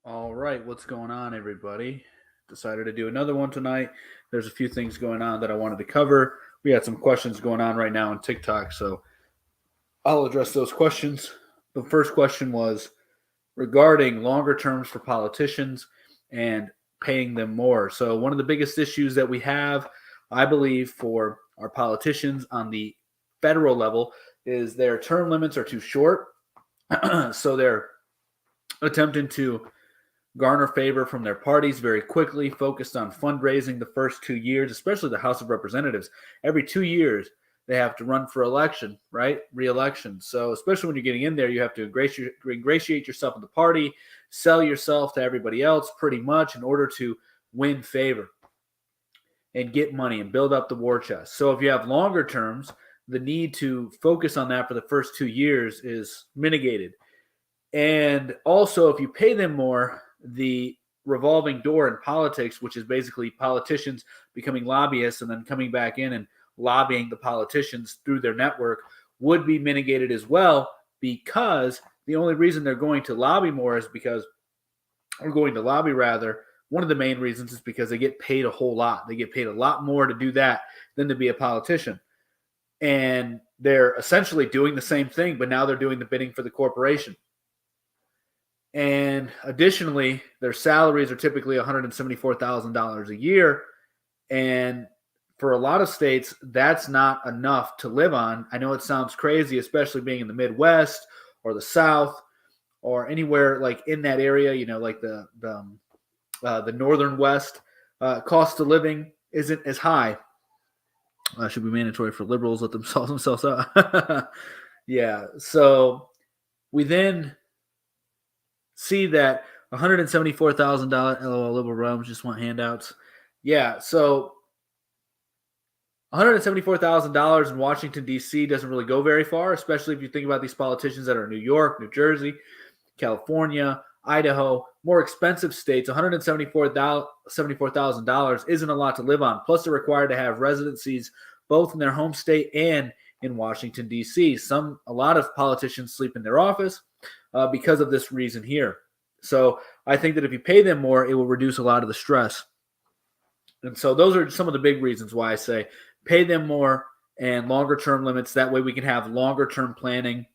All right, what's going on, everybody? Decided to do another one tonight. There's a few things going on that I wanted to cover. We got some questions going on right now on TikTok, so I'll address those questions. The first question was regarding longer terms for politicians and paying them more. So, one of the biggest issues that we have, I believe, for our politicians on the federal level is their term limits are too short. So, they're attempting to garner favor from their parties very quickly, focused on fundraising the first 2 years, especially the House of Representatives. Every 2 years, they have to run for election, right? Re-election. So, especially when you're getting in there, you have to ingratiate yourself in the party, sell yourself to everybody else pretty much in order to win favor and get money and build up the war chest. So, if you have longer terms, the need to focus on that for the first 2 years is mitigated. And also, if you pay them more, the revolving door in politics, which is basically politicians becoming lobbyists and then coming back in and lobbying the politicians through their network, would be mitigated as well, because the only reason they're going to lobby more is because, or going to lobby rather, one of the main reasons is because they get paid a whole lot. They get paid a lot more to do that than to be a politician. And they're essentially doing the same thing, but now they're doing the bidding for the corporation. And additionally, their salaries are typically $174,000 a year. And for a lot of states, that's not enough to live on. I know it sounds crazy, especially being in the Midwest or the South or anywhere like in that area, like the Northern West. Cost of living isn't as high. Should be mandatory for liberals. Let them solve themselves out. Yeah. So we then see that $174,000 LOL liberal realms just want handouts. Yeah, so $174,000 in Washington, D.C. doesn't really go very far, especially if you think about these politicians that are in New York, New Jersey, California, Idaho, more expensive states. $174,000 isn't a lot to live on. Plus, they're required to have residencies both in their home state and in Washington, D.C. A lot of politicians sleep in their office because of this reason here. So I think that if you pay them more, it will reduce a lot of the stress. And so those are some of the big reasons why I say pay them more and longer term limits. That way we can have longer term planning.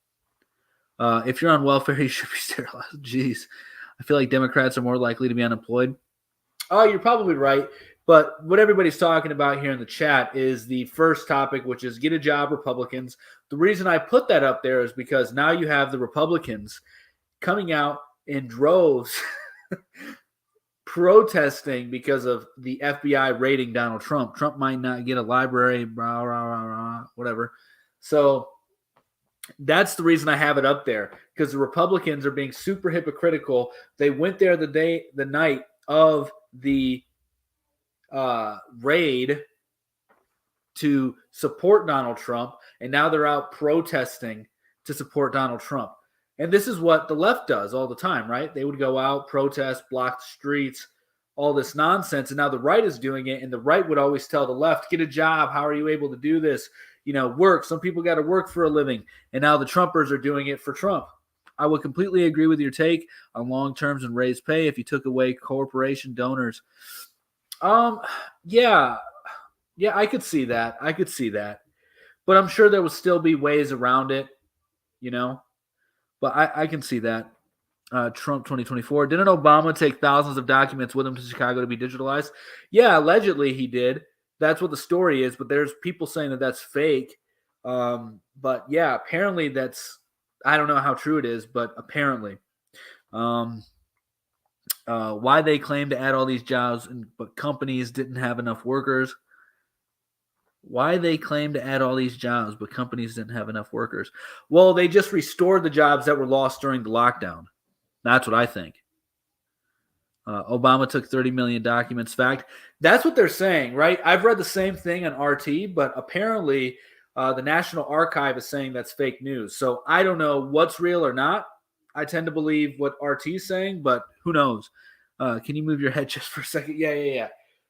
If you're on welfare, you should be sterilized. Jeez. I feel like Democrats are more likely to be unemployed. Oh, you're probably right. But what everybody's talking about here in the chat is the first topic, which is get a job, Republicans. The reason I put that up there is because now you have the Republicans coming out in droves protesting because of the FBI raiding Donald Trump. Trump might not get a library, blah, blah, blah, blah, whatever. So that's the reason I have it up there, because the Republicans are being super hypocritical. They went there the night of the raid to support Donald Trump, and now they're out protesting to support Donald Trump. And this is what the left does all the time, right? They would go out, protest, block the streets, all this nonsense, and now the right is doing it, and the right would always tell the left, get a job, how are you able to do this? Work. Some people got to work for a living, and now the Trumpers are doing it for Trump. I would completely agree with your take on long terms and raised pay if you took away corporation donors. Yeah, I could see that. But I'm sure there would still be ways around it, But I can see that. Trump 2024. Didn't Obama take thousands of documents with him to Chicago to be digitalized? Yeah, allegedly he did. That's what the story is, but there's people saying that that's fake. But yeah, apparently that's, I don't know how true it is, but apparently. Why they claim to add all these jobs, but companies didn't have enough workers. Why they claim to add all these jobs, but companies didn't have enough workers. Well, they just restored the jobs that were lost during the lockdown. That's what I think. Obama took 30 million documents. Fact. That's what they're saying, right? I've read the same thing on RT, but apparently the National Archive is saying that's fake news. So I don't know what's real or not. I tend to believe what RT is saying, but who knows? Can you move your head just for a second? Yeah.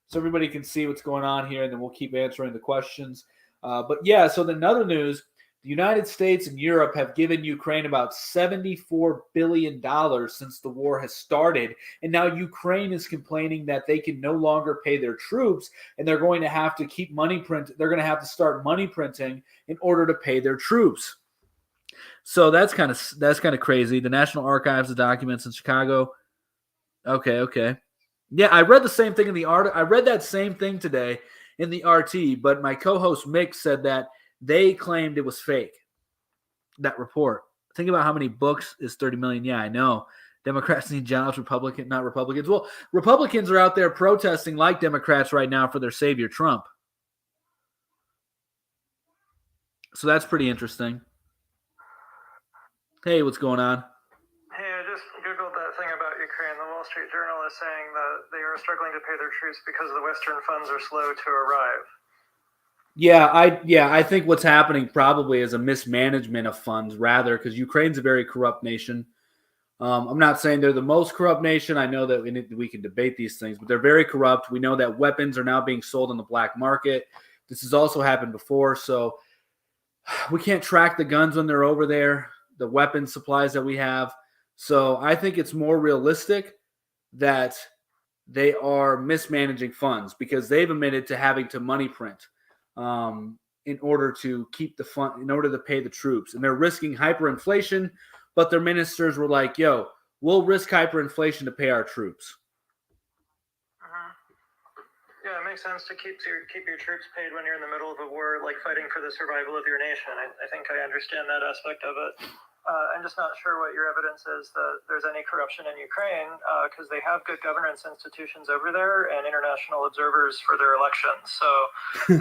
So everybody can see what's going on here, and then we'll keep answering the questions. But yeah, so then another news, The United States and Europe have given Ukraine about $74 billion since the war has started. And now Ukraine is complaining that they can no longer pay their troops and they're going to have to keep money print. They're going to have to start money printing in order to pay their troops. So that's kind of crazy. The National Archives of Documents in Chicago. Okay. Yeah, I read the same thing in the art. I read that same thing today in the RT, but my co-host Mick said that they claimed it was fake, that report. Think about how many books is 30 million. Yeah, I know. Democrats need jobs, not Republicans. Well, Republicans are out there protesting like Democrats right now for their savior, Trump. So that's pretty interesting. Hey, what's going on? Hey, I just Googled that thing about Ukraine. The Wall Street Journal is saying that they are struggling to pay their troops because the Western funds are slow to arrive. Yeah, I think what's happening probably is a mismanagement of funds rather, because Ukraine's a very corrupt nation. I'm not saying they're the most corrupt nation. I know that we can debate these things, but they're very corrupt. We know that weapons are now being sold on the black market. This has also happened before, so we can't track the guns when they're over there, the weapon supplies that we have. So I think it's more realistic that they are mismanaging funds because they've admitted to having to money print in order to keep the fund, in order to pay the troops. And they're risking hyperinflation, but their ministers were like, yo, we'll risk hyperinflation to pay our troops. Yeah, it makes sense to keep your troops paid when you're in the middle of a war, like fighting for the survival of your nation. I think I understand that aspect of it. I'm just not sure what your evidence is that there's any corruption in Ukraine, because they have good governance institutions over there and international observers for their elections. So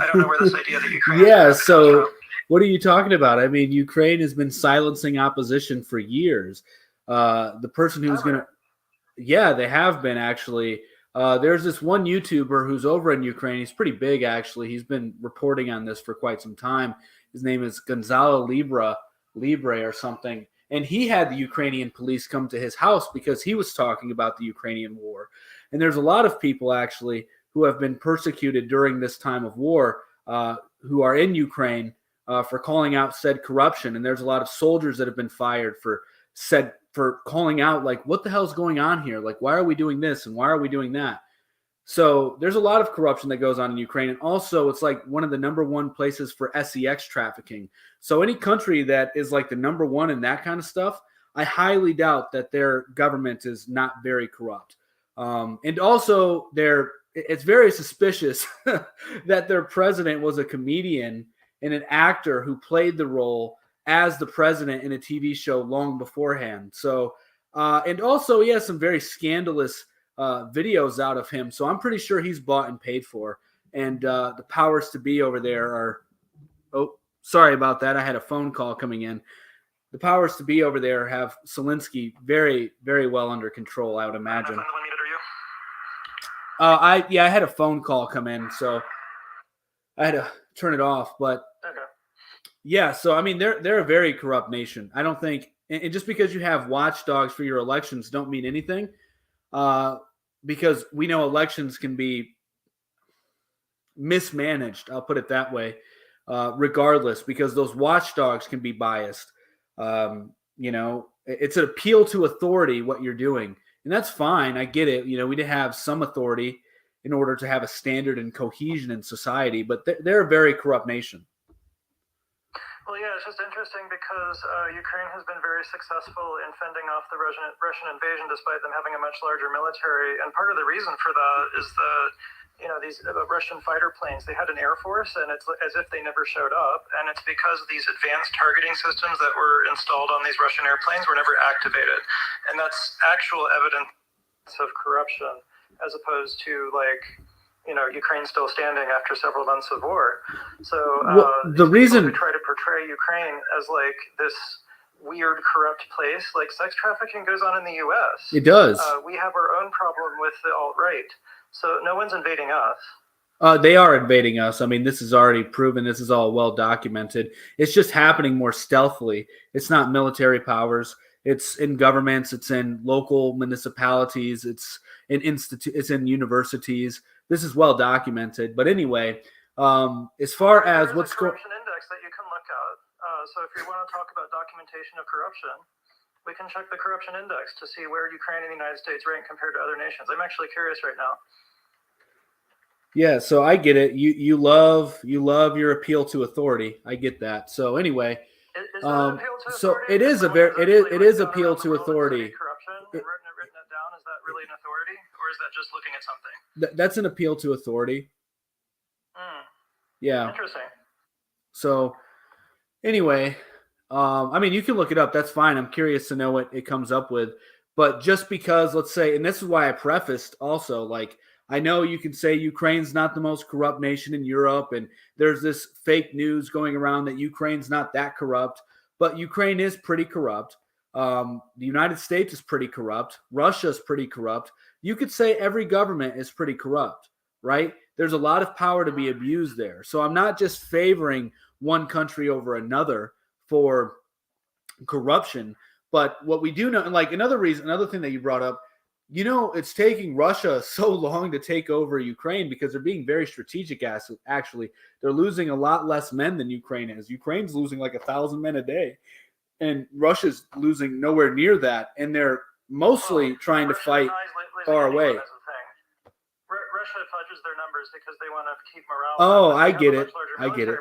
I don't know where this idea that Ukraine comes from. What are you talking about? I mean, Ukraine has been silencing opposition for years. The person who's going to... Yeah, they have been, actually. There's this one YouTuber who's over in Ukraine. He's pretty big, actually. He's been reporting on this for quite some time. His name is Gonzalo Libre or something. And he had the Ukrainian police come to his house because he was talking about the Ukrainian war. And there's a lot of people, actually, who have been persecuted during this time of war who are in Ukraine for calling out said corruption. And there's a lot of soldiers that have been fired for calling out, like, what the hell's going on here? Like, why are we doing this? And why are we doing that? So there's a lot of corruption that goes on in Ukraine. And also it's like one of the number one places for sex trafficking. So any country that is like the number one in that kind of stuff, I highly doubt that their government is not very corrupt. And also it's very suspicious that their president was a comedian and an actor who played the role as the president in a TV show long beforehand. So, and also he has some very scandalous videos out of him. So I'm pretty sure he's bought and paid for. And the powers to be over there are, oh, sorry about that. I had a phone call coming in. The powers to be over there have Zelensky very, very well under control, I would imagine. I had a phone call come in, so I had to turn it off. But okay. Yeah, so I mean, they're a very corrupt nation. I don't think, and just because you have watchdogs for your elections don't mean anything, because we know elections can be mismanaged. I'll put it that way, regardless, because those watchdogs can be biased. It's an appeal to authority what you're doing, and that's fine. I get it. We need to have some authority in order to have a standard and cohesion in society, but they're a very corrupt nation. Well, yeah, it's just interesting because Ukraine has been very successful in fending off the Russian invasion despite them having a much larger military. And part of the reason for that is these Russian fighter planes, they had an air force, and it's as if they never showed up. And it's because these advanced targeting systems that were installed on these Russian airplanes were never activated. And that's actual evidence of corruption as opposed to, like, Ukraine still standing after several months of war. So the reason who try to portray Ukraine as like this weird, corrupt place, like sex trafficking goes on in the U.S. It does. We have our own problem with the alt-right. So no one's invading us. They are invading us. I mean, this is already proven. This is all well documented. It's just happening more stealthily. It's not military powers. It's in governments. It's in local municipalities. It's in universities. This is well documented. But anyway, as far as what's going, corruption index that you can look at. So if you want to talk about documentation of corruption, we can check the corruption index to see where Ukraine and the United States rank compared to other nations. I'm actually curious right now. Yeah, so I get it. You love your appeal to authority. I get that. So anyway, Is that an appeal to so authority? it is it is appeal to authority. Corruption and written it down. Is that really an authority, or is that just looking at something? That's an appeal to authority. Yeah. Interesting. So anyway, I mean, you can look it up. That's fine. I'm curious to know what it comes up with. But just because, let's say, and this is why I prefaced also, like, I know you can say Ukraine's not the most corrupt nation in Europe, and there's this fake news going around that Ukraine's not that corrupt, but Ukraine is pretty corrupt. The United States is pretty corrupt. Russia's pretty corrupt. You could say every government is pretty corrupt, right? There's a lot of power to be abused there. So I'm not just favoring one country over another for corruption, but what we do know, and like another thing that you brought up, you know, it's taking Russia so long to take over Ukraine because they're being very strategic. Actually, they're losing a lot less men than Ukraine is. Ukraine's losing like 1,000 men a day, and Russia's losing nowhere near that. And they're mostly trying to fight far away. Russia fudges their numbers because they want to keep morale. Oh, I get it. I get it.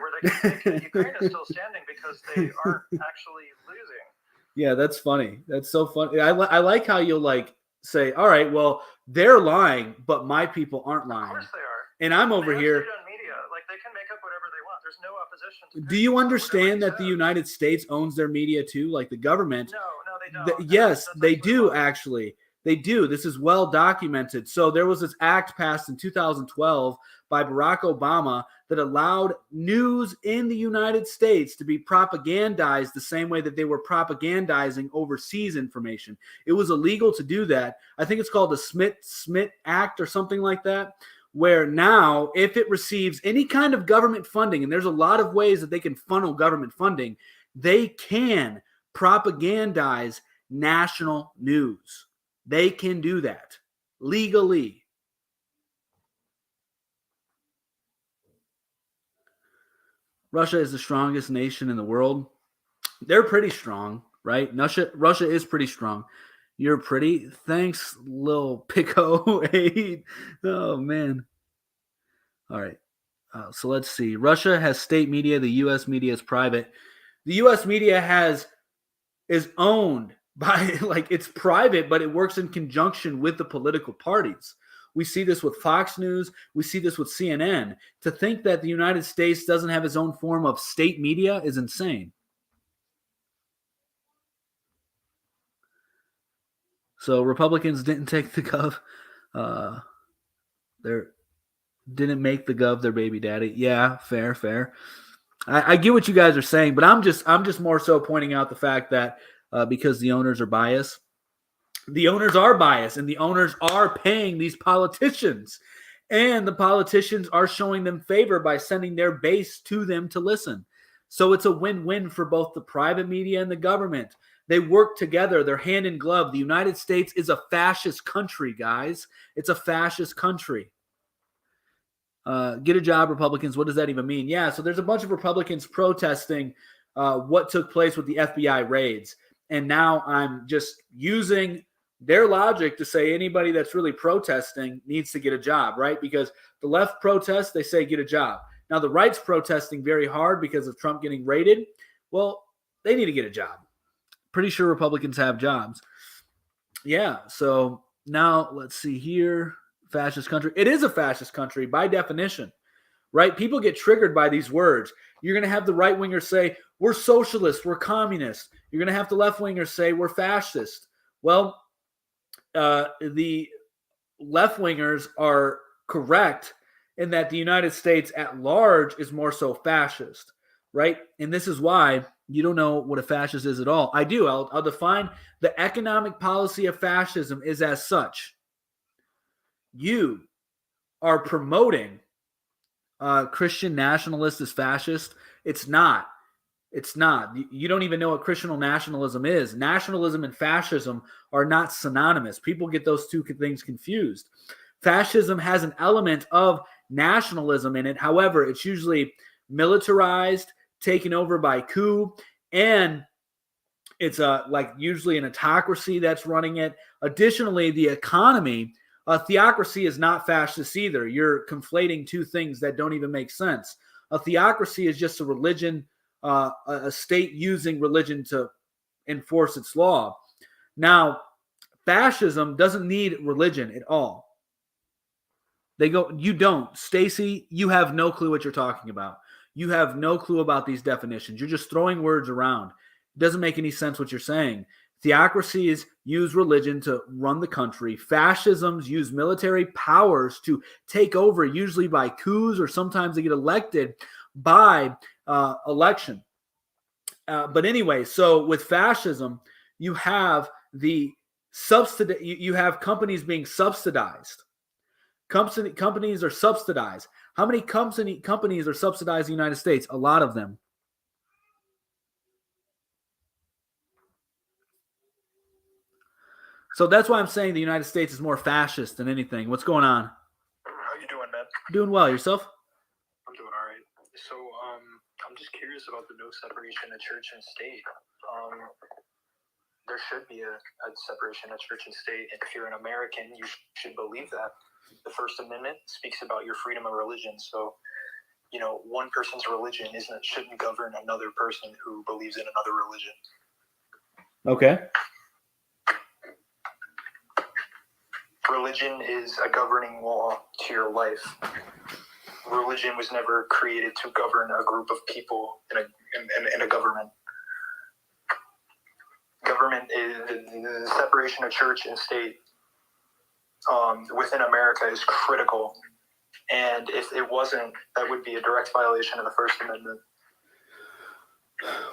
Ukraine is still standing because they aren't actually losing. Yeah, that's funny. That's so funny. I like how you'll like say, all right, well, they're lying, but my people aren't lying. Of course they are. And I'm over here. Media. Like, they can make up whatever they want. There's no opposition. Do you understand that the United States owns their media too? Like the government? No, they don't. Yes, they do actually. They do. This is well documented. So there was this act passed in 2012 by Barack Obama that allowed news in the United States to be propagandized the same way that they were propagandizing overseas information. It was illegal to do that. I think it's called the Smith Act or something like that, where now if it receives any kind of government funding, and there's a lot of ways that they can funnel government funding, they can propagandize national news. They can do that legally. Russia is the strongest nation in the world. They're pretty strong, right? Russia is pretty strong. You're pretty. Thanks, Lil Pico 8. Oh, man. All right. So let's see. Russia has state media. The U.S. media is private. The U.S. media is owned by, like, it's private, but it works in conjunction with the political parties. We see this with Fox News. We see this with CNN. To think that the United States doesn't have its own form of state media is insane. So Republicans didn't take the gov. They didn't make the gov their baby daddy. Yeah, fair. I get what you guys are saying, but I'm just more so pointing out the fact that because the owners are biased. The owners are biased, and the owners are paying these politicians. And the politicians are showing them favor by sending their base to them to listen. So it's a win-win for both the private media and the government. They work together. They're hand in glove. The United States is a fascist country, guys. It's a fascist country. Get a job, Republicans. What does that even mean? Yeah, so there's a bunch of Republicans protesting what took place with the FBI raids. And now I'm just using their logic to say anybody that's really protesting needs to get a job, right? Because the left protests, they say get a job. Now the right's protesting very hard because of Trump getting raided. Well, they need to get a job. Pretty sure Republicans have jobs. Yeah, so now let's see here. Fascist country. It is a fascist country by definition, right? People get triggered by these words. You're going to have the right-wingers say, we're socialists, we're communists. You're going to have the left-wingers say, we're fascist. Well, the left-wingers are correct in that the United States at large is more so fascist, right? And this is why you don't know what a fascist is at all. I do. I'll define the economic policy of fascism is as such. You are promoting Christian nationalist as fascist. It's not. It's not. You don't even know what Christian nationalism is. Nationalism and fascism are not synonymous. People get those two things confused. Fascism has an element of nationalism in it. However, it's usually militarized, taken over by coup, and it's like usually an autocracy that's running it. Additionally, the economy, a theocracy is not fascist either. You're conflating two things that don't even make sense. A theocracy is just a religion, a state using religion to enforce its law. Now, fascism doesn't need religion at all. You don't. Stacy, you have no clue what you're talking about. You have no clue about these definitions. You're just throwing words around. It doesn't make any sense what you're saying. Theocracies use religion to run the country. Fascisms use military powers to take over, usually by coups, or sometimes they get elected by election. But anyway, so with fascism, you have you have companies being subsidized. Companies are subsidized. How many companies are subsidized in the United States? A lot of them. So that's why I'm saying the United States is more fascist than anything. What's going on? How you doing, man? Doing well. Yourself? I'm doing all right. So, I'm just curious about the no separation of church and state. There should be a separation of church and state. And if you're an American, you should believe that. The First Amendment speaks about your freedom of religion. So, one person's religion shouldn't govern another person who believes in another religion. Okay. Religion is a governing law to your life. Religion was never created to govern a group of people in a government. Government is the separation of church and state within America is critical. And if it wasn't, that would be a direct violation of the First Amendment.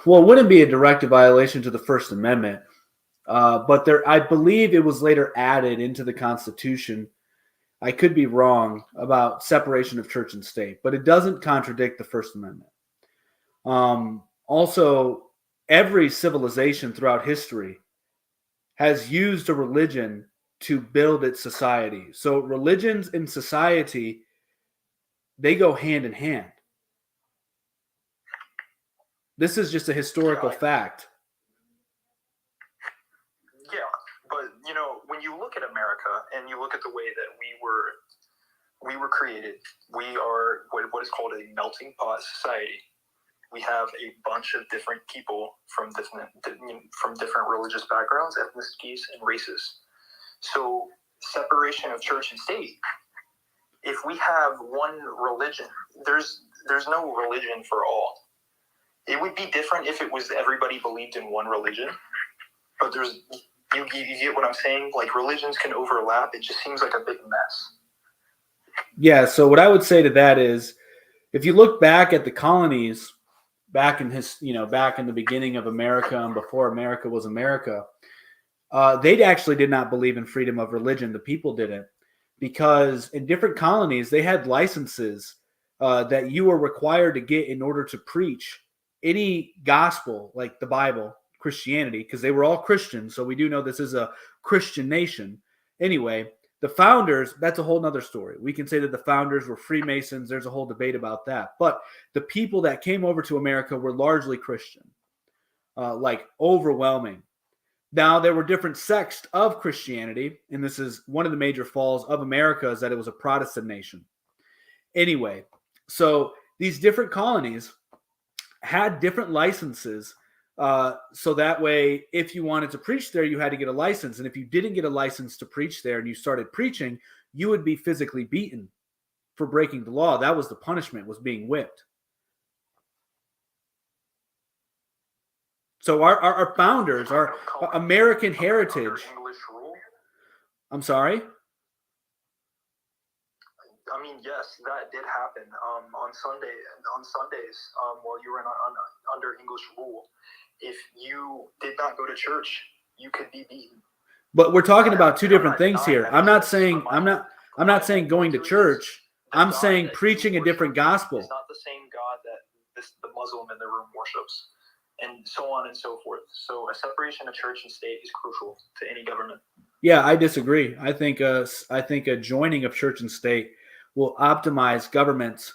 Well, it wouldn't be a direct violation to the First Amendment. But I believe it was later added into the Constitution. I could be wrong about separation of church and state, but it doesn't contradict the First Amendment. Also, every civilization throughout history has used a religion to build its society. So religions and society, they go hand in hand. This is just a historical fact. Yeah, but when you look at America and you look at the way that we were created, we are what is called a melting pot society. We have a bunch of different people from different religious backgrounds, ethnicities, and races. So separation of church and state. If we have one religion, there's no religion for all. It would be different if it was everybody believed in one religion, but you get what I'm saying? Like, religions can overlap. It just seems like a big mess. Yeah, so what I would say to that is, if you look back at the colonies, back in the beginning of America and before America was America, they actually did not believe in freedom of religion. The people didn't, because in different colonies, they had licenses that you were required to get in order to preach any gospel, like the Bible, Christianity, because they were all Christians. So we do know this is a Christian nation. Anyway, the founders, that's a whole nother story. We can say that the founders were Freemasons. There's a whole debate about that. But the people that came over to America were largely Christian, like overwhelming. Now, there were different sects of Christianity, and this is one of the major falls of America, is that it was a Protestant nation. Anyway, so these different colonies had different licenses. So that way, if you wanted to preach there, you had to get a license. And if you didn't get a license to preach there and you started preaching, you would be physically beaten for breaking the law. That was the punishment, was being whipped. So our founders, our American heritage. English rule? I'm sorry? I mean, yes, that did happen on Sundays while you were under English rule. If you did not go to church, you could be beaten. But we're talking about two different things here. I'm not saying going to church. I'm saying preaching a different gospel. It's not the same God that the Muslim in their room worships, and so on and so forth. So a separation of church and state is crucial to any government. Yeah, I disagree. I think a joining of church and state will optimize governments.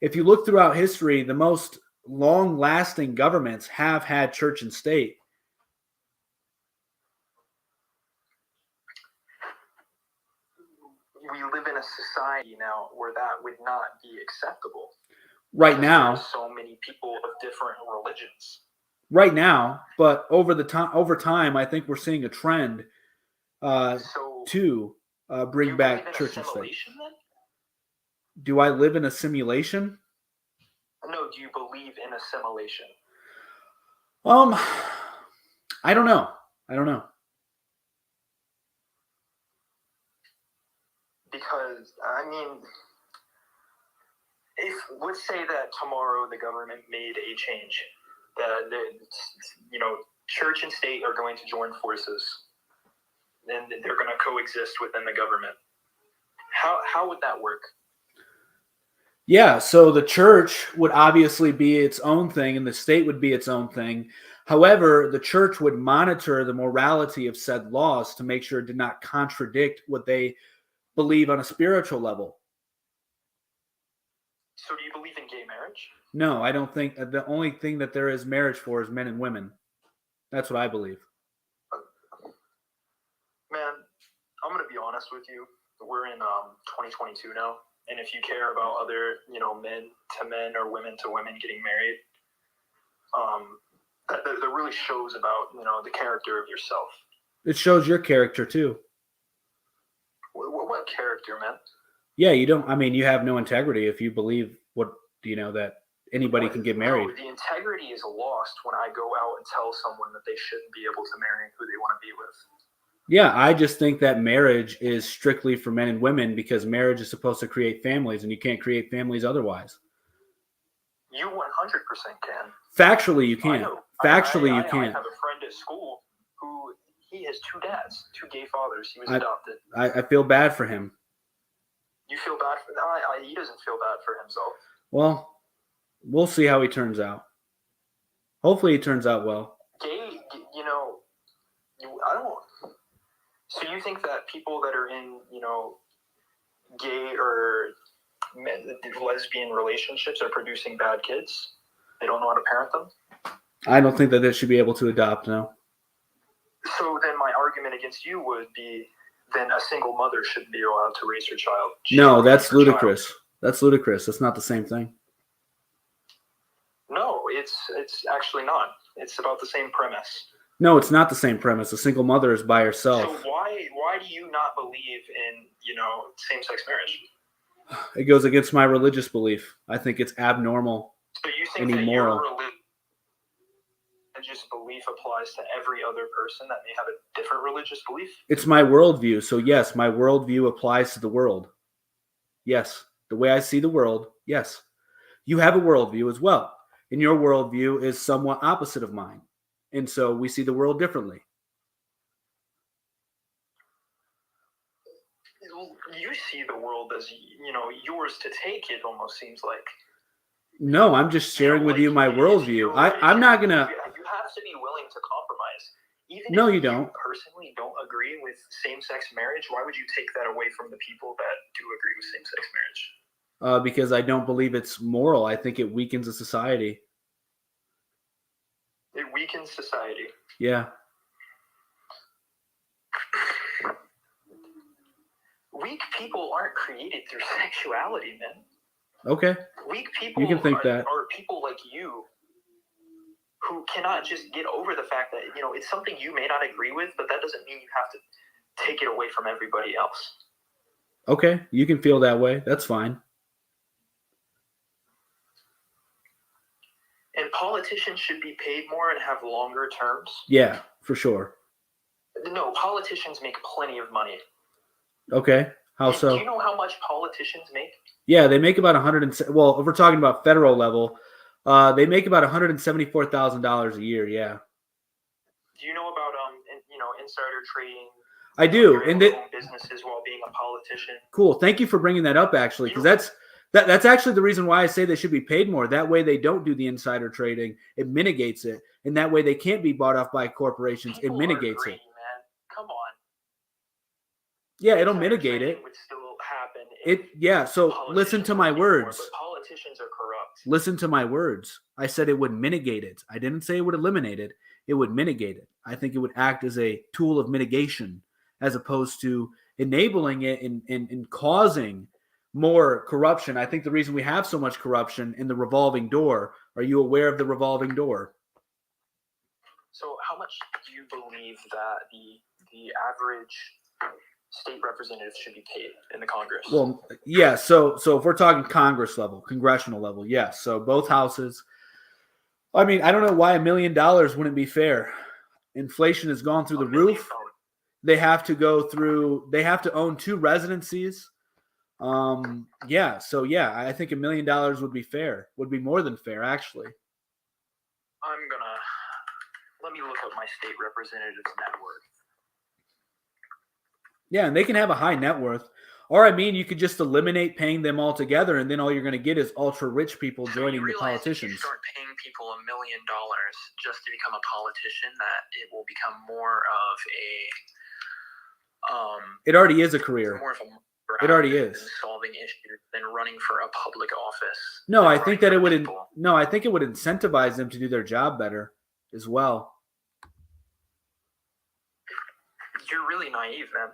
If you look throughout history, the most long-lasting governments have had church and state. We live in a society now where that would not be acceptable. Right now, there's so many people of different religions. Right now, but over time, I think we're seeing a trend to bring back church and state. Then? Do I live in a simulation? No, do you believe in assimilation? I don't know. Because, I mean, if let's say that tomorrow the government made a change, that church and state are going to join forces, and they're going to coexist within the government. How would that work? Yeah, so the church would obviously be its own thing, and the state would be its own thing. However, the church would monitor the morality of said laws to make sure it did not contradict what they believe on a spiritual level. So do you believe in gay marriage? No, I don't think. The only thing that there is marriage for is men and women. That's what I believe. Man, I'm going to be honest with you. We're in 2022 now. And if you care about other, men to men or women to women getting married, that really shows about, the character of yourself. It shows your character too. What character, man? Yeah, you don't. I mean, you have no integrity if you believe that anybody can get married. No, the integrity is lost when I go out and tell someone that they shouldn't be able to marry who they want to be with. Yeah, I just think that marriage is strictly for men and women because marriage is supposed to create families, and you can't create families otherwise. You 100% can. Factually, you can't. Factually, you can't. I have a friend at school who he has two dads, two gay fathers. He was adopted. I feel bad for him. You feel bad for that? He doesn't feel bad for himself. Well, we'll see how he turns out. Hopefully, he turns out well. Gay, I don't. So you think that people that are in, gay or lesbian relationships are producing bad kids? They don't know how to parent them? I don't think that they should be able to adopt, no. So then my argument against you would be, then a single mother shouldn't be allowed to raise her child. No, that's ludicrous. That's ludicrous. That's not the same thing. No, it's actually not. It's about the same premise. No, it's not the same premise. A single mother is by herself. So why do you not believe in, same-sex marriage? It goes against my religious belief. I think it's abnormal. So you think and that immoral. Your religious belief applies to every other person that may have a different religious belief? It's my worldview. So yes, my worldview applies to the world. Yes. The way I see the world, yes. You have a worldview as well. And your worldview is somewhat opposite of mine. And so we see the world differently. You see the world as, yours to take, it almost seems like. No, I'm just sharing with you my worldview. I'm not going to... You have to be willing to compromise. Even no, if you don't. Personally don't agree with same-sex marriage, why would you take that away from the people that do agree with same-sex marriage? Because I don't believe it's moral. I think it weakens a society. It weakens society. Yeah. Weak people aren't created through sexuality, man. Okay. Weak people you can think that. Are people like you who cannot just get over the fact that, it's something you may not agree with, but that doesn't mean you have to take it away from everybody else. Okay. You can feel that way. That's fine. And politicians should be paid more and have longer terms. Yeah, for sure. No, politicians make plenty of money. Okay. How so? Do you know how much politicians make? Yeah, they make about if we're talking about federal level, they make about $174,000 a year. Yeah. Do you know about insider trading? I do, and businesses while being a politician. Cool. Thank you for bringing that up, actually, because that's actually the reason why I say they should be paid more. That way, they don't do the insider trading. It mitigates it, and that way, they can't be bought off by corporations. People it mitigates greedy, it. Man. Come on. Yeah, it'll mitigate it. Would still happen. So listen to my words. But politicians are corrupt. Listen to my words. I said it would mitigate it. I didn't say it would eliminate it. It would mitigate it. I think it would act as a tool of mitigation as opposed to enabling it and causing more corruption. I think the reason we have so much corruption in the revolving door, are you aware of the revolving door? So how much do you believe that the average state representative should be paid in the Congress? Well, yeah. So if we're talking Congress level, congressional level, yes. So both houses. I mean, I don't know why $1 million wouldn't be fair. Inflation has gone through the roof. They have to own 2 residencies. Yeah. So yeah, I think $1 million would be fair. Would be more than fair, actually. Let me look up my state representative's net worth. Yeah, and they can have a high net worth. Or, I mean, you could just eliminate paying them altogether, and then all you're going to get is ultra-rich people joining the politicians. If you start paying people $1 million just to become a politician, that it will become more of a... it already is a career. More of a... It already is. Solving issues than running for a public office. No, I think that it would... No, I think it would incentivize them to do their job better as well. You're really naive, man.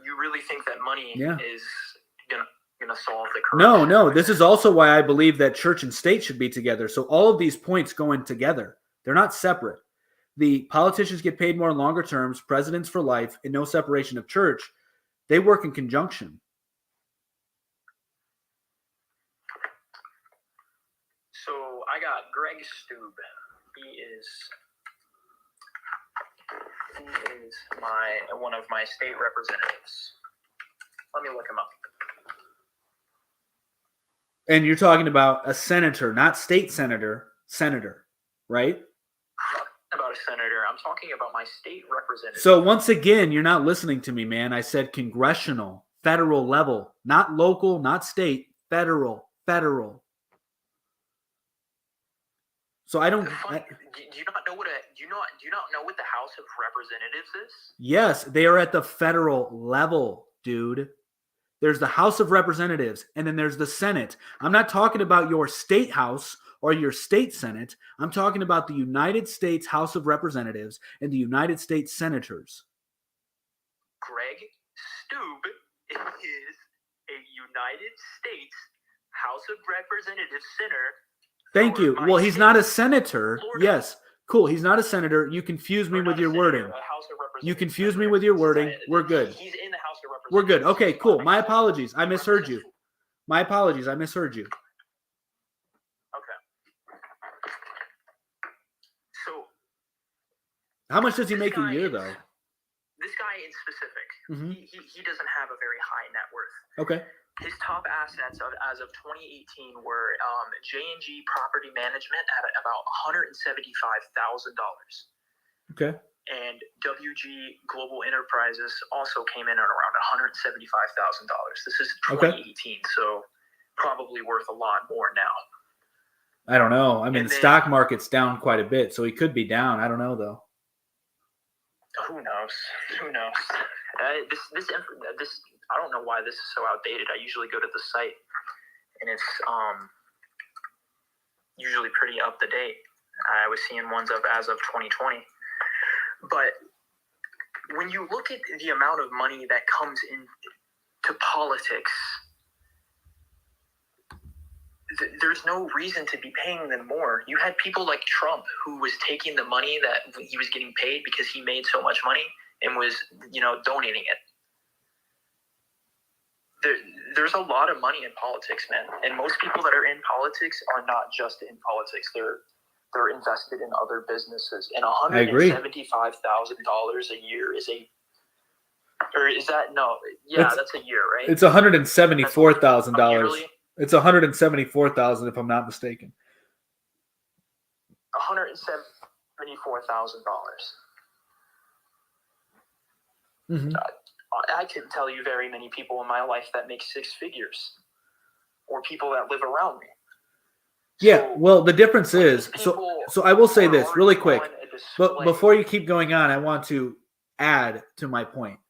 You really think that money is gonna solve the No. corruption? No. This is also why I believe that church and state should be together. So all of these points go in together. They're not separate. The politicians get paid more in longer terms, presidents for life, and no separation of church. They work in conjunction. So I got Greg Stube. He is one of my state representatives. Let me look him up. And you're talking about a senator, not state senator, right? I'm not about a senator. I'm talking about my state representative. So once again, you're not listening to me, man. I said congressional, federal level, not local, not state, federal. So I don't. Do you not know what the House of Representatives is? Yes, they are at the federal level, dude. There's the House of Representatives, and then there's the Senate. I'm not talking about your state house or your state Senate. I'm talking about the United States House of Representatives and the United States Senators. Greg Stube is a United States House of Representatives senator. Thank you. Well, he's not a senator. Florida. Yes. Cool. He's not a senator. You confuse me with your wording. You confuse me with your wording. We're good. He's in the House of Representatives. We're good. Okay, cool. My apologies. I misheard you. Okay. So, how much does he make a year, though? This guy in specific, he doesn't have a very high net worth. Okay. His top assets as of 2018 were J&G Property Management at about $175,000. Okay. And WG Global Enterprises also came in at around $175,000. This is 2018, so probably worth a lot more now. I don't know. I mean, the stock market's down quite a bit, so he could be down. I don't know, though. Who knows? This I don't know why this is so outdated. I usually go to the site, and it's usually pretty up to date. I was seeing ones as of 2020. But when you look at the amount of money that comes into politics, there's no reason to be paying them more. You had people like Trump who was taking the money that he was getting paid because he made so much money and was, donating it. There's a lot of money in politics, man. And most people that are in politics are not just in politics. They're invested in other businesses. And $175,000 a year is that's a year, right? It's $174,000. It's $174,000 if I'm not mistaken. $174,000. I can tell you very many people in my life that make 6 figures, or people that live around me. Yeah, well, the difference is, so I will say this really quick, but before you keep going on, I want to add to my point.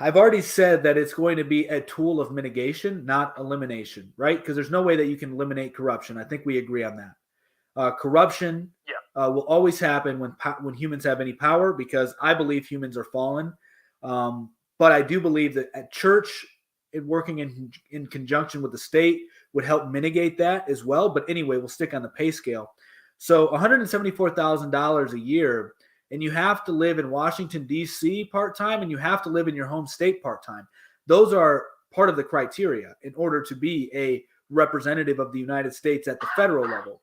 I've already said that it's going to be a tool of mitigation, not elimination, right? Because there's no way that you can eliminate corruption. I think we agree on that. Corruption will always happen when humans have any power, because I believe humans are fallen. But I do believe that at church, working in conjunction with the state would help mitigate that as well. But anyway, we'll stick on the pay scale. So $174,000 a year, and you have to live in Washington, D.C. part-time, and you have to live in your home state part-time. Those are part of the criteria in order to be a representative of the United States at the federal level.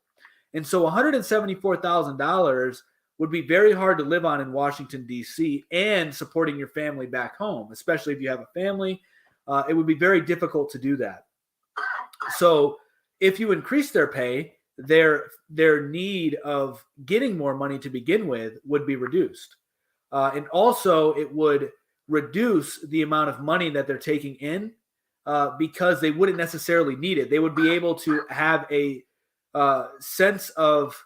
And so $174,000 would be very hard to live on in Washington, D.C. and supporting your family back home, especially if you have a family. It would be very difficult to do that. So if you increase their pay, their need of getting more money to begin with would be reduced. And also it would reduce the amount of money that they're taking in because they wouldn't necessarily need it. They would be able to have a sense of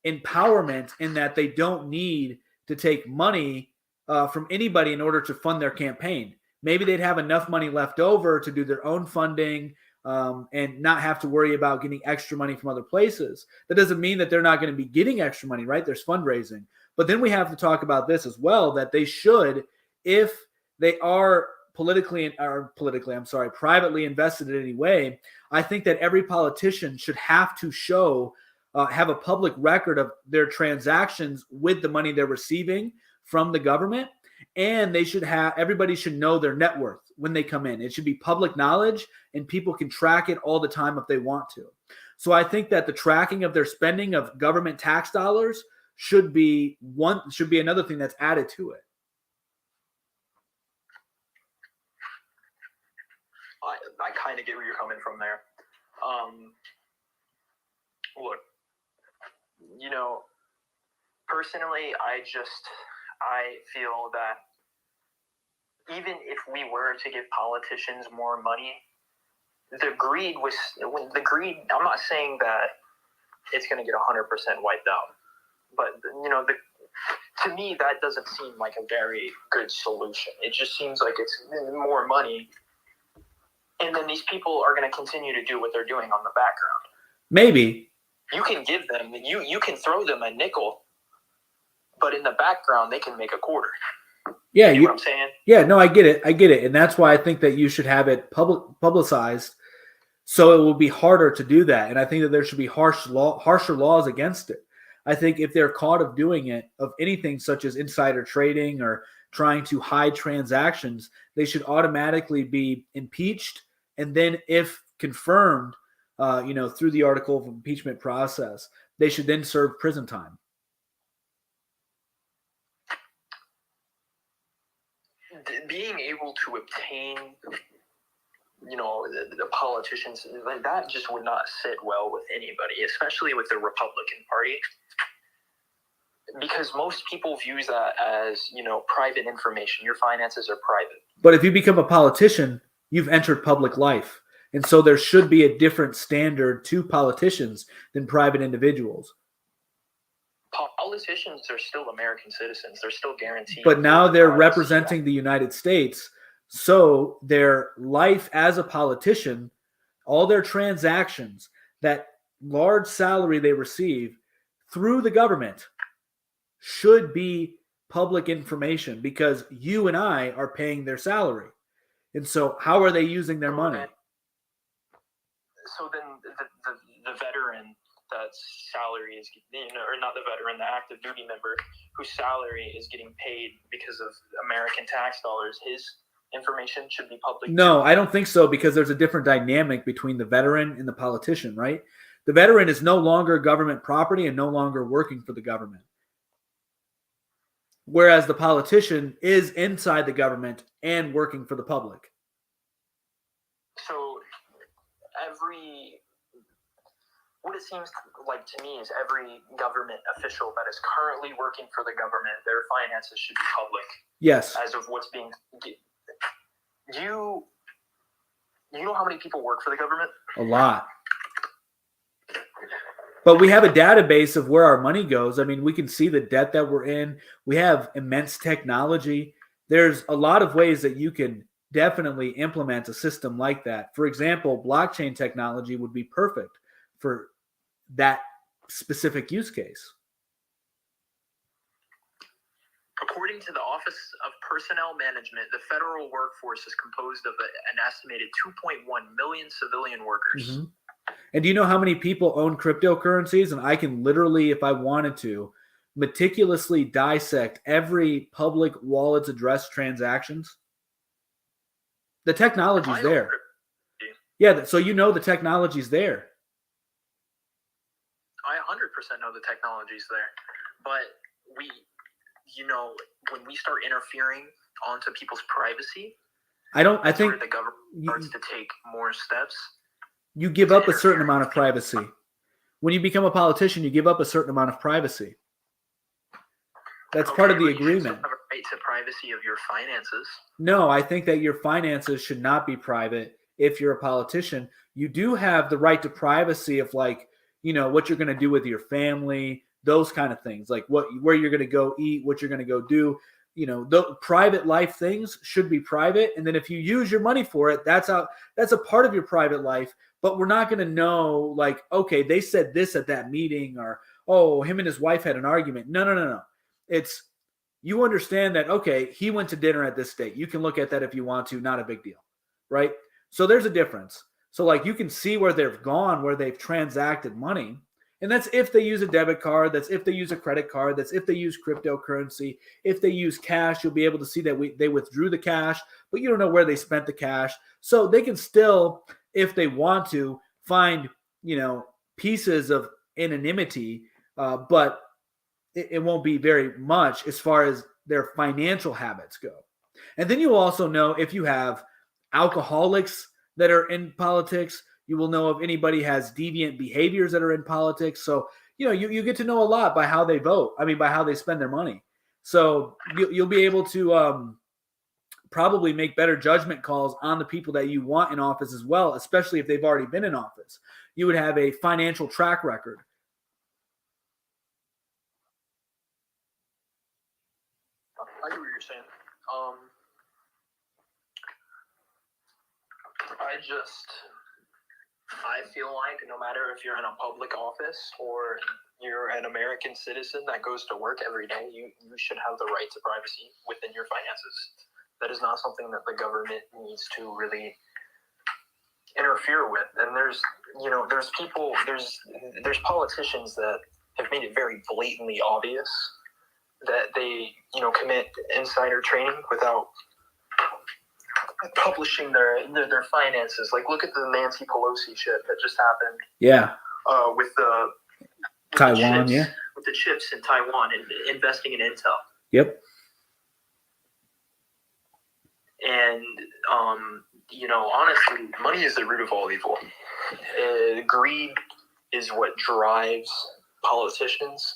empowerment in that they don't need to take money from anybody in order to fund their campaign. Maybe they'd have enough money left over to do their own funding and not have to worry about getting extra money from other places. That doesn't mean that they're not going to be getting extra money, right? There's fundraising. But then we have to talk about this as well, that they should, if they are privately invested in any way, I think that every politician should have to have a public record of their transactions with the money they're receiving from the government. And everybody should know their net worth when they come in. It should be public knowledge, and people can track it all the time if they want to. So I think that the tracking of their spending of government tax dollars should be another thing that's added to it. I kind of get where you're coming from there. Look, personally, I feel that even if we were to give politicians more money, the greed, I'm not saying that it's going to get 100% wiped out, but to me, that doesn't seem like a very good solution. It just seems like it's more money, and then these people are going to continue to do what they're doing on the background. Maybe you can give them, you can throw them a nickel, but in the background they can make a quarter. Yeah, you know what I'm saying? Yeah, no, I get it, and that's why I think that you should have it publicized, so it will be harder to do that. And I think that there should be harsher laws against it. I think if they're caught of doing it, of anything such as insider trading or trying to hide transactions, they should automatically be impeached, and then if confirmed, through the article of impeachment process, they should then serve prison time. Being able to obtain, the politicians, that just would not sit well with anybody, especially with the Republican Party, because most people view that as, private information. Your finances are private. But if you become a politician, you've entered public life. And so there should be a different standard to politicians than private individuals. Politicians are still American citizens. They're still guaranteed. But now they're representing the United States. So their life as a politician, all their transactions, that large salary they receive through the government should be public information, because you and I are paying their salary. And so how are they using their money? So then the veteran that's salary is, or not the veteran, the active duty member whose salary is getting paid because of American tax dollars, his information should be public? No, I don't think so, because there's a different dynamic between the veteran and the politician, right? The veteran is no longer government property and no longer working for the government. Whereas the politician is inside the government and working for the public. So what it seems like to me is every government official that is currently working for the government, their finances should be public. Yes. As of what's being... You know how many people work for the government? A lot. But we have a database of where our money goes. I mean, we can see the debt that we're in. We have immense technology there's a lot of ways that you can definitely implement a system like that. For example, blockchain technology would be perfect for that specific use case. According to the Office of Personnel Management, the federal workforce is composed of an estimated 2.1 million civilian workers. Mm-hmm. And do you know how many people own cryptocurrencies? And I can literally, if I wanted to, meticulously dissect every public wallet's address transactions. The technology's there. Yeah, so you know the technology's there. I 100% know the technology's there. But when we start interfering onto people's privacy, I think where the government starts to take more steps. You give up a certain amount of privacy. When you become a politician, you give up a certain amount of privacy. That's part of the agreement. You still have a right to privacy of your finances. No, I think that your finances should not be private if you're a politician. You do have the right to privacy of what you're going to do with your family, those kind of things, like where you're going to go eat, what you're going to go do. The private life things should be private. And then if you use your money for it, that's a part of your private life. But we're not going to know, okay, they said this at that meeting, or, oh, him and his wife had an argument. No. It's, you understand that, okay, he went to dinner at this date. You can look at that if you want to, not a big deal, right? So there's a difference. So you can see where they've gone, where they've transacted money. And that's if they use a debit card. That's if they use a credit card. That's if they use cryptocurrency. If they use cash, you'll be able to see that they withdrew the cash, but you don't know where they spent the cash. So they can still, if they want to, find, pieces of anonymity, but it won't be very much as far as their financial habits go. And then you'll also know if you have alcoholics that are in politics. You will know if anybody has deviant behaviors that are in politics. So, you get to know a lot by how they vote. By how they spend their money. So you'll be able to probably make better judgment calls on the people that you want in office as well, especially if they've already been in office. You would have a financial track record. I get what you're saying. I feel like no matter if you're in a public office or you're an American citizen that goes to work every day, you should have the right to privacy within your finances. That is not something that the government needs to really interfere with. And there's politicians that have made it very blatantly obvious that they, commit insider trading without publishing their finances. Look at the Nancy Pelosi shit that just happened. Yeah. With the Taiwan, with the chips in Taiwan and investing in Intel. Yep. And honestly, money is the root of all evil. Greed is what drives politicians,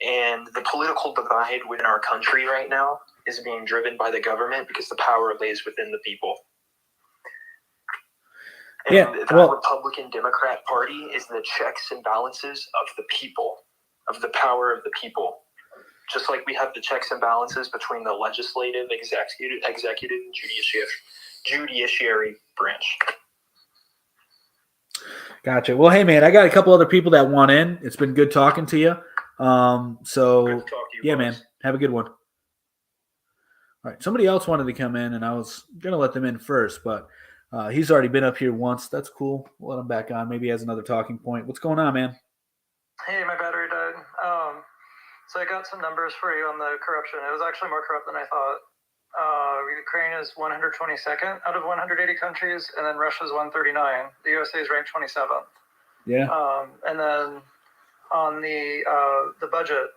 and the political divide within our country right now is being driven by the government because the power lays within the people. And the Republican Democrat Party is the checks and balances of the people, of the power of the people. Just like we have the checks and balances between the legislative, executive, and judiciary branch. Gotcha. Well, hey, man, I got a couple other people that want in. It's been good talking to you. Good to talk to you, man, have a good one. All right, somebody else wanted to come in, and I was going to let them in first, but he's already been up here once. That's cool. We'll let him back on. Maybe he has another talking point. What's going on, man? Hey, my battery died. So I got some numbers for you on the corruption. It was actually more corrupt than I thought. Ukraine is 122nd out of 180 countries, and then Russia's 139. The USA is ranked 27th. Yeah. And then on the budget,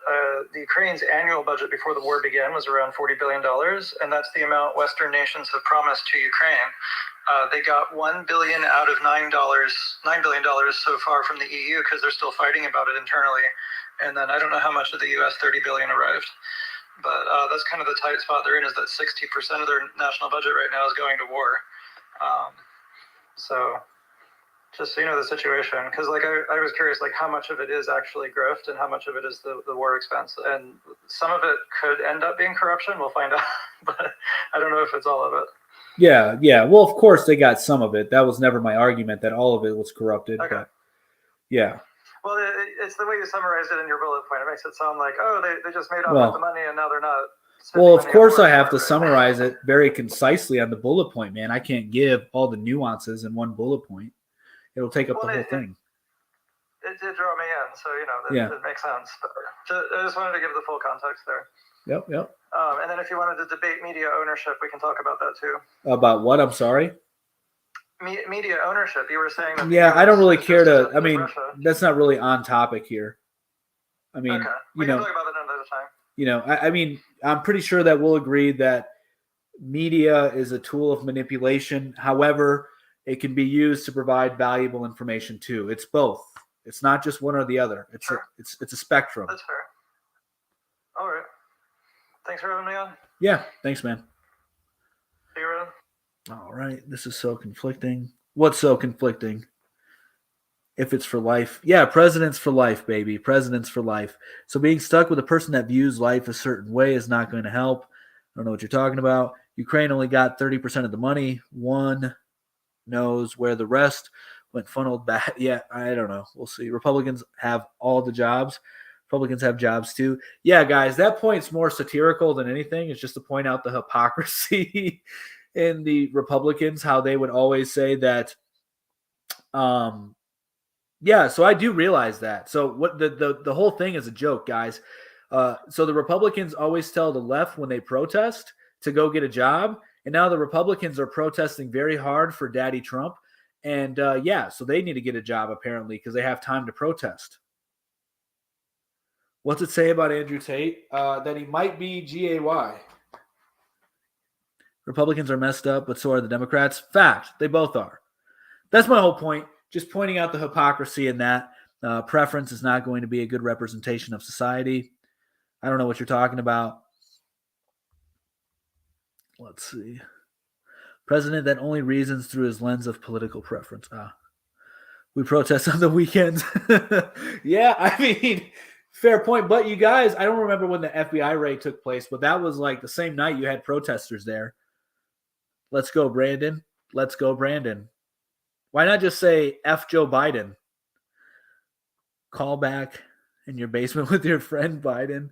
the Ukraine's annual budget before the war began was around $40 billion, and that's the amount Western nations have promised to Ukraine. They got $1 billion out of $9 billion so far from the EU because they're still fighting about it internally. And then I don't know how much of the US $30 billion arrived. But that's kind of the tight spot they're in, is that 60% of their national budget right now is going to war. So Just so you know the situation, because like I was curious, like how much of it is actually grift and how much of it is the war expense, and some of it could end up being corruption. We'll find out, but I don't know if it's all of it. Yeah, yeah. Well, of course they got some of it. That was never my argument that all of it was corrupted. Okay. But yeah. Well, it's the way you summarized it in your bullet point. It makes it sound like, oh, they just made off Well- with the money and now they're not. Well, of course I have to right? summarize it very concisely on the bullet point, man. I can't give all the nuances in one bullet point. It'll take up the whole thing. It did draw me in, so that makes sense. But I just wanted to give the full context there. Yep. And then if you wanted to debate media ownership, we can talk about that too. About what? I'm sorry. Media ownership. You were saying that. Yeah, I don't really care to. I as mean, Russia. that's not really on topic here. I mean, Okay. We can talk about that another time. I mean, I'm pretty sure that we'll agree that media is a tool of manipulation. However, it can be used to provide valuable information too. It's both. It's not just one or the other. It's Sure. it's a spectrum. That's fair. All right. Thanks for having me on. Yeah. Thanks, man. See you around. All right. This is so conflicting. What's so conflicting? If it's for life. Yeah, presidents for life, baby. Presidents for life. So being stuck with a person that views life a certain way is not going to help. I don't know what you're talking about. Ukraine only got 30% of the money. One knows where the rest went funneled back. Yeah, I don't know. We'll see. Republicans have all the jobs. Republicans have jobs too. Yeah, guys, that point's more satirical than anything. It's just to point out the hypocrisy in the Republicans, how they would always say that. Yeah, so I do realize that. So what the whole thing is a joke, guys. So the Republicans always tell the left when they protest to go get a job, and now the Republicans are protesting very hard for Daddy Trump, and so they need to get a job apparently because they have time to protest. What's it say about Andrew Tate? That he might be GAY. Republicans are messed up, but so are the Democrats. Fact, they both are. That's my whole point. Just pointing out the hypocrisy in that. Preference is not going to be a good representation of society. I don't know what you're talking about. Let's see. President that only reasons through his lens of political preference. We protest on the weekends. Yeah, I mean, fair point. But you guys, I don't remember when the FBI raid took place, but that was like the same night you had protesters there. Let's go, Brandon. Let's go, Brandon. Why not just say F Joe Biden? Call back in your basement with your friend Biden.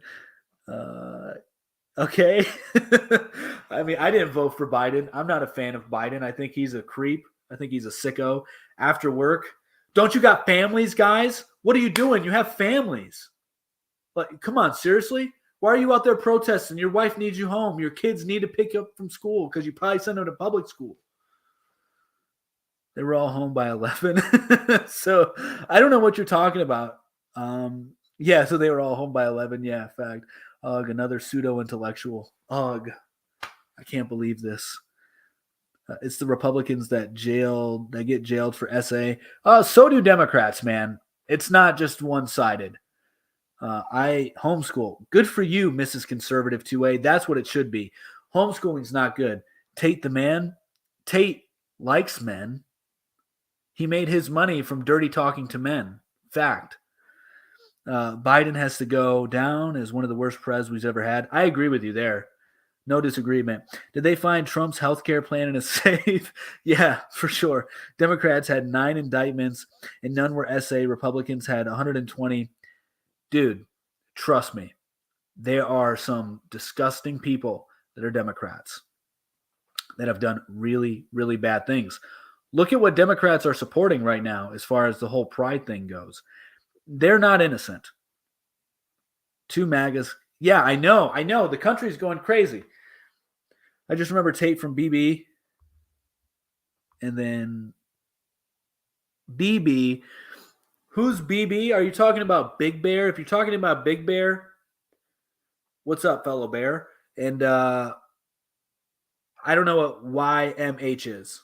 Okay. I mean, I didn't vote for Biden. I'm not a fan of Biden. I think he's a creep. I think he's a sicko. After work, don't you got families, guys? What are you doing? You have families. Like, come on, seriously? Why are you out there protesting? Your wife needs you home. Your kids need to pick you up from school because you probably send them to public school. They were all home by 11. So I don't know what you're talking about. Yeah, so they were all home by 11. Yeah, fact. Ugh, another pseudo-intellectual. Ugh. I can't believe this. It's the Republicans that get jailed for SA. So do Democrats, man. It's not just one-sided. I homeschool. Good for you, Mrs. Conservative 2A. That's what it should be. Homeschooling's not good. Tate the man. Tate likes men. He made his money from dirty talking to men. Fact. Biden has to go down as one of the worst pres we've ever had. I agree with you there. No disagreement. Did they find Trump's healthcare plan in a safe? Yeah, for sure. Democrats had 9 indictments and none were SA. Republicans had 120. Dude, trust me. There are some disgusting people that are Democrats that have done really, really bad things. Look at what Democrats are supporting right now as far as the whole pride thing goes. They're not innocent. 2 MAGAs. Yeah, I know. The country's going crazy. I just remember Tate from BB. And then BB. Who's BB? Are you talking about Big Bear? If you're talking about Big Bear, what's up, fellow bear? And I don't know what YMH is.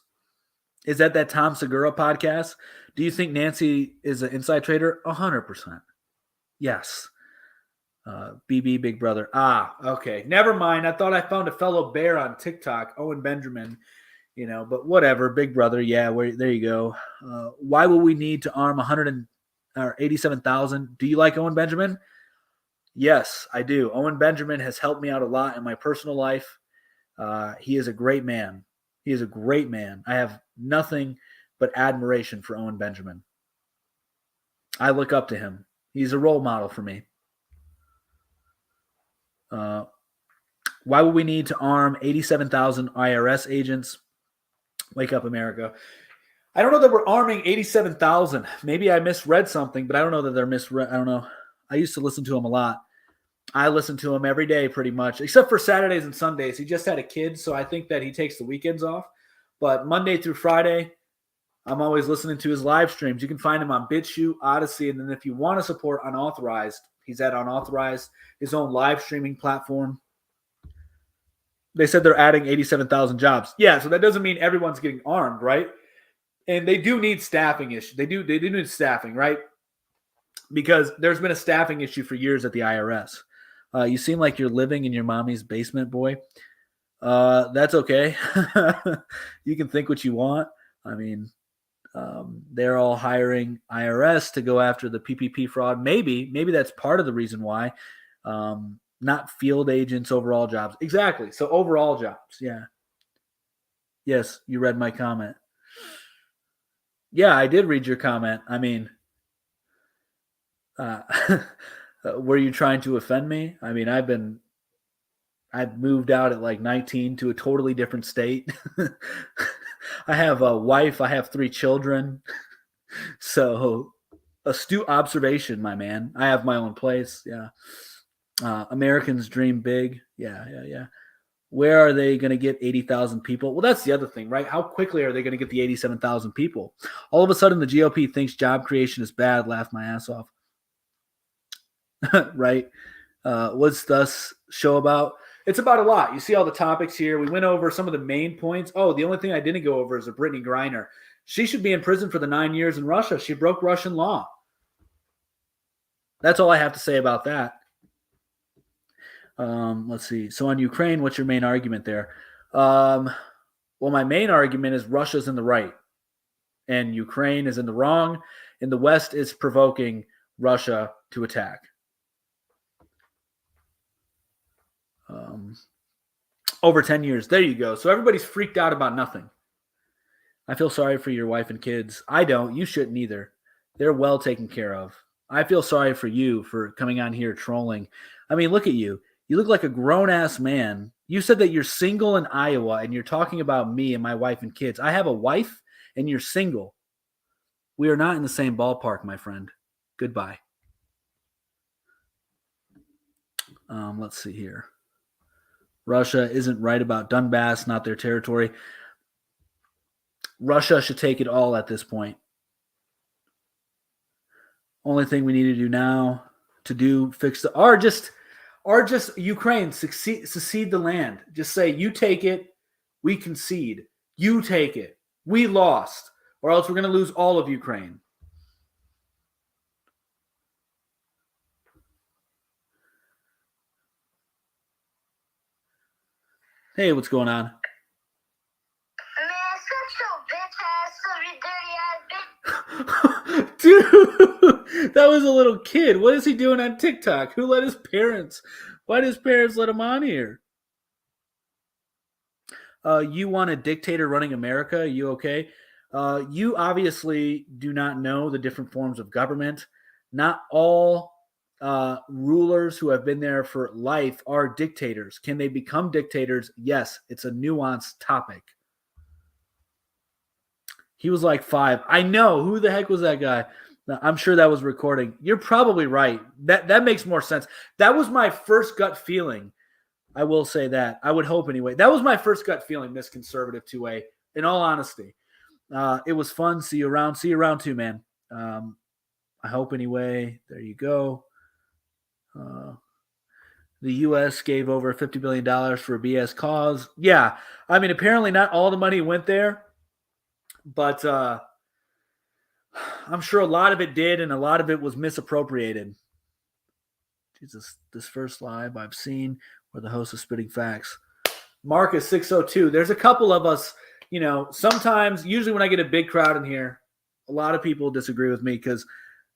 Is that Tom Segura podcast? Do you think Nancy is an inside trader? 100%. Yes. BB Big Brother. Okay. Never mind. I thought I found a fellow bear on TikTok, Owen Benjamin. But whatever, big brother. Yeah, there you go. Why will we need to arm 187,000? Do you like Owen Benjamin? Yes, I do. Owen Benjamin has helped me out a lot in my personal life. He is a great man. He is a great man. I have nothing but admiration for Owen Benjamin. I look up to him. He's a role model for me. Why would we need to arm 87,000 IRS agents? Wake up, America. I don't know that we're arming 87,000. Maybe I misread something, but I don't know that they're misread. I don't know. I used to listen to him a lot. I listen to him every day pretty much, except for Saturdays and Sundays. He just had a kid, so I think that he takes the weekends off. But Monday through Friday, I'm always listening to his live streams. You can find him on BitChute, Odyssey, and then if you want to support Unauthorized, he's at Unauthorized, his own live streaming platform. They said they're adding 87,000 jobs. Yeah, so that doesn't mean everyone's getting armed, right? And they do need staffing issues. They do need staffing, right? Because there's been a staffing issue for years at the IRS. You seem like you're living in your mommy's basement, boy. That's okay. You can think what you want. I mean, they're all hiring IRS to go after the PPP fraud. Maybe that's part of the reason why. Not field agents, overall jobs. Exactly. So overall jobs. Yeah. Yes, you read my comment. Yeah, I did read your comment. I mean, were you trying to offend me? I mean, I've moved out at like 19 to a totally different state. I have a wife. I have 3 children. So astute observation, my man. I have my own place. Yeah. Americans dream big. Yeah. Where are they going to get 80,000 people? Well, that's the other thing, right? How quickly are they going to get the 87,000 people? All of a sudden, the GOP thinks job creation is bad. Laugh my ass off. Right? What's this show about? It's about a lot. You see all the topics here. We went over some of the main points. Oh, the only thing I didn't go over is a Brittney Griner. She should be in prison for the 9 years in Russia. She broke Russian law. That's all I have to say about that. Let's see. So on Ukraine, what's your main argument there? Well, my main argument is Russia's in the right and Ukraine is in the wrong, and the West is provoking Russia to attack. Over 10 years. There you go. So everybody's freaked out about nothing. I feel sorry for your wife and kids. I don't. You shouldn't either. They're well taken care of. I feel sorry for you for coming on here trolling. I mean, look at you. You look like a grown-ass man. You said that you're single in Iowa, and you're talking about me and my wife and kids. I have a wife, and you're single. We are not in the same ballpark, my friend. Goodbye. Let's see here. Russia isn't right about Donbass, not their territory. Russia should take it all at this point. Only thing we need to do now fix just Ukraine secede the land. Just say, you take it, we concede. You take it, we lost, or else we're going to lose all of Ukraine. Hey, what's going on? Dude, that was a little kid. What is he doing on TikTok? Who let his parents? Why did his parents let him on here? You want a dictator running America? Are you okay? You obviously do not know the different forms of government. Not all rulers who have been there for life are dictators. Can they become dictators? Yes, it's a nuanced topic. He was like 5. I know. Who the heck was that guy? I'm sure that was recording. You're probably right. That makes more sense. That was my first gut feeling. I will say that. I would hope anyway. That was my first gut feeling, Miss Conservative 2A, in all honesty. It was fun. See you around. See you around too, man. I hope anyway. There you go. The U.S. gave over $50 billion for a BS cause. Yeah. I mean, apparently not all the money went there. But I'm sure a lot of it did, and a lot of it was misappropriated. Jesus, this first live I've seen where the host is spitting facts. Marcus 602. There's a couple of us sometimes, usually when I get a big crowd in here, a lot of people disagree with me because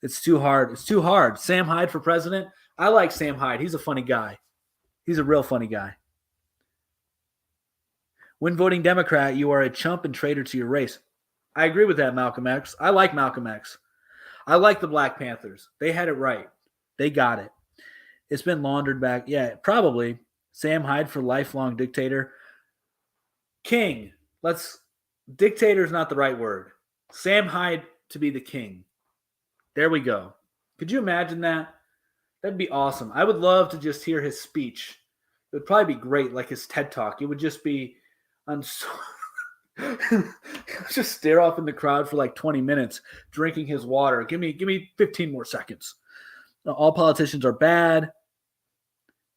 it's too hard. It's too hard. Sam Hyde for president. I like Sam Hyde. He's a funny guy. He's a real funny guy. When voting Democrat, you are a chump and traitor to your race. I agree with that, Malcolm X. I like Malcolm X. I like the Black Panthers. They had it right. They got it. It's been laundered back. Yeah, probably. Sam Hyde for lifelong dictator. King. Dictator is not the right word. Sam Hyde to be the king. There we go. Could you imagine that? That'd be awesome. I would love to just hear his speech. It would probably be great, like his TED Talk. It would just be just stare off in the crowd for like 20 minutes, drinking his water. Give me 15 more seconds. All politicians are bad.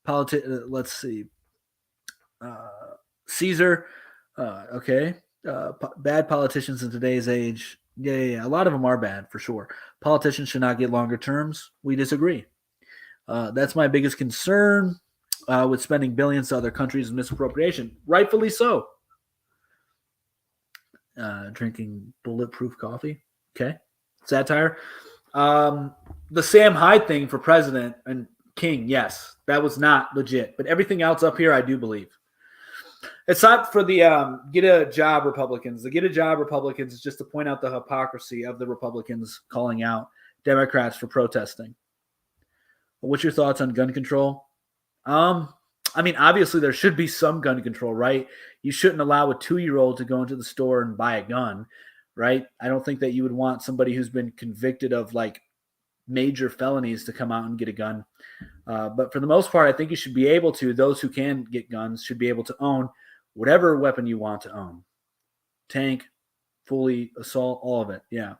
Let's see. Caesar. Okay. Bad politicians in today's age. Yeah. A lot of them are bad for sure. Politicians should not get longer terms. We disagree. That's my biggest concern with spending billions to other countries and misappropriation. Rightfully so. Drinking bulletproof coffee. Okay. Satire. The Sam Hyde thing for president and king, yes, that was not legit. But everything else up here, I do believe. It's not for the get a job Republicans. The get a job Republicans is just to point out the hypocrisy of the Republicans calling out Democrats for protesting. What's your thoughts on gun control? I mean, obviously there should be some gun control, right? You shouldn't allow a 2-year-old to go into the store and buy a gun, right? I don't think that you would want somebody who's been convicted of like major felonies to come out and get a gun. But for the most part, I think you should be able to, those who can get guns should be able to own whatever weapon you want to own. Tank, fully assault, all of it. Yeah.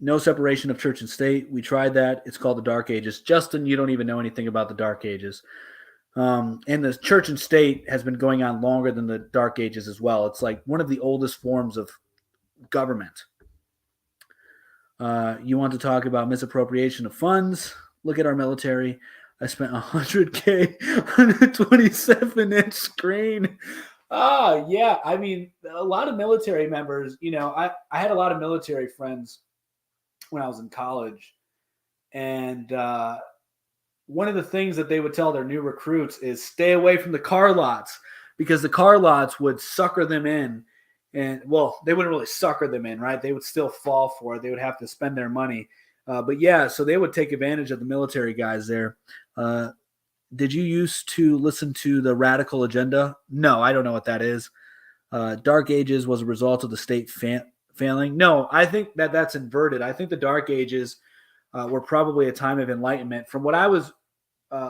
No separation of church and state. We tried that. It's called the Dark Ages. Justin, you don't even know anything about the Dark Ages. And the church and state has been going on longer than the Dark Ages as well. It's like one of the oldest forms of government. You want to talk about misappropriation of funds? Look at our military. I spent $100K on a 27-inch screen. Yeah. I mean, a lot of military members, I had a lot of military friends when I was in college. And one of the things that they would tell their new recruits is stay away from the car lots, because the car lots would sucker them in. And, well, they wouldn't really sucker them in, right? They would still fall for it. They would have to spend their money. But, yeah, so they would take advantage of the military guys there. Did you used to listen to the Radical Agenda? No, I don't know what that is. Dark Ages was a result of the state failing. No, I think that's inverted. I think the Dark Ages were probably a time of enlightenment. From what I was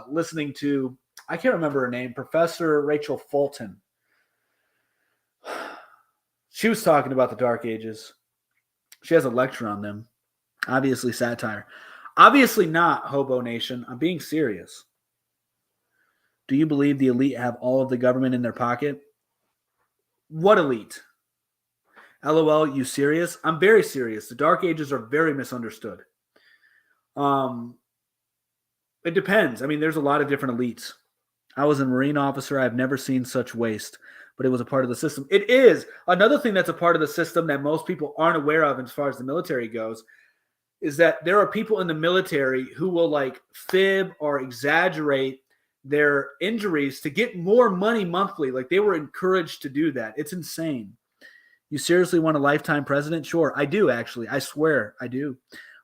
listening to, I can't remember her name, Professor Rachel Fulton. She was talking about the Dark Ages. She has a lecture on them. Obviously satire. Obviously not, Hobo Nation. I'm being serious. Do you believe the elite have all of the government in their pocket? What elite? LOL, you serious? I'm very serious. The Dark Ages are very misunderstood. It depends. I mean, there's a lot of different elites. I was a Marine officer. I've never seen such waste, but it was a part of the system. It is. Another thing that's a part of the system that most people aren't aware of as far as the military goes is that there are people in the military who will like fib or exaggerate their injuries to get more money monthly. Like they were encouraged to do that. It's insane. You seriously want a lifetime president? Sure, I do actually. I swear I do.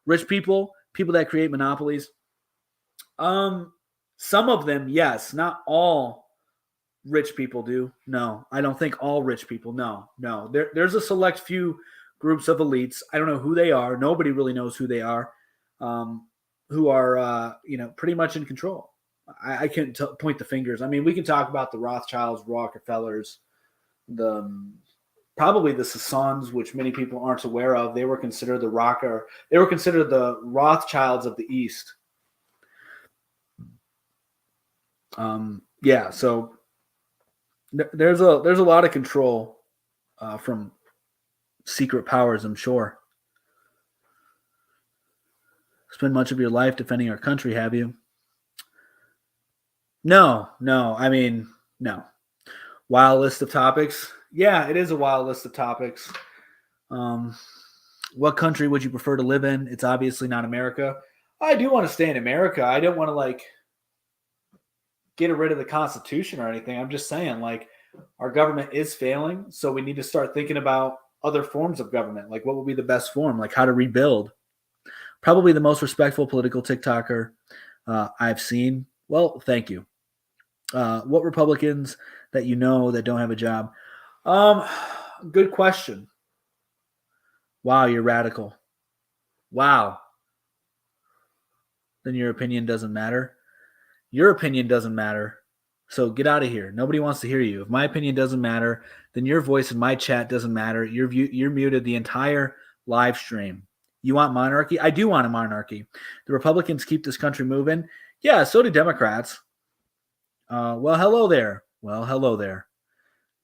Rich people, people that create monopolies. Some of them, yes. Not all rich people do. No, I don't think all rich people. No. There's a select few groups of elites. I don't know who they are. Nobody really knows who they are. Who are, pretty much in control. I can't point the fingers. I mean, we can talk about the Rothschilds, Rockefellers, probably the Sassons, which many people aren't aware of. They were considered they were considered the Rothschilds of the East. Yeah, so there's a lot of control from secret powers, I'm sure. Spend much of your life defending our country, have you? No. I mean, no. Wild list of topics. Yeah, it is a wild list of topics. What country would you prefer to live in? It's obviously not America. I do want to stay in America. I don't want to like get rid of the Constitution or anything. I'm just saying, like, our government is failing, so we need to start thinking about other forms of government. Like, what would be the best form? Like, how to rebuild. Probably the most respectful political TikToker I've seen. Well, thank you. What Republicans that you know that don't have a job? Good question. Wow, you're radical. Wow. Then your opinion doesn't matter. Your opinion doesn't matter. So get out of here. Nobody wants to hear you. If my opinion doesn't matter, then your voice in my chat doesn't matter. You're muted the entire live stream. You want monarchy? I do want a monarchy. The Republicans keep this country moving. Yeah, so do Democrats. Well, hello there. Well, hello there.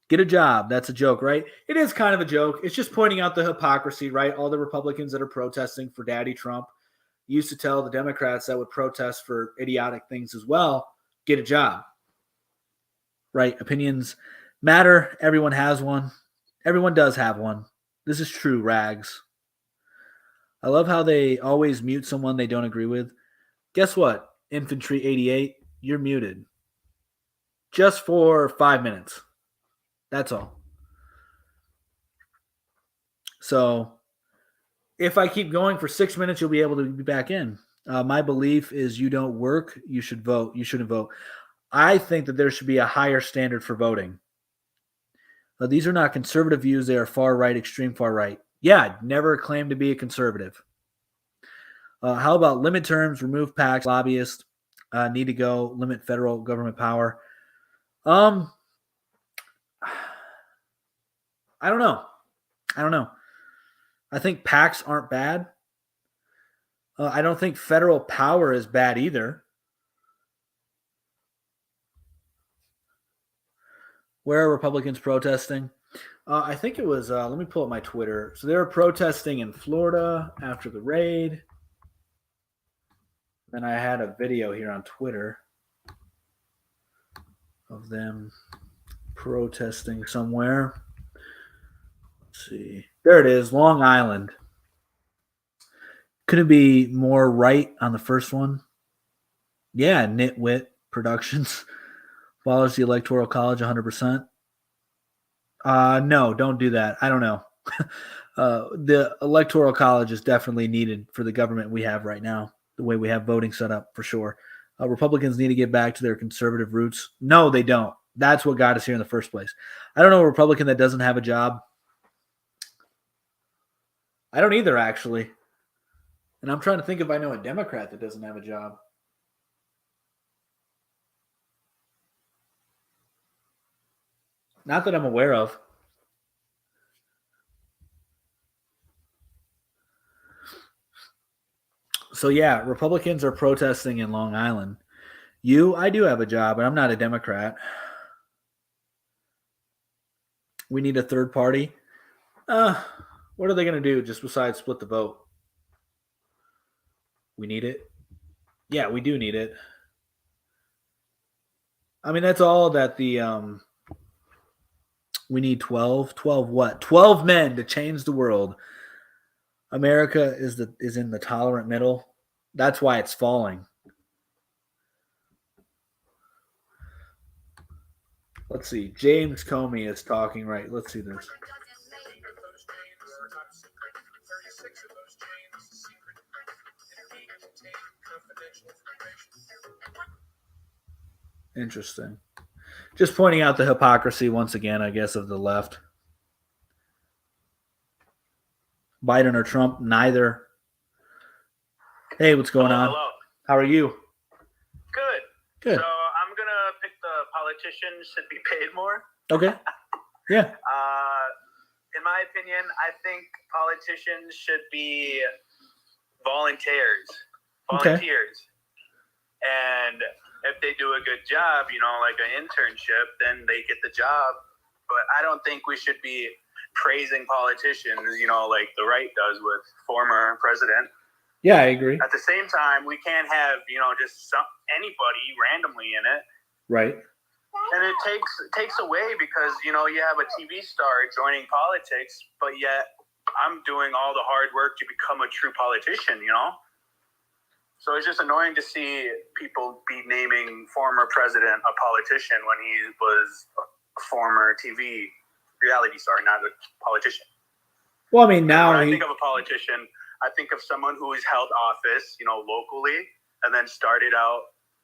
Get a job. That's a joke, right? It is kind of a joke. It's just pointing out the hypocrisy, right? All the Republicans that are protesting for Daddy Trump used to tell the Democrats that would protest for idiotic things as well, get a job. Right? Opinions matter. Everyone has one. Everyone does have one. This is true, Rags. I love how they always mute someone they don't agree with. Guess what? Infantry 88, you're muted. Just for 5 minutes. That's all. So if I keep going for 6 minutes, you'll be able to be back in. My belief is you don't work, you should vote. You shouldn't vote. I think that there should be a higher standard for voting. These are not conservative views. They are far right, extreme far right. Yeah, never claim to be a conservative. How about limit terms, remove PACs, lobbyists need to go, limit federal government power? I don't know. I think PACs aren't bad. I don't think federal power is bad either. Where are Republicans protesting? I think it was, let me pull up my Twitter. So they were protesting in Florida after the raid. Then I had a video here on Twitter of them protesting somewhere. Let's see. There it is, Long Island. Could it be more right on the first one? Yeah, Nitwit Productions. Abolish the Electoral College 100%. No, don't do that. I don't know. The Electoral College is definitely needed for the government we have right now, the way we have voting set up, for sure. Republicans need to get back to their conservative roots. No, they don't. That's what got us here in the first place. I don't know a Republican that doesn't have a job. I don't either, actually. And I'm trying to think if I know a Democrat that doesn't have a job. Not that I'm aware of. So yeah, Republicans are protesting in Long Island. I do have a job, and I'm not a Democrat. We need a third party. What are they going to do just besides split the vote? We need it. Yeah, we do need it. I mean, that's all that the we need 12. 12 what? 12 men to change the world. America is in the tolerant middle. That's why it's falling. Let's see. James Comey is talking, right? Let's see this. Interesting. Just pointing out the hypocrisy once again, I guess, of the left. Biden or Trump, neither. Hey, what's going on? Hello. How are you? Good. Good. So I'm gonna pick the politicians should be paid more. Okay. Yeah. In my opinion, I think politicians should be volunteers. Okay. And if they do a good job, like an internship, then they get the job. But I don't think we should be praising politicians, like the right does with former president. Yeah, I agree. At the same time, we can't have, just anybody randomly in it. Right. And it takes away because, you know, you have a TV star joining politics, but yet I'm doing all the hard work to become a true politician, you know? So it's just annoying to see people be naming former president a politician when he was a former TV reality star, not a politician. Well, I mean, When now I think of a politician, I think of someone who has held office, you know, locally, and then started out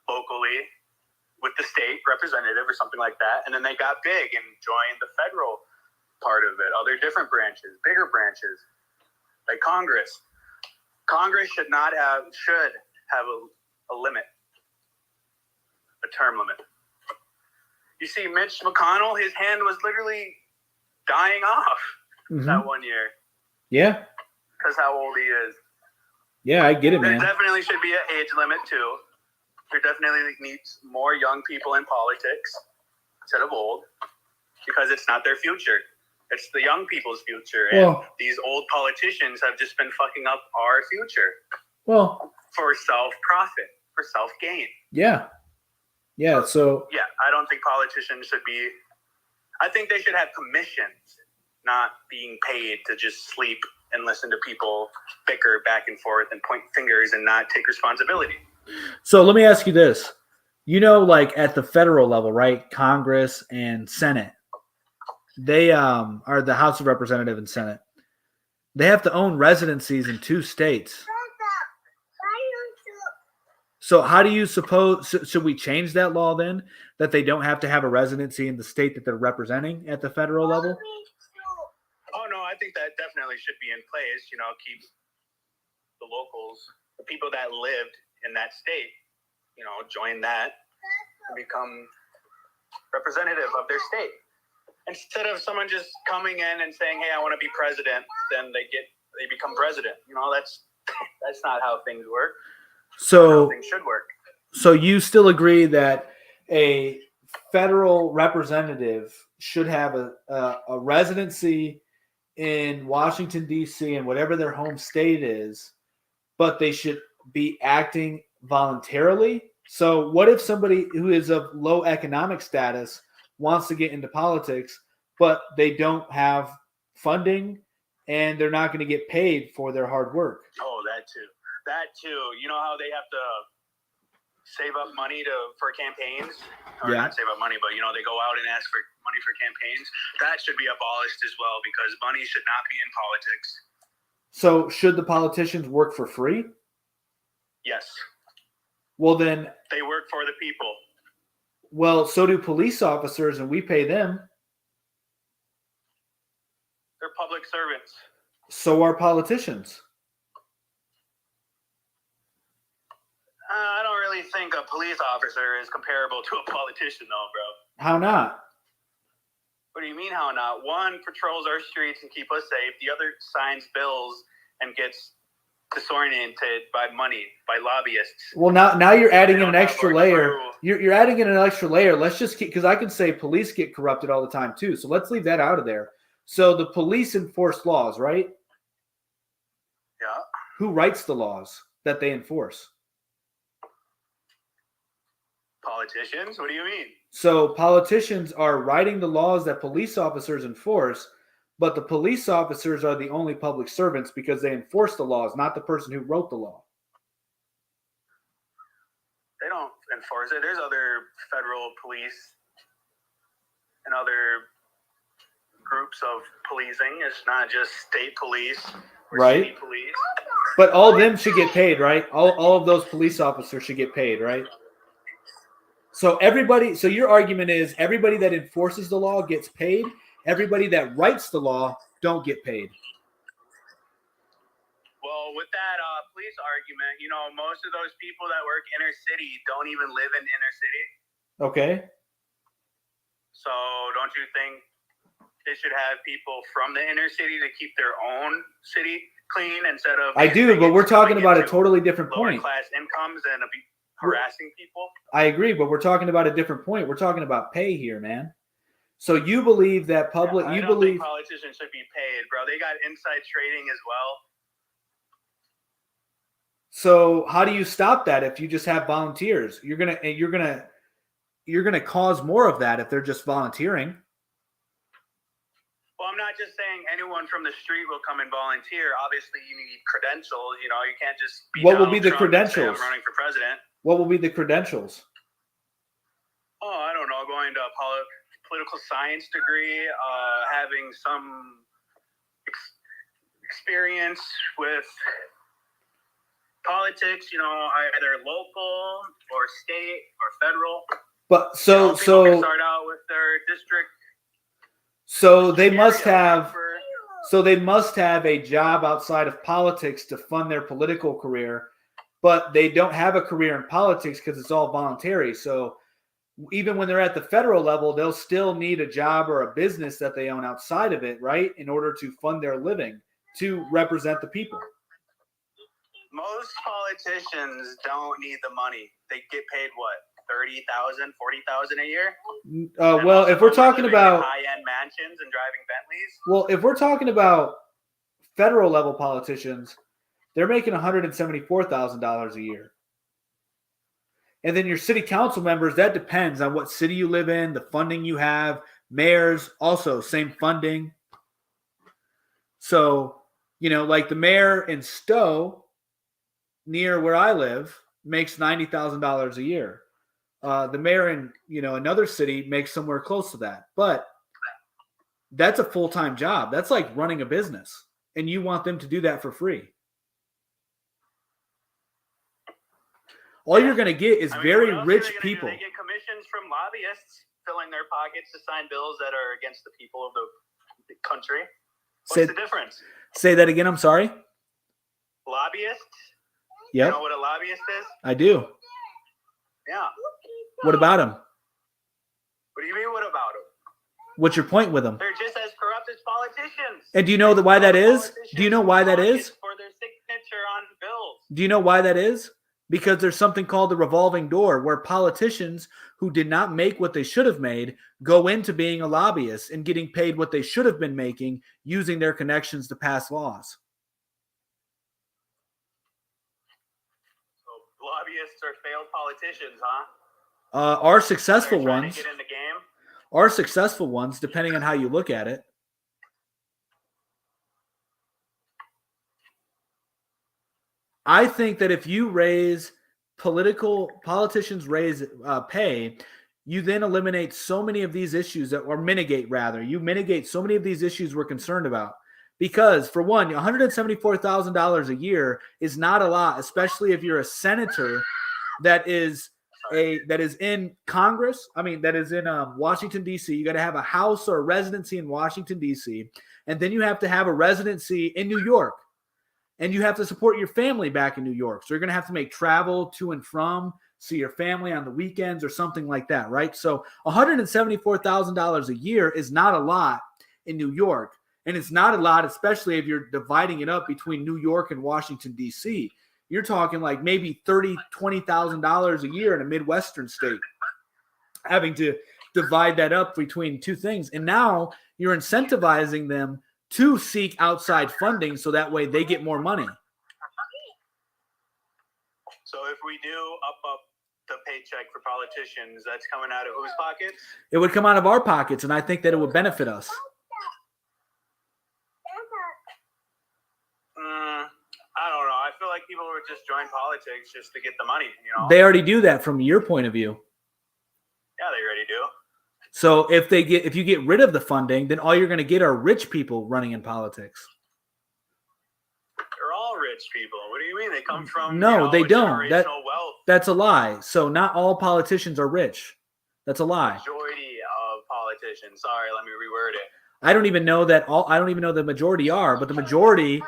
locally with the state representative or something like that, and then they got big and joined the federal part of it, other different branches, bigger branches, like Congress. Congress should have a limit, a term limit. You see, Mitch McConnell, his hand was literally dying off that 1 year. Yeah. Because how old he is. Yeah, I get it, There man. definitely should be an age limit too. There definitely needs more young people in politics instead of old, because it's not their future. It's the young people's future. And Well, these old politicians have just been fucking up our future well, for self-profit, for self-gain. yeah. Yeah, so Yeah, I don't think politicians should be... I think they should have commissions, not being paid to just sleep and listen to people bicker back and forth and point fingers and not take responsibility. So let me ask you this. You know, like at the federal level, right? Congress and Senate, they are the House of Representatives and Senate. They have to own residencies in 2 states. So how do you suppose, should we change that law then, that they don't have to have a residency in the state that they're representing at the federal level? Oh, no, I think that definitely should be in place, you know, keep the locals, the people that lived in that state, you know, join that and become representative of their state. Instead of someone just coming in and saying, hey, I want to be president, then they become president. You know, that's not how things work. So How things should work. So you still agree that a federal representative should have a residency in Washington, D.C. and whatever their home state is, but they should be acting voluntarily? So what if somebody who is of low economic status wants to get into politics, but they don't have funding and they're not going to get paid for their hard work? Oh, that too. You know how they have to save up money for campaigns? Or Yeah. not save up money, but, you know, they go out and ask for money for campaigns. That should be abolished as well, because money should not be in politics. So should the politicians work for free? Yes. Well, then, They work for the people. well, so do police officers, and we pay them. They're public servants. So are politicians. I don't really think a police officer is comparable to a politician, though, bro. How not? What do you mean, how not? One patrols our streets and keep us safe. The other signs bills and gets disoriented by money, by lobbyists. Well, now you're adding in an don't extra have a layer. crew. You're adding in an extra layer. Let's just keep, because I can say police get corrupted all the time too. So let's leave that out of there. So the police enforce laws, right? Yeah. Who writes the laws that they enforce? Politicians? What do you mean? So politicians are writing the laws that police officers enforce, but the police officers are the only public servants because they enforce the laws, not the person who wrote the law. They don't enforce it. There's other federal police and other groups of policing. It's not just state police or Right. city police. But all of them should get paid, right? All of those police officers should get paid, right? So so your argument is everybody that enforces the law gets paid. Everybody that writes the law don't get paid. Well, with that police argument, you know, most of those people that work inner city don't even live in inner city. Okay. So don't you think they should have people from the inner city to keep their own city clean instead of... I do, but we're talking about a totally different lower point. class incomes and harassing people. I agree, but we're talking about a different point. We're talking about pay here, man. So you believe that I don't think politicians should be paid, bro. They got inside trading as well. So how do you stop that if you just have volunteers? You're gonna you're going to cause more of that if they're just volunteering. Well, I'm not just saying anyone from the street will come and volunteer. Obviously, you need credentials. You know, you can't just be What will Donald be the Trump and say, credentials? I'm running for president. What will be the credentials? Oh, I don't know. Going to a political science degree, having some experience with politics, you know, either local or state or federal. But People can start out with their district. So they must have a job outside of politics to fund their political career, but they don't have a career in politics because it's all voluntary. So even when they're at the federal level, they'll still need a job or a business that they own outside of it, right, in order to fund their living, to represent the people. Most politicians don't need the money. They get paid what? $30,000, $40,000 a year. Well, if we're talking about high-end mansions and driving Bentleys, well, if we're talking about federal level politicians, they're making $174,000 a year. And then your city council members, that depends on what city you live in, the funding you have. Mayors also same funding. So, you know, like the mayor in Stowe, near where I live, makes $90,000 a year. The mayor in, you know, another city makes somewhere close to that. But that's a full-time job. That's like running a business. And you want them to do that for free. All you're going to get is very rich people. They get commissions from lobbyists filling their pockets to sign bills that are against the people of the country. What's the difference? Say that again. I'm sorry. Lobbyists? Yep. You know what a lobbyist is? I do. Yeah. What about them? What do you mean, what about them? What's your point with them? They're just as corrupt as politicians. And do you know why that is? Do you know why that is? For their signature on bills. Do you know why that is? Because there's something called the revolving door, where politicians who did not make what they should have made go into being a lobbyist and getting paid what they should have been making using their connections to pass laws. So lobbyists are failed politicians, huh? Are successful Trying ones. to get in the game. Are successful ones, depending on how you look at it. I think that if you raise politicians raise pay, you then eliminate so many of these issues you mitigate so many of these issues we're concerned about. Because for one, $174,000 a year is not a lot, especially if you're a senator that is in Congress. I mean, that is in Washington, D.C. You got to have a house or a residency in Washington, D.C. And then you have to have a residency in New York. And you have to support your family back in New York. So you're going to have to make travel to and from, see your family on the weekends or something like that, right? So $174,000 a year is not a lot in New York. And it's not a lot, especially if you're dividing it up between New York and Washington, D.C. You're talking like maybe $30,000, $20,000 a year in a Midwestern state, having to divide that up between two things. And now you're incentivizing them to seek outside funding so that way they get more money. So if we do up the paycheck for politicians, that's coming out of whose pockets? It would come out of our pockets, and I think that it would benefit us. I don't know. I feel like people would just join politics just to get the money, you know? They already do that from your point of view. Yeah, they already do. So if you get rid of the funding, then all you're going to get are rich people running in politics. They're all rich people. What do you mean? They come from they don't. generational wealth. That's a lie. So not all politicians are rich. That's a lie. Majority of politicians. Sorry, let me reword it. I don't even know the majority are, but the majority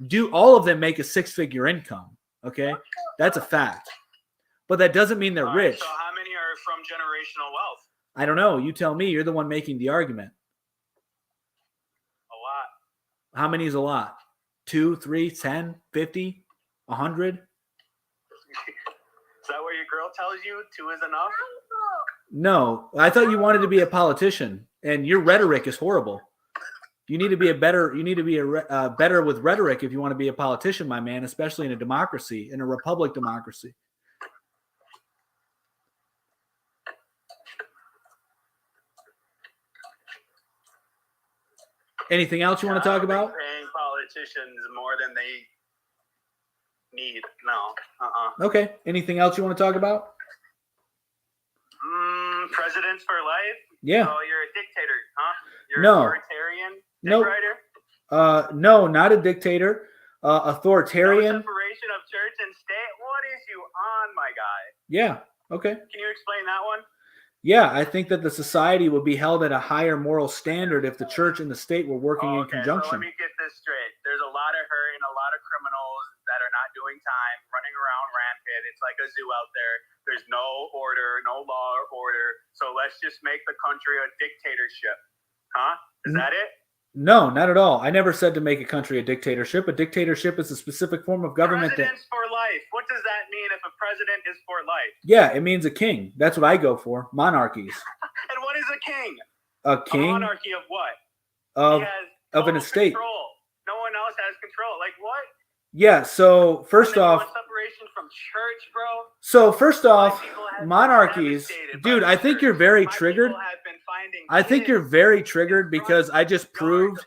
do. All of them make a six-figure income. Okay, that's a fact. But that doesn't mean they're rich. So how many are from generational wealth? I don't know. You tell me. You're the one making the argument. A lot. How many is a lot? 2, 3, 10, 50, 100? Is that what your girl tells you? 2 is enough? No. I thought you wanted to be a politician, and your rhetoric is horrible. You need to be better with rhetoric if you want to be a politician, my man, especially in a democracy, in a republic democracy. Anything else you want to talk about? Paying politicians more than they need. No. Okay. Anything else you want to talk about? Presidents for life? Yeah. Oh, you're a dictator, huh? You're No. authoritarian? Nope. Writer? No, not a dictator. Authoritarian. No separation of church and state? What is you on, my guy? Yeah. Okay. Can you explain that one? Yeah, I think that the society would be held at a higher moral standard if the church and the state were working in conjunction. So let me get this straight. There's a lot of hurt and a lot of criminals that are not doing time, running around rampant. It's like a zoo out there. There's no order, no law or order. So let's just make the country a dictatorship. Huh? Is that it? No, not at all. I never said to make a country a dictatorship. A dictatorship is a specific form of government. Presidents for life. What does that mean if a president is for life? Yeah, it means a king. That's what I go for. Monarchies. And what is a king? A king? A monarchy of what? Of an estate. Control. No one else has control. Like what? Yeah, so first off, separation from church, bro. So first off, monarchies, dude, I think you're very triggered. I think you're very triggered because I just proved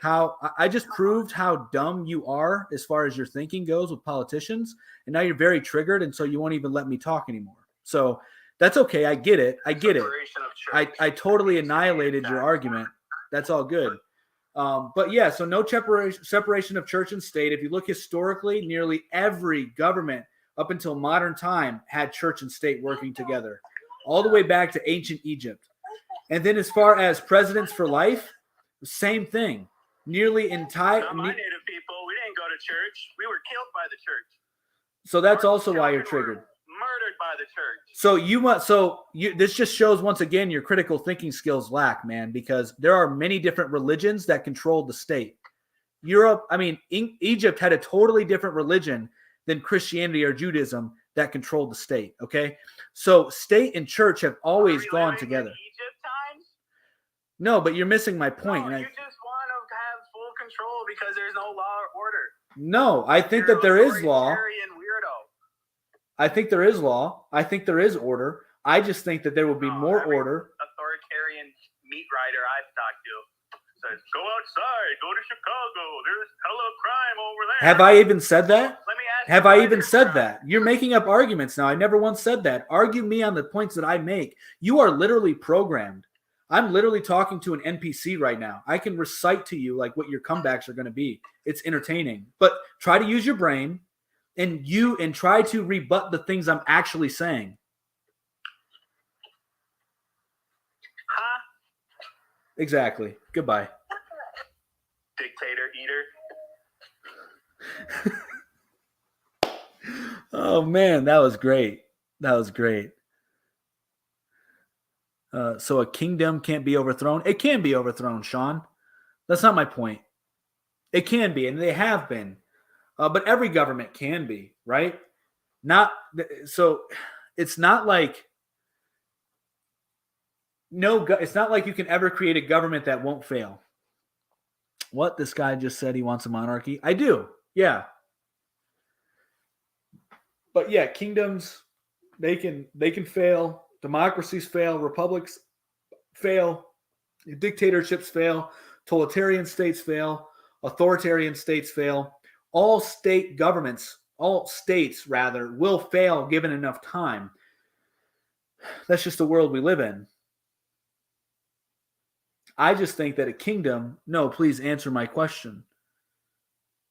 how dumb you are as far as your thinking goes with politicians, and now you're very triggered, and so you won't even let me talk anymore. So that's okay. I get it. I totally annihilated your argument. That's all good. But yeah, so no separation of church and state. If you look historically, nearly every government up until modern time had church and state working together, all the way back to ancient Egypt. And then as far as presidents for life, same thing. Nearly entire. Not my native people. We didn't go to church. We were killed by the church. So that's also why you're triggered. Murdered by the church. This just shows once again your critical thinking skills lack, man, because there are many different religions that controlled the state. Egypt had a totally different religion than Christianity or Judaism that controlled the state. Okay, so state and church have always gone together. Egypt times? No, but you're missing my point. No, you just want to have full control because there's no law or order. No, I think that there is law. Weirdo. I think there is law. I think there is order. I just think that there will be more order. Authoritarian meat rider I've talked to says, go outside, go to Chicago. There's hella crime over there. Have I even said that? Let me ask Have I even said that? You're making up arguments now. I never once said that. Argue me on the points that I make. You are literally programmed. I'm literally talking to an NPC right now. I can recite to you like what your comebacks are going to be. It's entertaining. But try to use your brain and try to rebut the things I'm actually saying. Huh? Exactly. Goodbye. Dictator eater. Oh, man, that was great. That was great. So a kingdom can't be overthrown. It can be overthrown, Sean. That's not my point. It can be, and they have been. But every government can be, right? So it's not like it's not like you can ever create a government that won't fail. What? This guy just said he wants a monarchy. I do. Yeah. But yeah, kingdoms, they can fail. Democracies fail. Republics fail. Dictatorships fail. Totalitarian states fail. Authoritarian states fail. All states will fail given enough time. That's just the world we live in. I just think that a kingdom, no, please answer my question.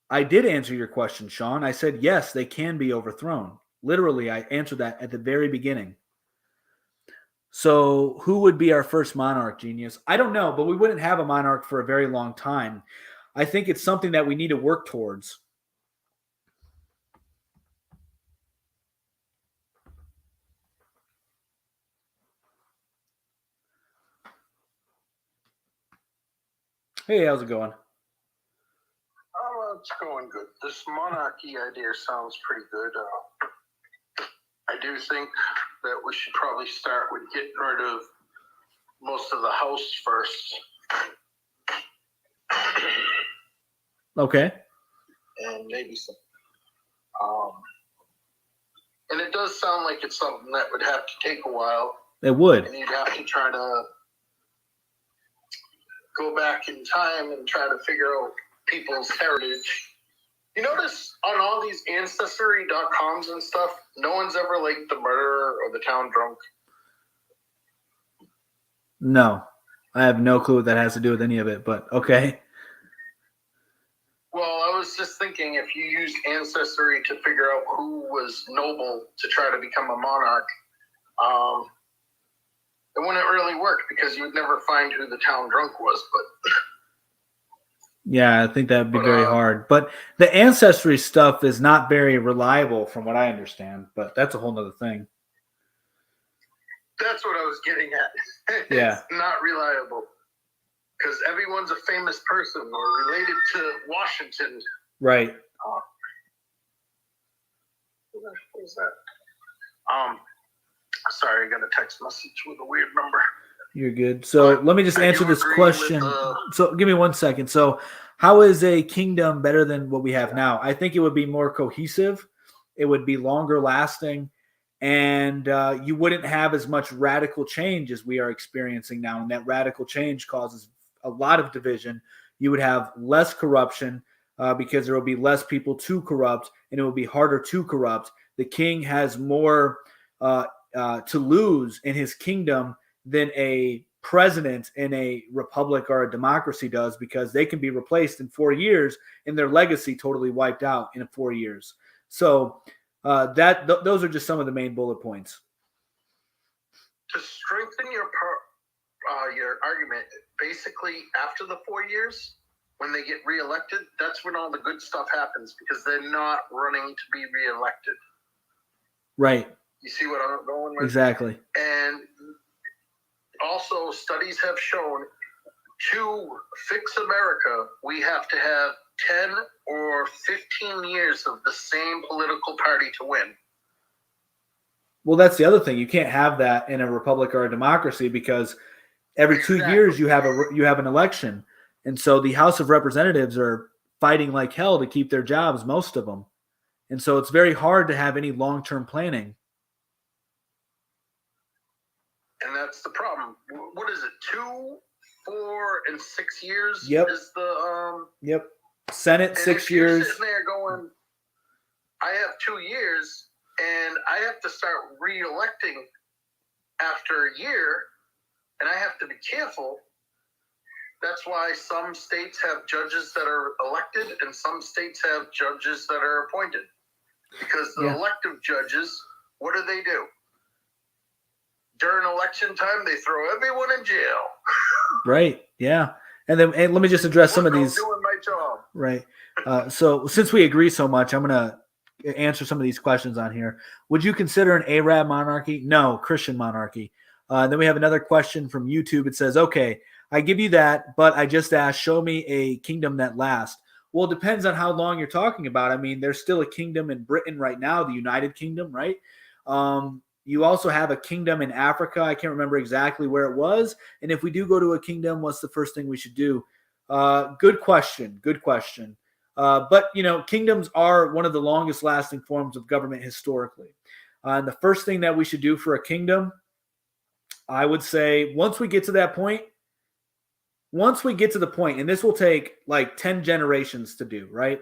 I did answer your question, Sean. I said, yes, they can be overthrown. Literally, I answered that at the very beginning. So who would be our first monarch, genius? I don't know, but we wouldn't have a monarch for a very long time. I think it's something that we need to work towards. Hey, how's it going? Oh, it's going good. This monarchy idea sounds pretty good. I do think that we should probably start with getting rid of most of the House first. Okay. And maybe some. And it does sound like it's something that would have to take a while. It would. And you'd have to try to go back in time and try to figure out people's heritage. You notice on all these ancestry.coms and stuff, no one's ever like the murderer or the town drunk. No, I have no clue what that has to do with any of it, but okay. Well, I was just thinking if you used ancestry to figure out who was noble to try to become a monarch, it wouldn't really work because you would never find who the town drunk was. But Yeah, I think that would be very hard. But the ancestry stuff is not very reliable from what I understand, but that's a whole nother thing. that's what I was getting at. Yeah. It's not reliable because everyone's a famous person or related to Washington. Right. What was that? Sorry, I got a text message with a weird number. You're good. So let me just answer this question. So give me 1 second. So how is a kingdom better than what we have now? I think it would be more cohesive. It would be longer lasting. And you wouldn't have as much radical change as we are experiencing now. And that radical change causes a lot of division. You would have less corruption because there will be less people to corrupt, and it will be harder to corrupt. The king has more to lose in his kingdom than a president in a republic or a democracy does, because they can be replaced in 4 years and their legacy totally wiped out in 4 years. So those are just some of the main bullet points. To strengthen your argument, basically after the 4 years, when they get reelected, that's when all the good stuff happens because they're not running to be reelected. Right. You see what I'm going with? Exactly. And also, studies have shown to fix America, we have to have 10 or 15 years of the same political party to win. Well, that's the other thing. You can't have that in a republic or a democracy because every 2 years you have an election. And so the House of Representatives are fighting like hell to keep their jobs, most of them. And so it's very hard to have any long-term planning. And that's the problem. What is it? 2, 4, and 6 years? Yep. Is the Yep. Senate 6 you're years. sitting there going, I have 2 years, and I have to start re-electing after a year, and I have to be careful. That's why some states have judges that are elected, and some states have judges that are appointed. Because the elective judges, what do? During election time, they throw everyone in jail. Right. Yeah. And let me just address some of these. Doing my job. Right. So since we agree so much, I'm going to answer some of these questions on here. Would you consider an Arab monarchy? No, Christian monarchy. Then we have another question from YouTube. It says, okay, I give you that, but I just asked, show me a kingdom that lasts. Well, it depends on how long you're talking about. I mean, there's still a kingdom in Britain right now, the United Kingdom, right? You also have a kingdom in Africa. I can't remember exactly where it was. And if we do go to a kingdom, what's the first thing we should do? Good question. Good question. But, kingdoms are one of the longest lasting forms of government historically. And the first thing that we should do for a kingdom, I would say once we get to the point, and this will take like 10 generations to do, right?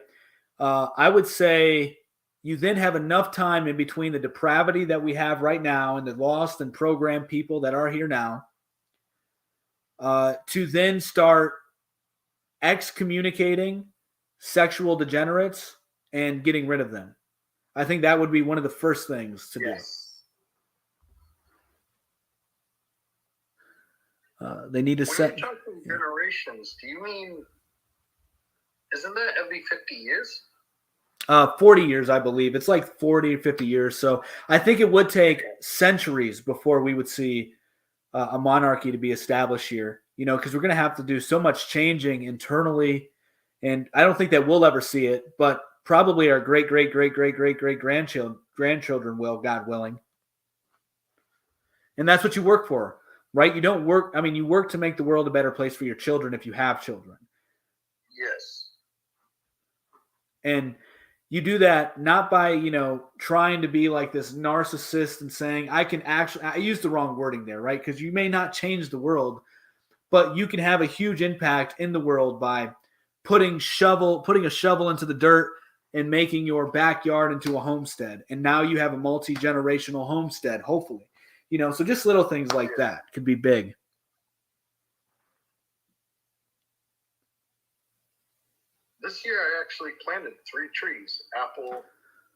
I would say you then have enough time in between the depravity that we have right now and the lost and programmed people that are here now to then start excommunicating sexual degenerates and getting rid of them. I think that would be one of the first things to do. They need to set. When you're talking generations, do you mean, isn't that every 50 years? 40 years, I believe. It's like 40 or 50 years. So I think it would take centuries before we would see a monarchy to be established here, because we're going to have to do so much changing internally. And I don't think that we'll ever see it, but probably our great grandchildren will, God willing. And that's what you work for, right? You don't work. I mean, you work to make the world a better place for your children if you have children. Yes. And you do that not by, trying to be like this narcissist and saying, I can actually, I used the wrong wording there, right? Because you may not change the world, but you can have a huge impact in the world by putting a shovel into the dirt and making your backyard into a homestead. And now you have a multi-generational homestead, hopefully. So just little things like that could be big. This year I actually planted 3 trees: apple,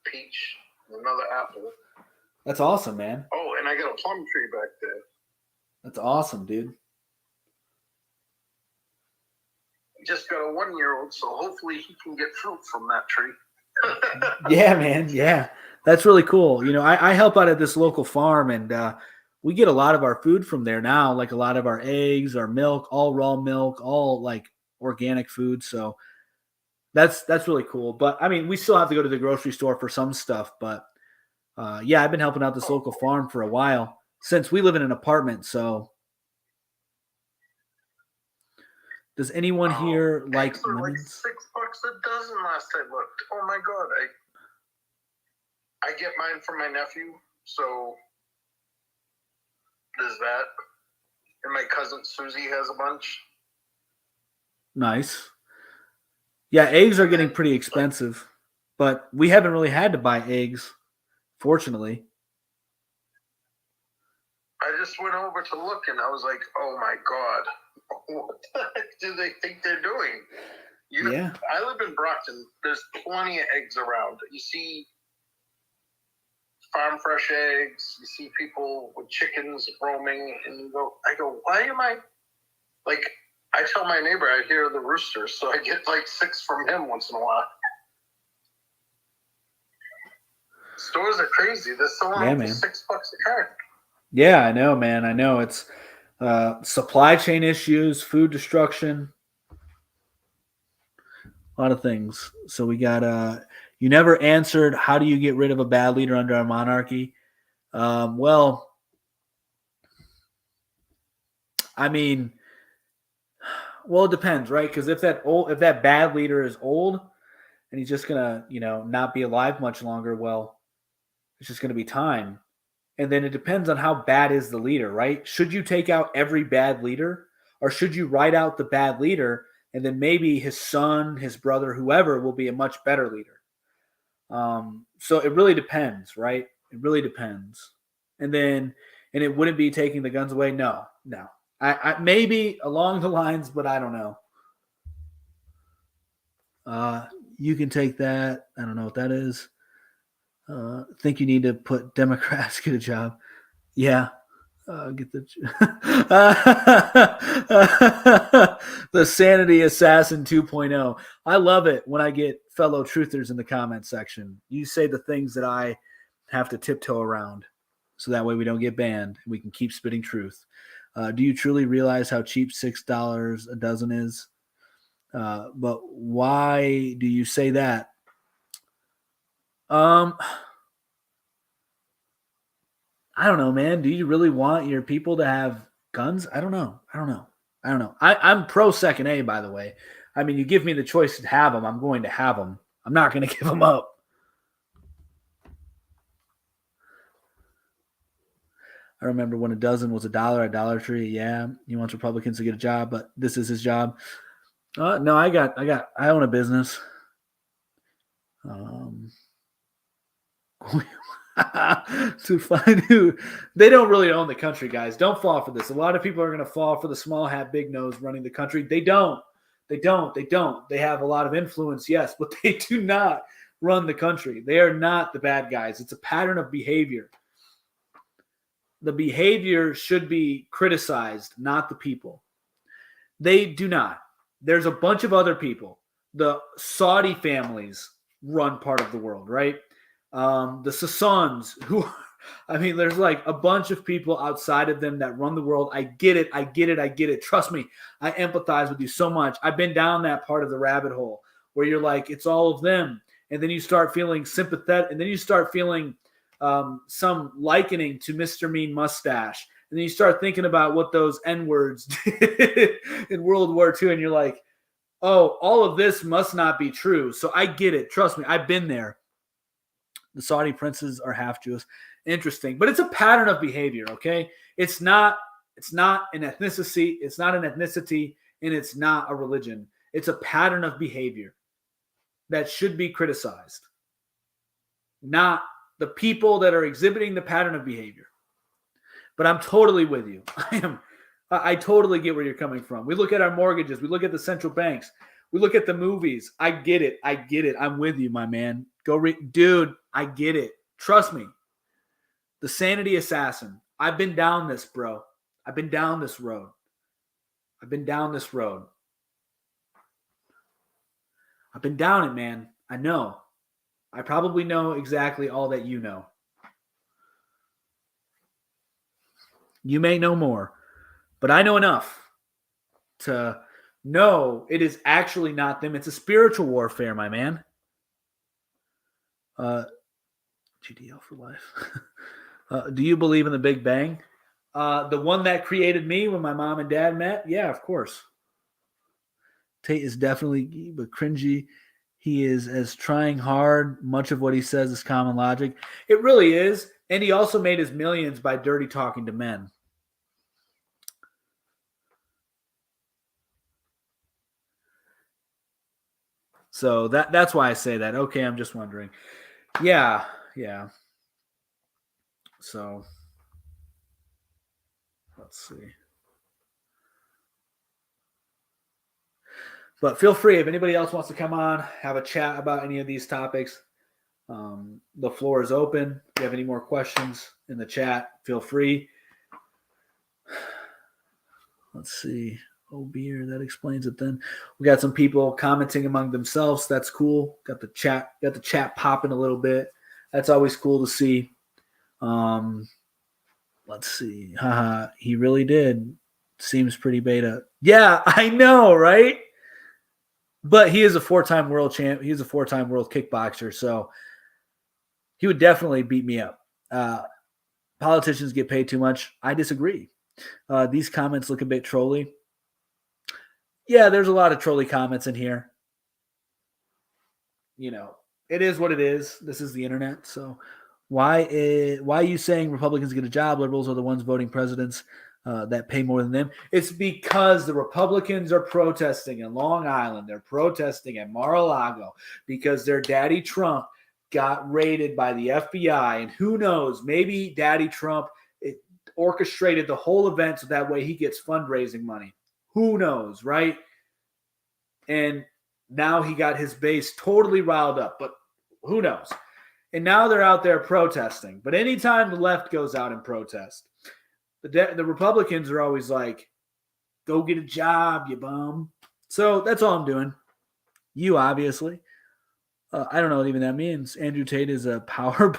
peach, and another apple. That's awesome, man. Oh, and I got a plum tree back there. That's awesome, dude. I just got a 1-year-old, so hopefully he can get fruit from that tree. Yeah, man. Yeah, that's really cool. I help out at this local farm, and we get a lot of our food from there now, like a lot of our eggs, our milk, all raw milk, all like organic food. So that's really cool. But I mean, we still have to go to the grocery store for some stuff. But yeah, I've been helping out this local farm for a while since we live in an apartment. So does anyone here like eggs are like lemons? $6 a dozen last I looked. Oh my god! I get mine from my nephew, so there's that. And my cousin Susie has a bunch. Nice. Yeah, eggs are getting pretty expensive, but we haven't really had to buy eggs, fortunately. I just went over to look, and I was like, "Oh my god, what the heck do they think they're doing?" Yeah. I live in Brockton. There's plenty of eggs around. You see farm fresh eggs. You see people with chickens roaming, and I go, why am I like? I tell my neighbor I hear the roosters, so I get like 6 from him once in a while. Stores are crazy. They're selling Yeah, for man. $6 a carton. Yeah, I know, man. I know it's supply chain issues, food destruction, a lot of things. So we got you never answered, how do you get rid of a bad leader under a monarchy? Well, I mean, it depends, right? Because if that bad leader is old and he's just gonna, not be alive much longer, well, it's just gonna be time. And then it depends on how bad is the leader, right? Should you take out every bad leader, or should you write out the bad leader and then maybe his son, his brother, whoever will be a much better leader? So it really depends, right? It really depends. And it wouldn't be taking the guns away. No. I maybe along the lines, but I don't know. You can take that. I don't know what that is. Think you need to put Democrats get a job. Yeah. Get the the Sanity Assassin 2.0. I love it when I get fellow truthers in the comment section. You say the things that I have to tiptoe around, so that way we don't get banned. We can keep spitting truth. Do you truly realize how cheap $6 a dozen is? But why do you say that? I don't know, man. Do you really want your people to have guns? I don't know. I'm pro Second A, by the way. I mean, you give me the choice to have them, I'm going to have them. I'm not going to give them up. I remember when a dozen was $1 at Dollar Tree. Yeah, he wants Republicans to get a job, but this is his job. No, I own a business. To find who they don't really own the country, guys. Don't fall for this. A lot of people are going to fall for the small hat, big nose running the country. They don't. They have a lot of influence, yes, but they do not run the country. They are not the bad guys. It's a pattern of behavior. The behavior should be criticized, not the people. They do not. There's a bunch of other people. The Saudi families run part of the world, right? The Sassans, there's like a bunch of people outside of them that run the world. I get it. Trust me, I empathize with you so much. I've been down that part of the rabbit hole where you're like, it's all of them. And then you start feeling sympathetic, and then you start feeling some likening to Mr. Mean Mustache. And then you start thinking about what those N-words did in World War II, and you're like, oh, all of this must not be true. So I get it. Trust me, I've been there. The Saudi princes are half Jewish. Interesting. But it's a pattern of behavior, okay? It's not It's not an ethnicity. It's not an ethnicity, and it's not a religion. It's a pattern of behavior that should be criticized, not the people that are exhibiting the pattern of behavior. But I'm totally with you. I totally get where you're coming from. We look at our mortgages. We look at the central banks. We look at the movies. I get it. I'm with you, my man. Dude, I get it. Trust me. The sanity assassin. I've been down this, bro. I've been down this road. I've been down it, man. I know. I probably know exactly all that you know. You may know more, but I know enough to know it is actually not them. It's a spiritual warfare, my man. GDL for life. Do you believe in the Big Bang? The one that created me when my mom and dad met? Yeah, of course. Tate is definitely but cringy. He is as trying hard. Much of what he says is common logic. It really is. And he also made his millions by dirty talking to men. So that's why I say that. Okay, I'm just wondering. Yeah. So let's see. But feel free, if anybody else wants to come on, have a chat about any of these topics. The floor is open. If you have any more questions in the chat, feel free. Let's see. Oh, beer, that explains it then. We got some people commenting among themselves. That's cool. Got the chat popping a little bit. That's always cool to see. Let's see. Haha, he really did. Seems pretty beta. Yeah, I know, right? But he is a 4-time world champ. He's a 4-time world kickboxer, so he would definitely beat me up. Politicians get paid too much. I disagree. These comments look a bit trolly. Yeah, there's a lot of trolly comments in here. You know, it is what it is. This is the internet. So why are you saying Republicans get a job? Liberals are the ones voting presidents that pay more than them. It's because the Republicans are protesting in Long Island. They're protesting at Mar-a-Lago because their daddy Trump got raided by the FBI. And who knows, maybe daddy Trump orchestrated the whole event so that way he gets fundraising money. Who knows, right? And now he got his base totally riled up, but who knows? And now they're out there protesting. But anytime the left goes out and protest, the Republicans are always like, go get a job, you bum. So that's all I'm doing. You, obviously. I don't know what even that means. Andrew Tate is a power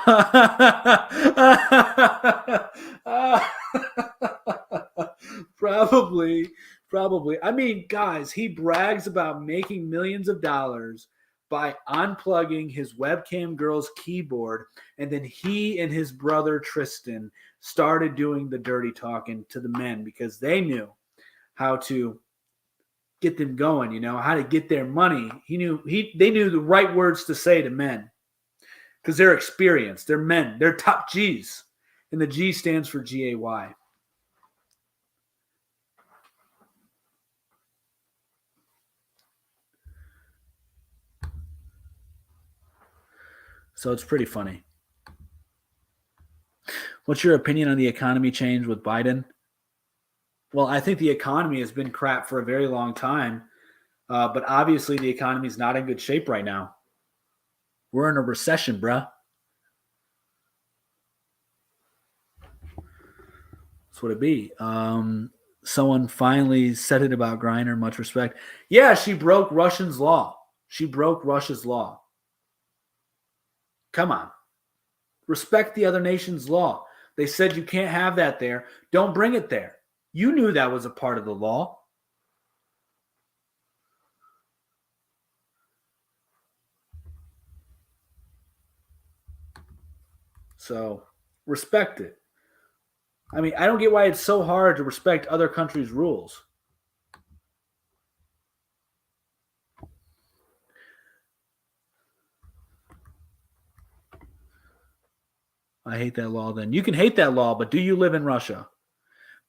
Probably. I mean, guys, he brags about making millions of dollars by unplugging his webcam girl's keyboard, and then he and his brother Tristan started doing the dirty talking to the men because they knew how to get them going, you know, how to get their money. They knew the right words to say to men because they're experienced. They're men. They're top G's. And the G stands for GAY. So it's pretty funny. What's your opinion on the economy change with Biden? Well, I think the economy has been crap for a very long time. But obviously the economy is not in good shape right now. We're in a recession, bruh. That's what it be. Someone finally said it about Griner. Much respect. Yeah, she broke Russia's law. She broke Russia's law. Come on. Respect the other nation's law. They said you can't have that there. Don't bring it there. You knew that was a part of the law. So respect it. I mean, I don't get why it's so hard to respect other countries' rules. I hate that law then. You can hate that law, but do you live in Russia?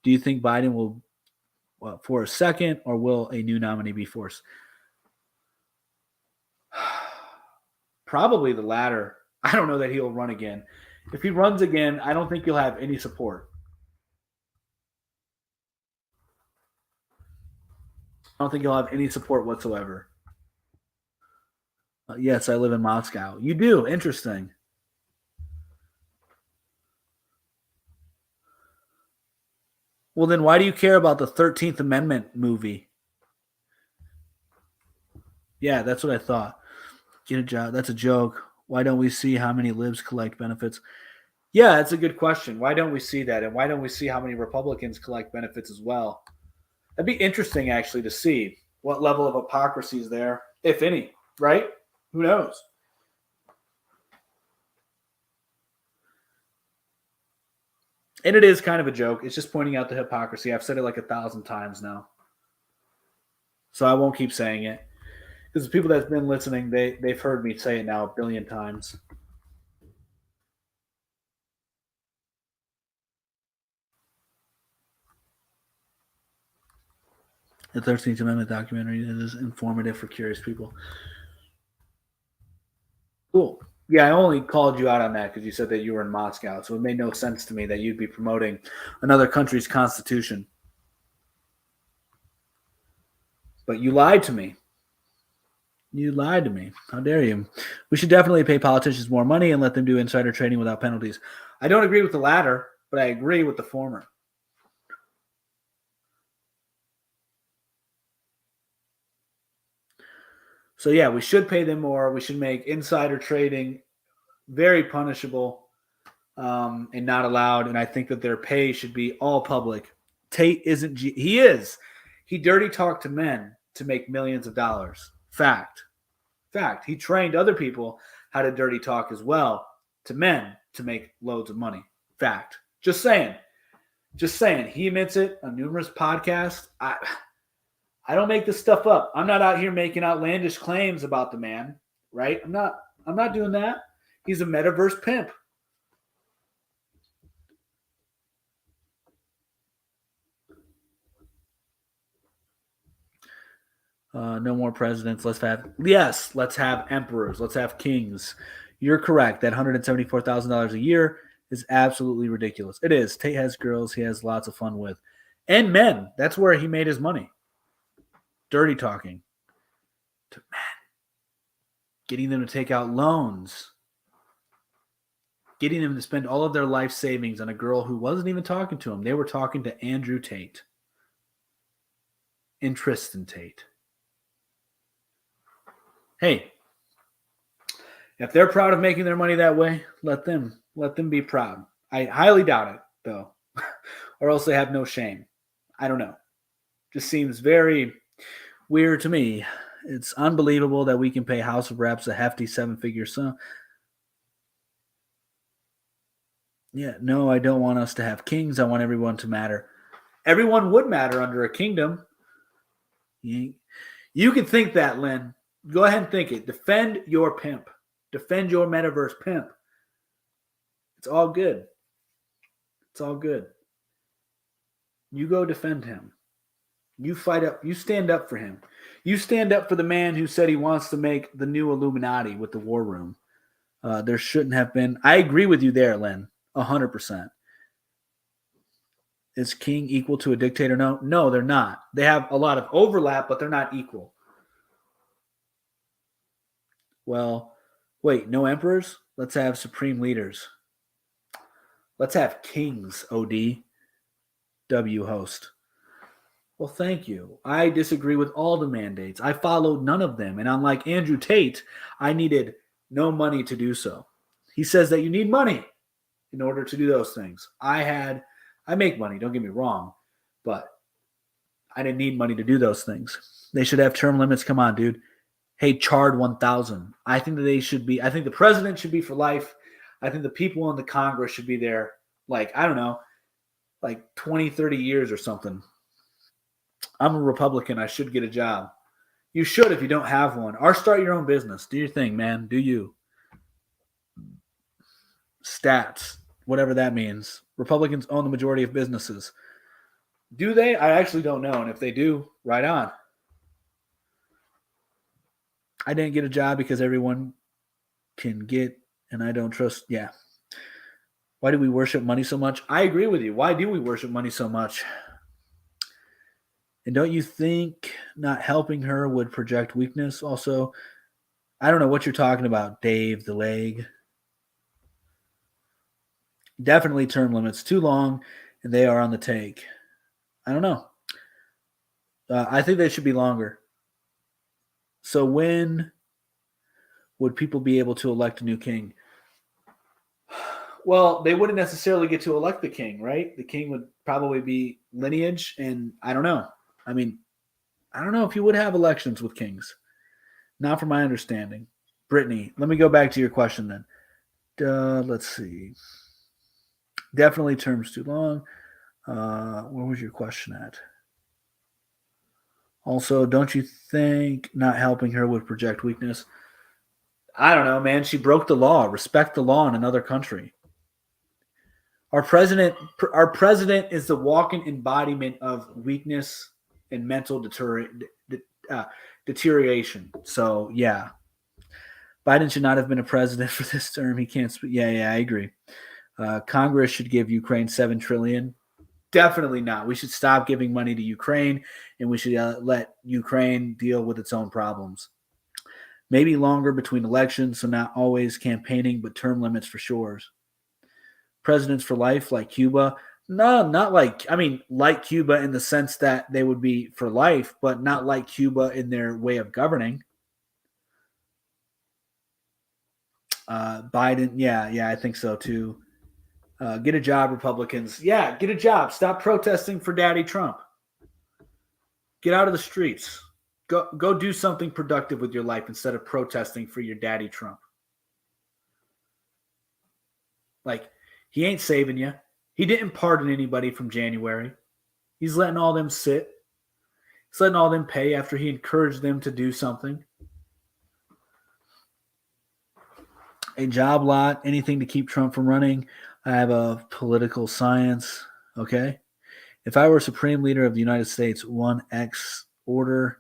Do you think Biden will for a second, or will a new nominee be forced? Probably the latter. I don't know that he'll run again. If he runs again, I don't think he'll have any support. I don't think he'll have any support whatsoever. Yes, I live in Moscow. You do? Interesting. Well, then why do you care about the 13th Amendment movie? Yeah, that's what I thought. Get a job. That's a joke. Why don't we see how many libs collect benefits? Yeah, that's a good question. Why don't we see that? And why don't we see how many Republicans collect benefits as well? That'd be interesting, actually, to see what level of hypocrisy is there, if any, right? Who knows? And it is kind of a joke. It's just pointing out the hypocrisy. I've said it like 1,000 times now. So I won't keep saying it. Because the people that's been listening, they've heard me say it now 1 billion times. The 13th Amendment documentary is informative for curious people. Cool. Yeah, I only called you out on that because you said that you were in Moscow. So it made no sense to me that you'd be promoting another country's constitution. But you lied to me. You lied to me. How dare you? We should definitely pay politicians more money and let them do insider trading without penalties. I don't agree with the latter, but I agree with the former. So, yeah, we should pay them more. We should make insider trading very punishable and not allowed. And I think that their pay should be all public. Tate isn't. He is. He dirty talked to men to make millions of dollars. Fact. He trained other people how to dirty talk as well to men to make loads of money. Fact. Just saying. He admits it on numerous podcasts. I don't make this stuff up. I'm not out here making outlandish claims about the man, right? I'm not doing that. He's a metaverse pimp. No more presidents. Let's have emperors. Let's have kings. You're correct. That $174,000 a year is absolutely ridiculous. It is. Tate has girls he has lots of fun with. And men. That's where he made his money. Dirty talking to men. Getting them to take out loans. Getting them to spend all of their life savings on a girl who wasn't even talking to him. They were talking to Andrew Tate and Tristan Tate. Hey, if they're proud of making their money that way, let them be proud. I highly doubt it, though, or else they have no shame. I don't know. Just seems very weird to me. It's unbelievable that we can pay House of Reps a hefty 7-figure sum. Yeah, no, I don't want us to have kings. I want everyone to matter. Everyone would matter under a kingdom. You can think that, Lynn. Go ahead and think it. Defend your pimp. Defend your metaverse pimp. It's all good. It's all good. You go defend him. You fight up. You stand up for him. You stand up for the man who said he wants to make the new Illuminati with the war room. There shouldn't have been. I agree with you there, Lynn. 100%. Is king equal to a dictator? No, they're not. They have a lot of overlap, but they're not equal. Well, wait, no emperors? Let's have supreme leaders. Let's have kings, OD. W host. Well, thank you. I disagree with all the mandates. I followed none of them. And unlike Andrew Tate, I needed no money to do so. He says that you need money in order to do those things. I make money, don't get me wrong, but I didn't need money to do those things. They should have term limits. Come on, dude. Hey, Chard 1000. I think that they should be. I think the president should be for life. I think the people in the Congress should be there, like, I don't know, like 20, 30 years or something. I'm a Republican. I should get a job. You should if you don't have one. Or start your own business. Do your thing, man. Do you. Stats, whatever that means. Republicans own the majority of businesses. Do they? I actually don't know. And if they do, right on. I didn't get a job because everyone can get, and I don't trust. Yeah. Why do we worship money so much? I agree with you. Why do we worship money so much? And don't you think not helping her would project weakness? Also, I don't know what you're talking about, Dave, the leg. Definitely term limits. Too long, and they are on the take. I don't know. I think they should be longer. So when would people be able to elect a new king? Well, they wouldn't necessarily get to elect the king, right? The king would probably be lineage, and I don't know. I mean, I don't know if you would have elections with kings. Not from my understanding. Brittney, let me go back to your question then. Let's see. Definitely terms too long. Where was your question at? Also, don't you think not helping her would project weakness? I don't know, man. She broke the law. Respect the law in another country. Our president is the walking embodiment of weakness and mental deterioration. So yeah, Biden should not have been a president for this term. He can't speak. Yeah, I agree. Congress should give Ukraine $7 trillion. Definitely not. We should stop giving money to Ukraine, and we should let Ukraine deal with its own problems. Maybe longer between elections, so not always campaigning, but term limits for sure. Presidents for life, like Cuba. No, not like, like Cuba in the sense that they would be for life, but not like Cuba in their way of governing. Biden, yeah, I think so too. Get a job, Republicans. Yeah, get a job. Stop protesting for Daddy Trump. Get out of the streets. Go do something productive with your life instead of protesting for your Daddy Trump. Like, he ain't saving you. He didn't pardon anybody from January. He's letting all them sit. He's letting all them pay after he encouraged them to do something. A job lot, anything to keep Trump from running. I have a political science. Okay. If I were Supreme Leader of the United States, 1X order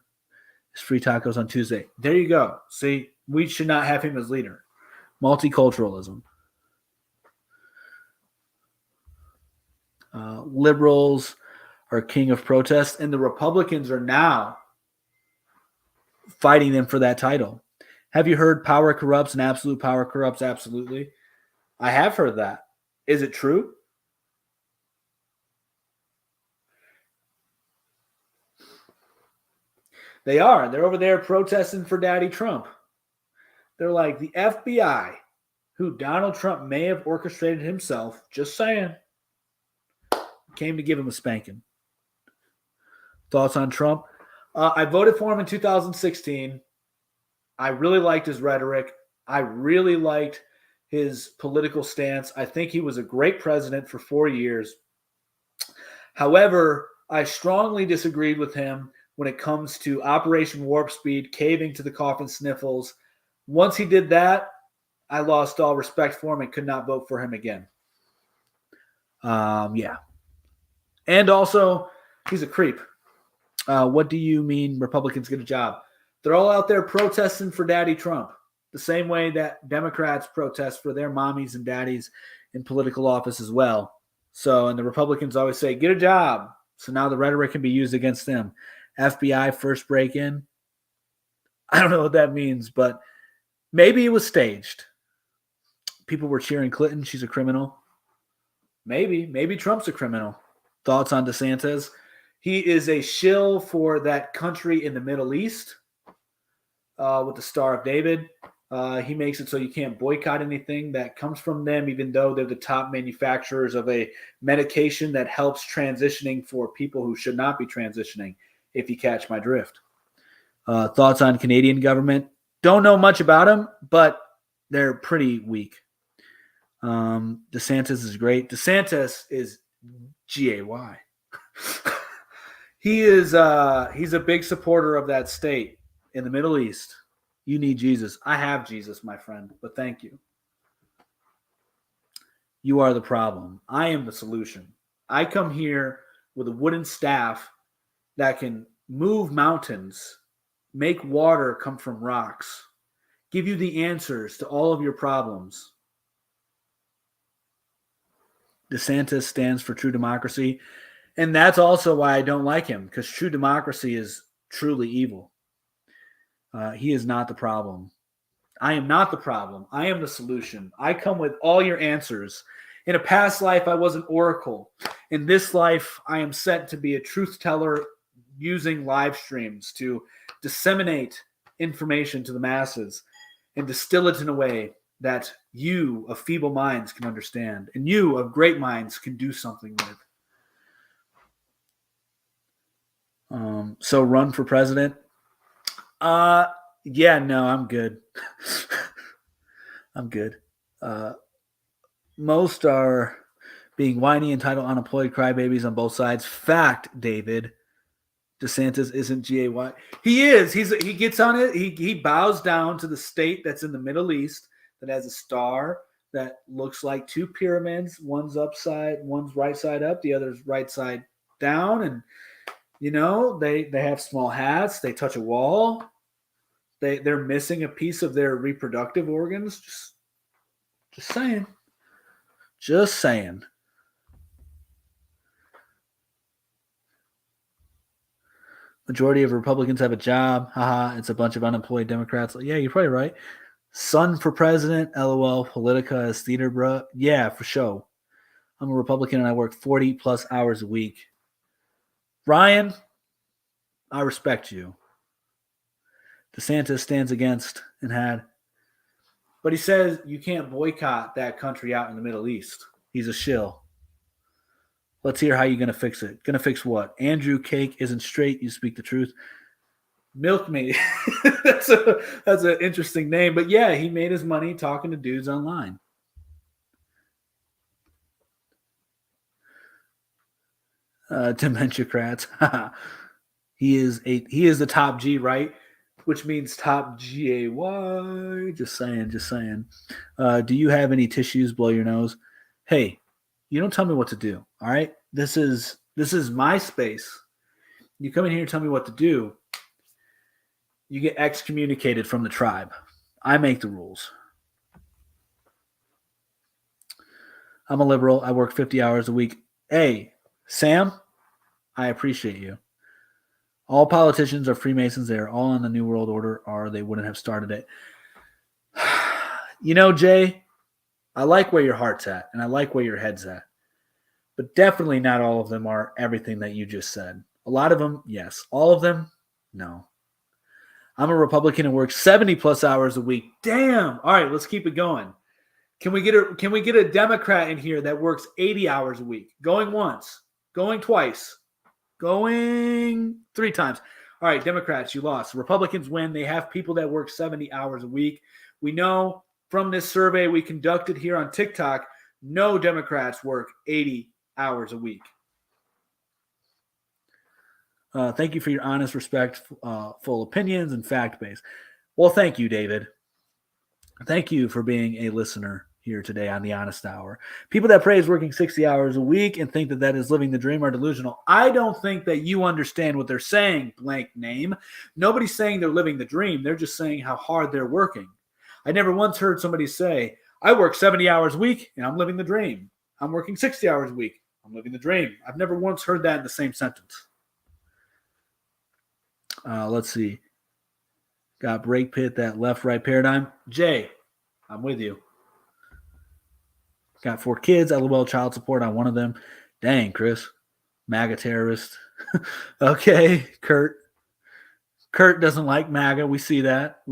is free tacos on Tuesday. There you go. See, we should not have him as leader. Multiculturalism. Liberals are king of protest, and the Republicans are now fighting them for that title. Have you heard power corrupts and absolute power corrupts? Absolutely. I have heard that. Is it true? They are. They're over there protesting for Daddy Trump. They're like the FBI, who Donald Trump may have orchestrated himself, just saying, came to give him a spanking. Thoughts on Trump? I voted for him in 2016. I really liked his rhetoric. I really liked his political stance. I think he was a great president for 4 years. However, I strongly disagreed with him when it comes to Operation Warp Speed, caving to the coffin sniffles. Once he did that, I lost all respect for him and could not vote for him again. Yeah. And also, he's a creep. What do you mean Republicans get a job? They're all out there protesting for Daddy Trump, the same way that Democrats protest for their mommies and daddies in political office as well. So, and the Republicans always say, get a job. So now the rhetoric can be used against them. FBI first break-in. I don't know what that means, but maybe it was staged. People were cheering Clinton. She's a criminal. Maybe Trump's a criminal. Thoughts on DeSantis? He is a shill for that country in the Middle East with the Star of David. He makes it so you can't boycott anything that comes from them, even though they're the top manufacturers of a medication that helps transitioning for people who should not be transitioning, if you catch my drift. Thoughts on Canadian government? Don't know much about them, but they're pretty weak. DeSantis is great. DeSantis is G-A-Y. He's a big supporter of that state in the Middle East. You need Jesus. I have Jesus, my friend, but thank you. You are the problem. I am the solution. I come here with a wooden staff that can move mountains, make water come from rocks, give you the answers to all of your problems. DeSantis stands for true democracy. And that's also why I don't like him, because true democracy is truly evil. He is not the problem. I am not the problem. I am the solution. I come with all your answers. In a past life, I was an oracle. In this life, I am set to be a truth teller using live streams to disseminate information to the masses and distill it in a way that you of feeble minds can understand and you of great minds can do something with. So run for president? Yeah, no, I'm good. I'm good. Most are being whiny, entitled, unemployed crybabies on both sides. Fact, David. DeSantis isn't GAY. He is. He gets on it. He bows down to the state that's in the Middle East that has a star that looks like two pyramids. One's upside, one's right side up, the other's right side down. And you know, they have small hats. They touch a wall. They're missing a piece of their reproductive organs. Just saying. Just saying. Majority of Republicans have a job. Haha, it's a bunch of unemployed Democrats. Yeah, you're probably right. Son for president. LOL. Politica is theater, bruh. Yeah, for sure. I'm a Republican and I work 40 plus hours a week. Ryan, I respect you. DeSantis stands against and had. But he says you can't boycott that country out in the Middle East. He's a shill. Let's hear how you're going to fix it. Going to fix what? Andrew Cake isn't straight. You speak the truth. Milkmaid. That's an interesting name. But yeah, he made his money talking to dudes online. Dementia-crats. He is the top G, right? Which means top GAY. Just saying. Do you have any tissues? Blow your nose. Hey, you don't tell me what to do. All right. This is my space. You come in here and tell me what to do. You get excommunicated from the tribe. I make the rules. I'm a liberal. I work 50 hours a week. Hey, Sam, I appreciate you. All politicians are Freemasons. They are all in the New World Order, or they wouldn't have started it. You know, Jay, I like where your heart's at, and I like where your head's at. But definitely not all of them are everything that you just said. A lot of them, yes. All of them, no. I'm a Republican and work 70 plus hours a week. Damn. All right, let's keep it going. Can we get a Democrat in here that works 80 hours a week? Going once, going twice, going 3 times. All right, Democrats, you lost. Republicans win. They have people that work 70 hours a week. We know from this survey we conducted here on TikTok, no Democrats work 80 hours a week. Thank you for your honest, respectful opinions and fact-based. Well, thank you, David. Thank you for being a listener here today on The Honest Hour. People that praise working 60 hours a week and think that is living the dream are delusional. I don't think that you understand what they're saying, blank name. Nobody's saying they're living the dream. They're just saying how hard they're working. I never once heard somebody say, I work 70 hours a week and I'm living the dream. I'm working 60 hours a week. I'm living the dream. I've never once heard that in the same sentence. Let's see. Got Break Pit, that left-right paradigm. Jay, I'm with you. Got 4 kids. LOL child support on one of them. Dang, Chris. MAGA terrorist. Okay, Kurt. Kurt doesn't like MAGA. We see that.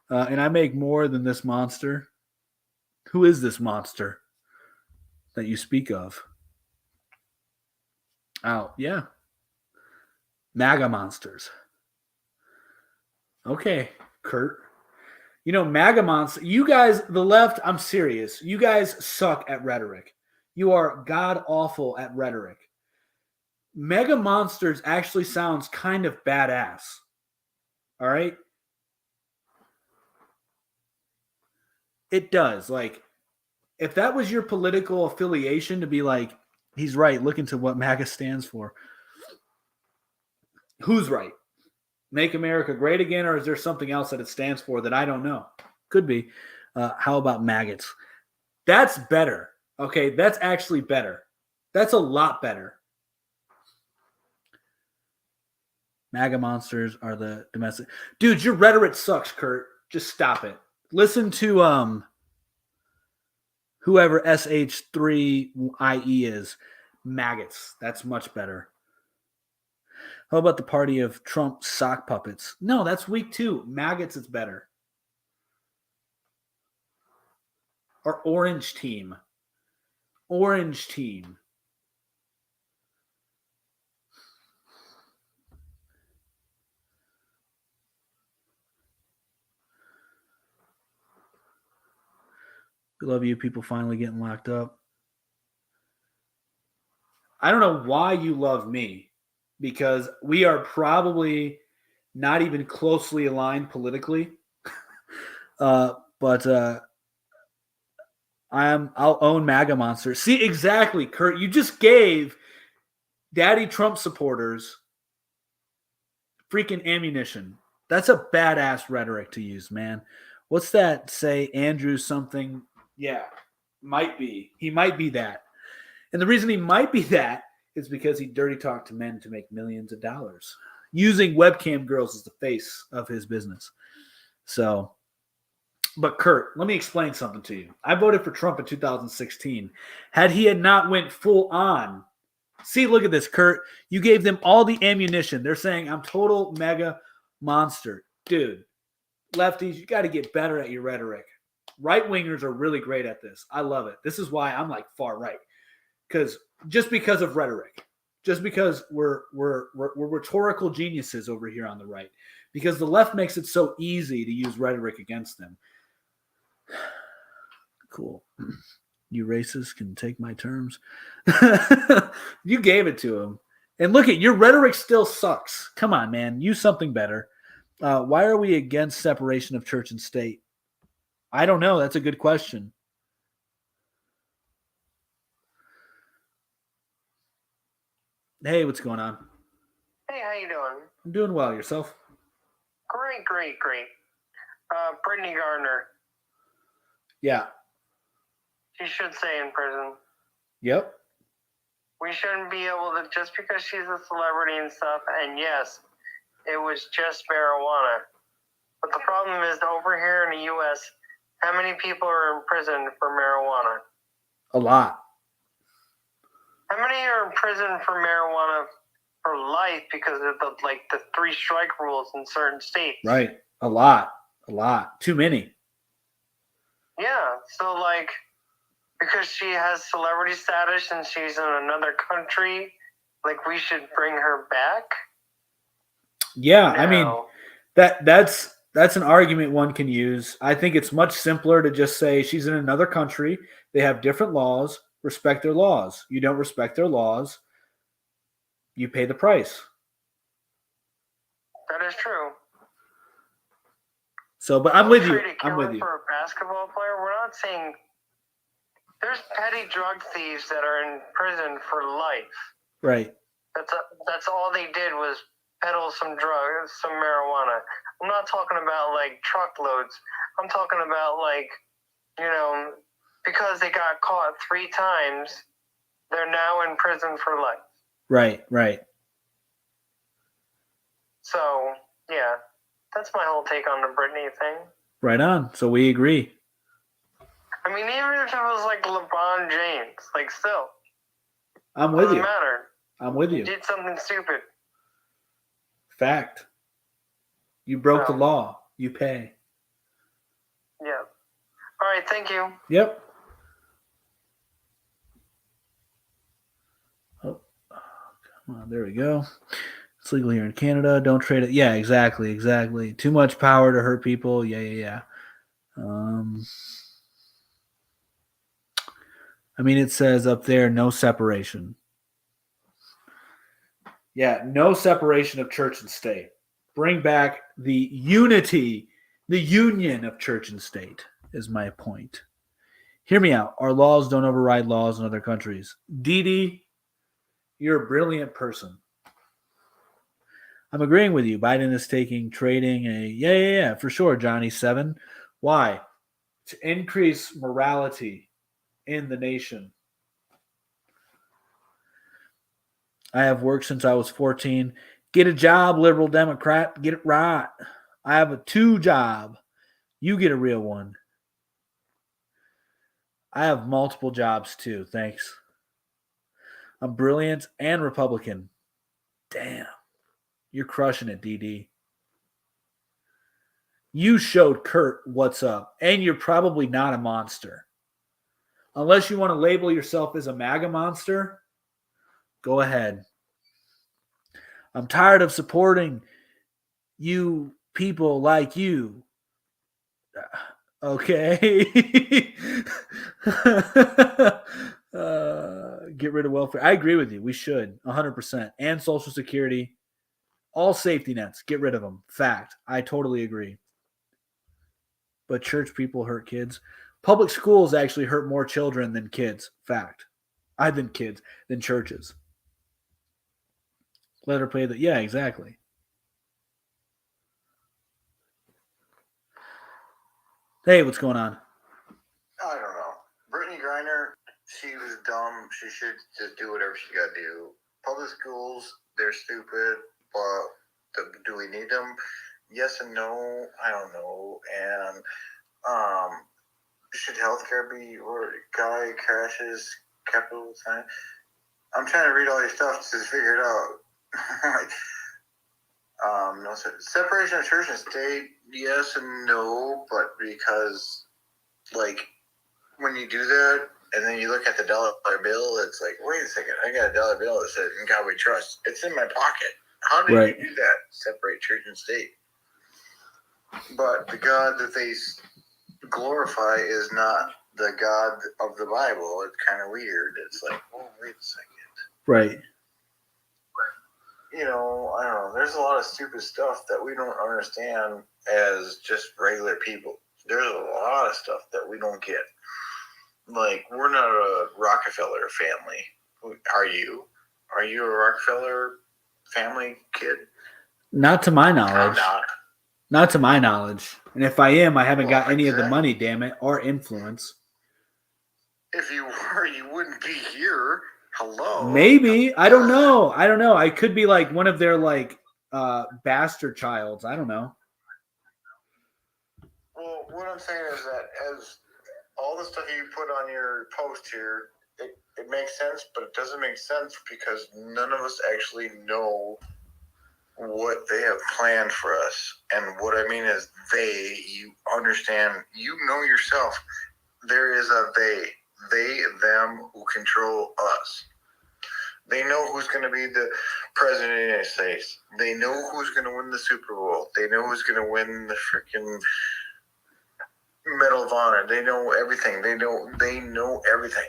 And I make more than this monster. Who is this monster that you speak of? Oh, yeah. MAGA monsters. Okay, Kurt. You know, MAGA monsters, you guys, the left, I'm serious. You guys suck at rhetoric. You are god-awful at rhetoric. Mega monsters actually sounds kind of badass. All right? It does. Like, if that was your political affiliation to be like, He's right. Look into what MAGA stands for. Who's right? Make America great again, or is there something else that it stands for that I don't know? Could be. How about maggots? That's better. Okay, that's actually better. That's a lot better. MAGA monsters are the domestic. Dude, your rhetoric sucks, Kurt. Just stop it. Listen to whoever SH3IE is. Maggots. That's much better. How about the party of Trump sock puppets? No, that's weak too. Maggots is better. Or orange team. Orange team. We love you people finally getting locked up. I don't know why you love me, because we are probably not even closely aligned politically. But I'll own MAGA monster. See, exactly, Kurt. You just gave Daddy Trump supporters freaking ammunition. That's a badass rhetoric to use, man. What's that say? Andrew something? Yeah, might be. He might be that. And the reason he might be that is because he dirty talked to men to make millions of dollars, using webcam girls as the face of his business. So, but Kurt, let me explain something to you. I voted for Trump in 2016. Had not went full on, see, look at this, Kurt. You gave them all the ammunition. They're saying I'm total mega monster. Dude, lefties, you got to get better at your rhetoric. Right-wingers are really great at this. I love it. This is why I'm like far right. Just because of rhetoric. Just because we're rhetorical geniuses over here on the right. Because the left makes it so easy to use rhetoric against them. Cool. You racists can take my terms. You gave it to him. And look at your rhetoric still sucks. Come on, man. Use something better. Why are we against separation of church and state? I don't know. That's a good question. Hey, what's going on? Hey, how you doing? I'm doing well. Yourself? Great. Brittney Griner. Yeah. She should stay in prison. Yep. We shouldn't be able to, just because she's a celebrity and stuff, and yes, it was just marijuana. But the problem is, over here in the U.S., how many people are in prison for marijuana? A lot. How many are in prison for marijuana for life because of the 3 strike rules in certain states? Right. A lot. Too many. Yeah. So, because she has celebrity status and she's in another country, we should bring her back? Yeah. No. I mean, that's an argument one can use. I think it's much simpler to just say she's in another country. They have different laws. Respect their laws. You don't respect their laws, you pay the price. That is true. So, but I'm with you. I'm with you. For a basketball player, we're not saying there's petty drug thieves that are in prison for life. Right. That's all they did was peddle some drugs, some marijuana. I'm not talking about truckloads. I'm talking about because they got caught 3 times, they're now in prison for life. Right. So, yeah, that's my whole take on the Brittney thing. Right on. So we agree. I mean, even if it was LeBron James, still. I'm with you. Doesn't matter. I'm with you. You did something stupid. Fact. You broke the law. You pay. Yeah. All right, thank you. Yep. Oh, come on. There we go. It's legal here in Canada. Don't trade it. Yeah, exactly. Too much power to hurt people. Yeah. I mean, it says up there, no separation. Yeah, no separation of church and state. Bring back the unity, the union of church and state is my point. Hear me out. Our laws don't override laws in other countries. Didi, You're a brilliant person. I'm agreeing with you. Biden is trading a yeah, for sure, Johnny 7. Why? To increase morality in the nation. I have worked since I was 14. Get a job, liberal Democrat. Get it right. I have a 2 job. You get a real one. I have multiple jobs too. Thanks. I'm brilliant and Republican. Damn. You're crushing it, DD. You showed Kurt what's up, and you're probably not a monster. Unless you want to label yourself as a MAGA monster, go ahead. I'm tired of supporting you people like you. Okay. Get rid of welfare. I agree with you. We should, 100%. And Social Security. All safety nets. Get rid of them. Fact. I totally agree. But church people hurt kids. Public schools actually hurt more children than kids. Fact. Than kids. Than churches. Let her play the... Yeah, exactly. Hey, what's going on? I don't know. Brittney Griner, she was dumb. She should just do whatever she got to do. Public schools, they're stupid, but do we need them? Yes and no. I don't know. And should healthcare be where guy crashes capital time? I'm trying to read all these stuff to figure it out. No separation of church and state, yes and no, but because like when you do that and then you look at the dollar bill, it's like, wait a second, I got a dollar bill that says "In God We Trust." It's in my pocket. How did you do that? Separate church and state. But the God that they glorify is not the God of the Bible. It's kind of weird. It's like, oh, wait a second. Right. You know, I don't know. There's a lot of stupid stuff that we don't understand as just regular people. There's a lot of stuff that we don't get. Like, we're not a Rockefeller family. Are you? Are you a Rockefeller family kid? Not to my knowledge. I'm not. Not to my knowledge. And if I am, I haven't got any of the money, damn it, or influence. If you were, you wouldn't be here. Hello. Maybe. I don't know. I could be like one of their like bastard childs. I don't know. Well, what I'm saying is that as all the stuff you put on your post here, it makes sense, but it doesn't make sense because none of us actually know what they have planned for us. And what I mean is you understand, you know yourself, there is a they, them who control us. They know who's going to be the president of the United States. They know who's going to win the Super Bowl. They know who's going to win the freaking Medal of Honor. They know everything. They know everything.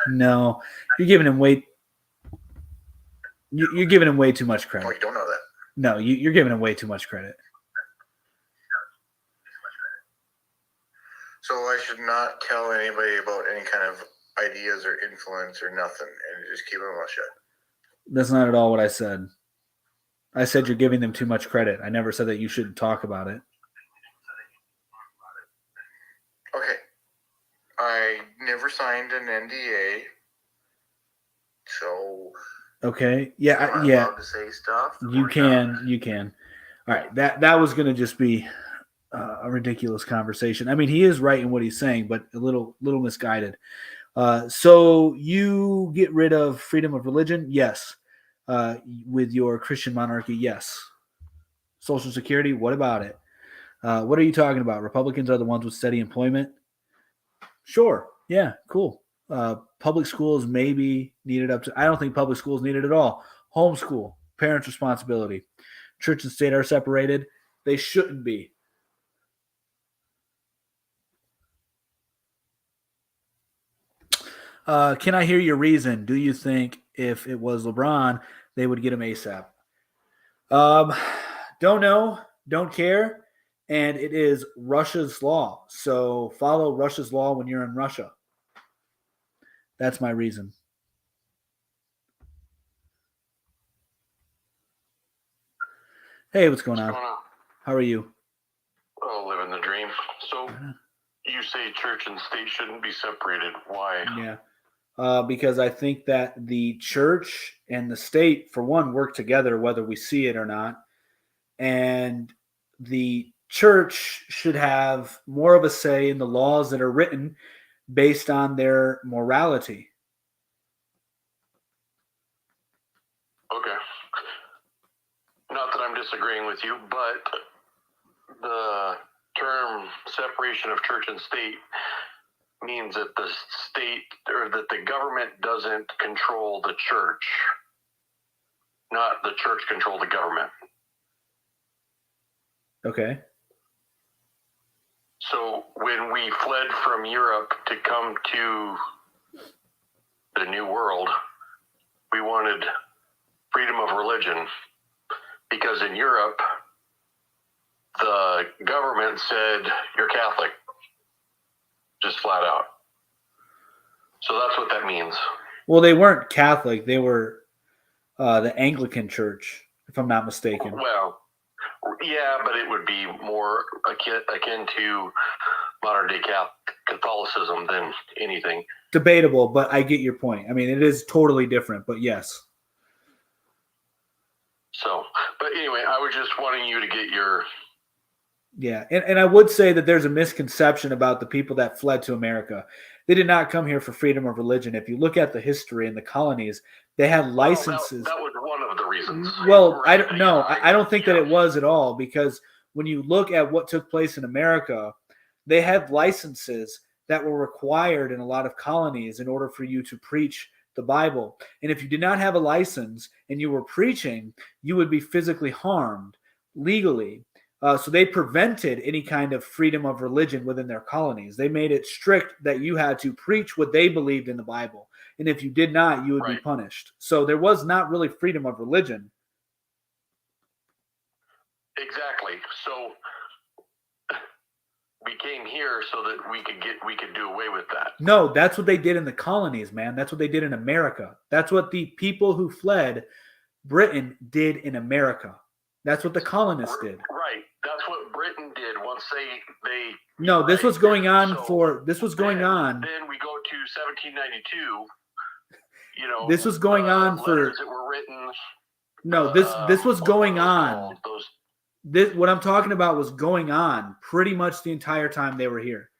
No. You're giving him way. You're giving him way too much credit. Oh, you don't know that? No, you're giving him way too much credit. So I should not tell anybody about any kind of ideas or influence or nothing, and just keep my mouth shut. That's not at all what I said. I said you're giving them too much credit. I never said that you shouldn't talk about it. Okay. I never signed an NDA, so okay. Yeah, I'm yeah. allowed to say stuff. You can. All right. That was going to just be a ridiculous conversation. I mean, he is right in what he's saying, but a little misguided. So you get rid of freedom of religion? Yes. With your Christian monarchy? Yes. Social Security? What about it? What are you talking about? Republicans are the ones with steady employment? Sure. Yeah, cool. Public schools maybe needed up to... I don't think public schools need it at all. Homeschool, parents' responsibility. Church and state are separated. They shouldn't be. Can I hear your reason? Do you think if it was LeBron, they would get him ASAP? Don't know. Don't care. And it is Russia's law. So follow Russia's law when you're in Russia. That's my reason. Hey, what's going What's on? going on? How are you? Oh, living the dream. So you say church and state shouldn't be separated. Why? Yeah. Because I think that the church and the state, for one, work together whether we see it or not. And the church should have more of a say in the laws that are written based on their morality. Okay. Not that I'm disagreeing with you, but the term separation of church and state means that the state or that the government doesn't control the church, not the church control the government. Okay. So when we fled from Europe to come to the New World, we wanted freedom of religion because in Europe, the government said, you're Catholic, just flat out. So that's what that means. Well, they weren't Catholic. They were the Anglican Church, if I'm not mistaken. Well, yeah, but it would be more akin to modern day Catholicism than anything. Debatable, but I get your point. I mean, it is totally different, but yes. So, but anyway, I was just wanting you to get your... Yeah, and I would say that there's a misconception about the people that fled to America. They did not come here for freedom of religion. If you look at the history in the colonies, they had licenses. That was one of the reasons. Well, I don't know. I don't think that it was at all, because when you look at what took place in America, they had licenses that were required in a lot of colonies in order for you to preach the Bible. And if you did not have a license and you were preaching, you would be physically harmed legally. So they prevented any kind of freedom of religion within their colonies. They made it strict that you had to preach what they believed in the Bible. And if you did not, you would be punished. So there was not really freedom of religion. Exactly. So we came here so that we could do away with that. No, that's what they did in the colonies, man. That's what they did in America. That's what the people who fled Britain did in America. That's what the colonists did. Right. That's what Britain did once they. No, this was going on Then we go to 1792. You know, this was going on for. Letters that were written. No, this was going on. What I'm talking about was going on pretty much the entire time they were here.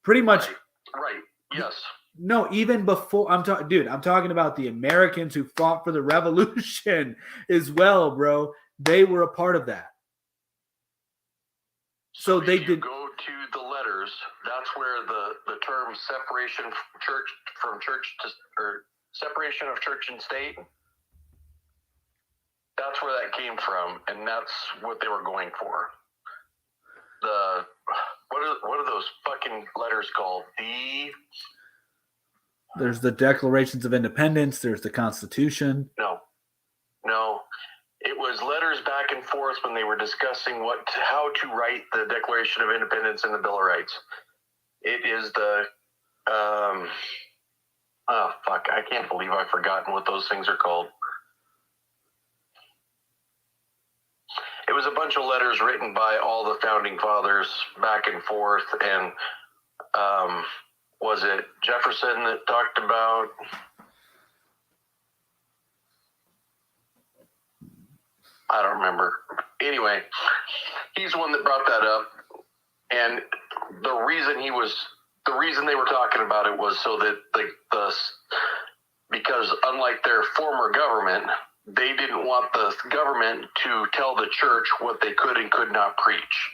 Pretty much. Right. Yes. No, even before I'm talking about the Americans who fought for the revolution as well, bro. They were a part of that. So they did go to the letters. That's where the term separation separation of church and state. That's where that came from, and that's what they were going for. What are those fucking letters called? There's the Declarations of Independence. There's the Constitution. No. It was letters back and forth when they were discussing how to write the Declaration of Independence and the Bill of Rights. It is the I can't believe I've forgotten what those things are called. It was a bunch of letters written by all the founding fathers back and forth, and was it Jefferson that talked about? I don't remember. Anyway, he's the one that brought that up, and the reason they were talking about it was so that because unlike their former government, they didn't want the government to tell the church what they could and could not preach.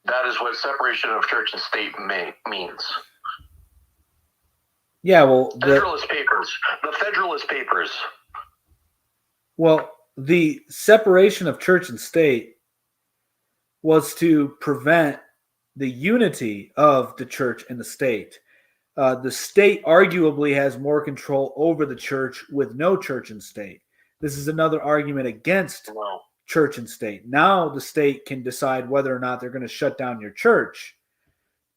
That is what separation of church and state means. Yeah, well, The Federalist Papers. Well, the separation of church and state was to prevent the unity of the church and the state. The state arguably has more control over the church with no church and state. This is another argument against church and state. Now the state can decide whether or not they're going to shut down your church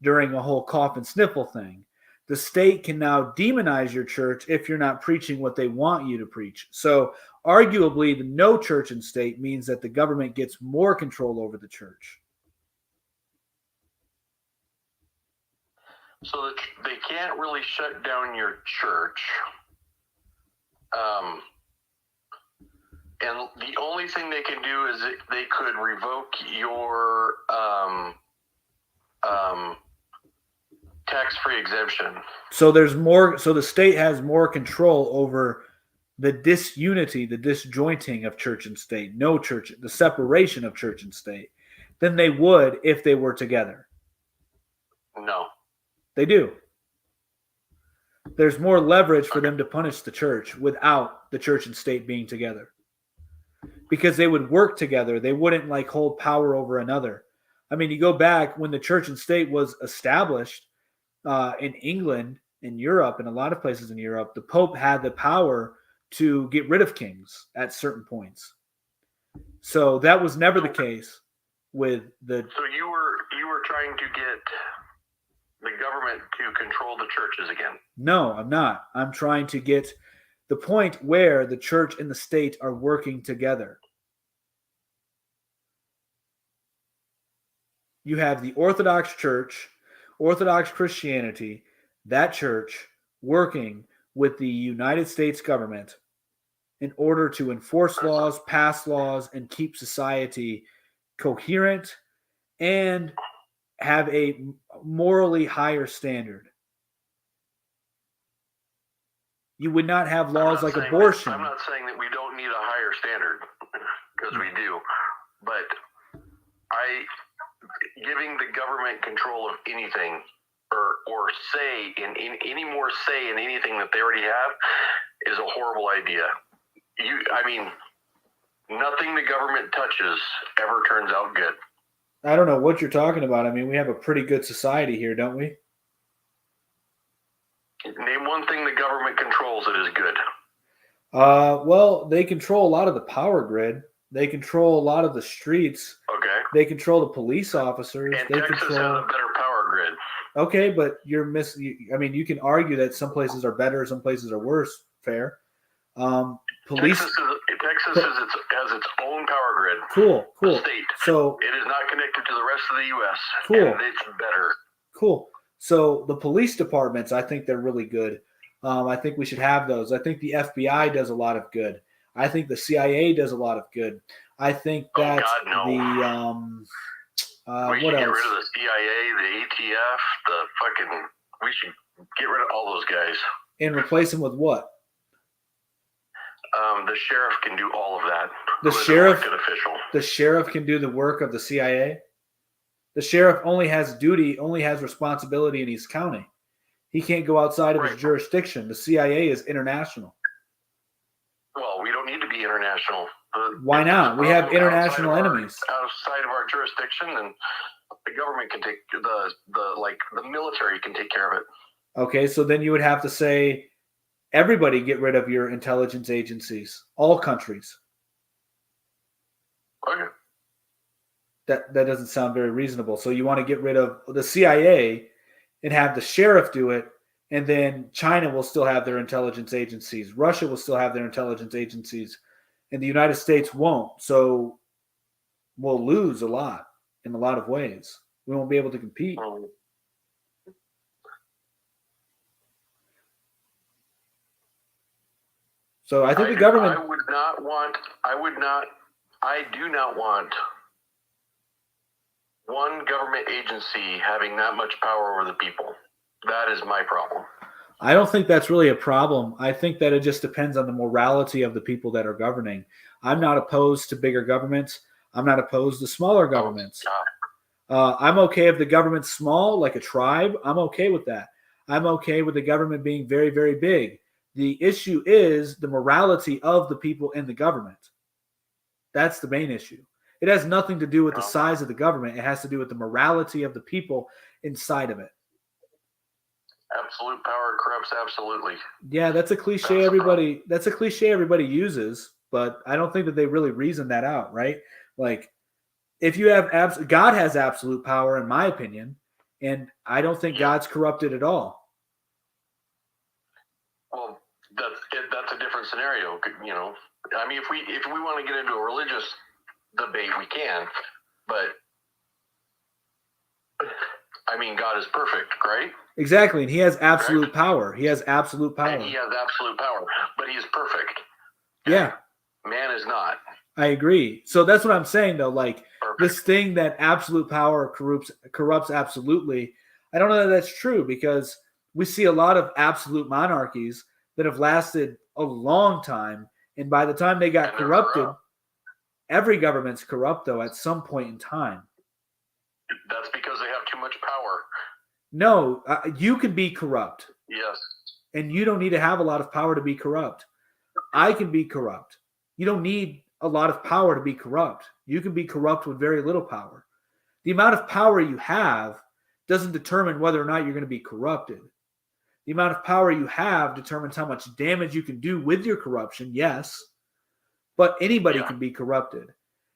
during a whole cough and sniffle thing. the state can now demonize your church if you're not preaching what they want you to preach. So arguably, the no church and state means that the government gets more control over the church. So that they can't really shut down your church. And the only thing they can do is they could revoke your tax-free exemption. So there's more. So the state has more control over the disunity, the disjointing of church and state, no church, the separation of church and state, than they would if they were together. No. They do. There's more leverage for them to punish the church without the church and state being together. Because they would work together. They wouldn't like hold power over another. I mean, you go back when the church and state was established in England, in Europe, and a lot of places in Europe, the Pope had the power to get rid of kings at certain points. So that was never the case with the. So you were trying to get the government to control the churches again. No, I'm not. I'm trying to get the point where the church and the state are working together. You have the Orthodox Church, Orthodox Christianity, that church working with the United States government in order to enforce laws, pass laws, and keep society coherent and have a morally higher standard. You would not have laws like abortion. I'm not saying that we don't need a higher standard, because we do. But giving the government control of anything or say in any more say in anything that they already have is a horrible idea. Nothing the government touches ever turns out good. I don't know what you're talking about. I mean, we have a pretty good society here, don't we? Name one thing the government controls that is good. Well, they control a lot of the power grid. They control a lot of the streets. Okay. They control the police officers. And they Texas control. has a better power grid. Okay, but you're missing. I mean, you can argue that some places are better, some places are worse. Fair. Police. Texas has its own power grid. Cool. State. So it is not connected to the rest of the U.S. Cool. And it's better. Cool. So the police departments, I think they're really good. I think we should have those. I think the FBI does a lot of good. I think the CIA does a lot of good. I think that we what should else? get rid of the CIA, the ATF, we should get rid of all those guys. And replace them with what? The sheriff can do all of that. The Who is sheriff, an elected official. The sheriff can do the work of the CIA. The sheriff only has responsibility in his county. He can't go outside of his jurisdiction. The CIA is international. Well, we don't need to be international. Why not? We have international enemies. Outside of our jurisdiction, and the government can take the military can take care of it. Okay, so then you would have to say, everybody get rid of your intelligence agencies, all countries. Okay. That doesn't sound very reasonable. So you want to get rid of the CIA and have the sheriff do it, and then China will still have their intelligence agencies. Russia will still have their intelligence agencies, and the United States won't. So we'll lose a lot in a lot of ways. We won't be able to compete. So I think the government. I do not want one government agency having that much power over the people. That is my problem. I don't think that's really a problem. I think that it just depends on the morality of the people that are governing. I'm not opposed to bigger governments. I'm not opposed to smaller governments. I'm okay if the government's small, like a tribe. I'm okay with that. I'm okay with the government being very, very big. The issue is the morality of the people in the government. That's the main issue. It has nothing to do with the size of the government. It has to do with the morality of the people inside of it. Absolute power corrupts absolutely. Yeah, that's a cliche everybody uses, but I don't think that they really reason that out, right? Like, if you have God has absolute power, in my opinion, and I don't think God's corrupted at all. scenario. You know, I mean, if we want to get into a religious debate, we can, but I mean, God is perfect, right? Exactly, and he has absolute power. He has absolute power. And he has absolute power, but he is perfect. Yeah. Man is not. I agree. So that's what I'm saying, though. Like, Perfect. this thing that absolute power corrupts absolutely, I don't know that that's true, because we see a lot of absolute monarchies that have lasted a long time, and by the time they got corrupted, every government's corrupt, though, at some point in time. That's because they have too much power. No, you can be corrupt. Yes. And you don't need to have a lot of power to be corrupt. I can be corrupt. You don't need a lot of power to be corrupt. You can be corrupt with very little power. The amount of power you have doesn't determine whether or not you're going to be corrupted. The amount of power you have determines how much damage you can do with your corruption, yes. But anybody can be corrupted.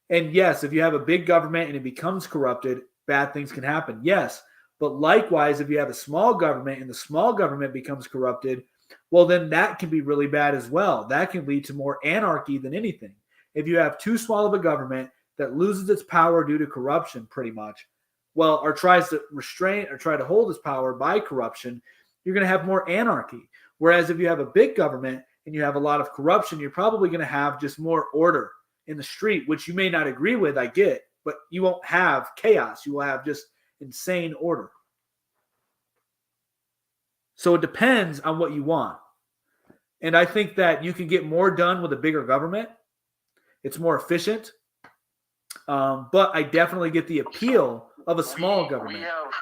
And yes, if you have a big government and it becomes corrupted, bad things can happen. Yes. But likewise, if you have a small government and the small government becomes corrupted, well, then that can be really bad as well. That can lead to more anarchy than anything. If you have too small of a government that loses its power due to corruption, pretty much, well, or tries to restrain or try to hold its power by corruption, you're going to have more anarchy. Whereas if you have a big government and you have a lot of corruption, you're probably going to have just more order in the street, which you may not agree with, I get, but you won't have chaos. You will have just insane order. So it depends on what you want. And I think that you can get more done with a bigger government. It's more efficient. But I definitely get the appeal of a small government. We have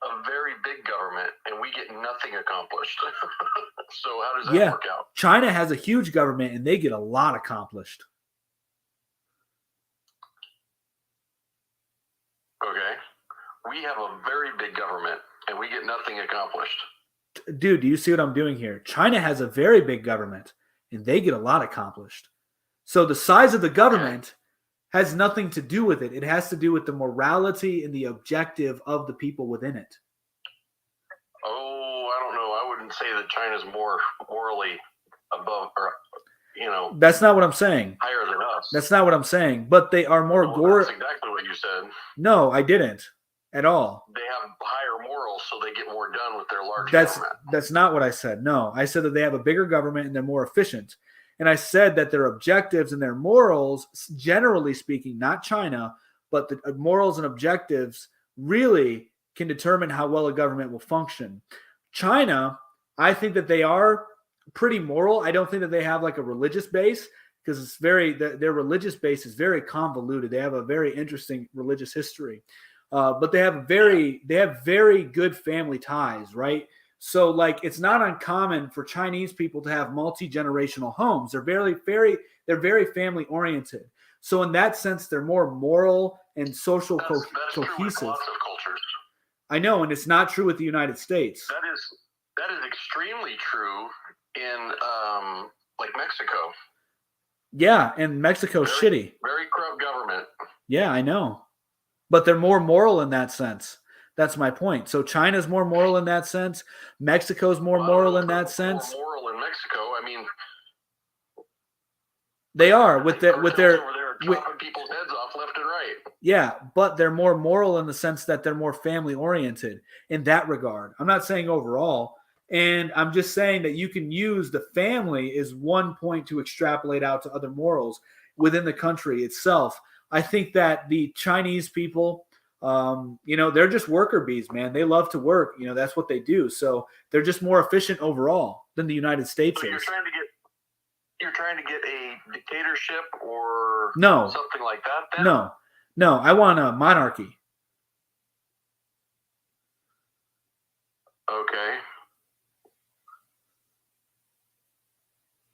a very big government and we get nothing accomplished. So how does that work out? China has a huge government and they get a lot accomplished. Okay. We have a very big government and we get nothing accomplished. Dude, do you see what I'm doing here? China has a very big government and they get a lot accomplished. So the size of the government has nothing to do with it. It has to do with the morality and the objective of the people within it. Oh, I don't know. I wouldn't say that China's more morally above, or, you know. That's not what I'm saying. Higher than us. That's not what I'm saying. But they are more That's exactly what you said. No, I didn't at all. They have higher morals, so they get more done with their large government. That's not what I said. No, I said that they have a bigger government and they're more efficient. And I said that their objectives and their morals, generally speaking, not China, but the morals and objectives really can determine how well a government will function. China, I think that they are pretty moral. I don't think that they have like a religious base, because it's their religious base is very convoluted. They have a very interesting religious history, but they have very good family ties, right? So, like, it's not uncommon for Chinese people to have multi-generational homes. They're very family oriented. So, in that sense, they're more moral and social that's cohesive. True with lots of cultures. I know, and it's not true with the United States. That is extremely true in like Mexico. Yeah, and Mexico's shitty. Very corrupt government. Yeah, I know, but they're more moral in that sense. That's my point. So China's more moral in that sense. Mexico's more moral in that sense. More moral in Mexico. I mean, they are with their chopping people's heads off left and right. Yeah, but they're more moral in the sense that they're more family oriented in that regard. I'm not saying overall, and I'm just saying that you can use the family as one point to extrapolate out to other morals within the country itself. I think that the Chinese people, they're just worker bees, man. They love to work. That's what they do. So they're just more efficient overall than the United States is. You're trying to get a dictatorship or something like that then? No, I want a monarchy. Okay.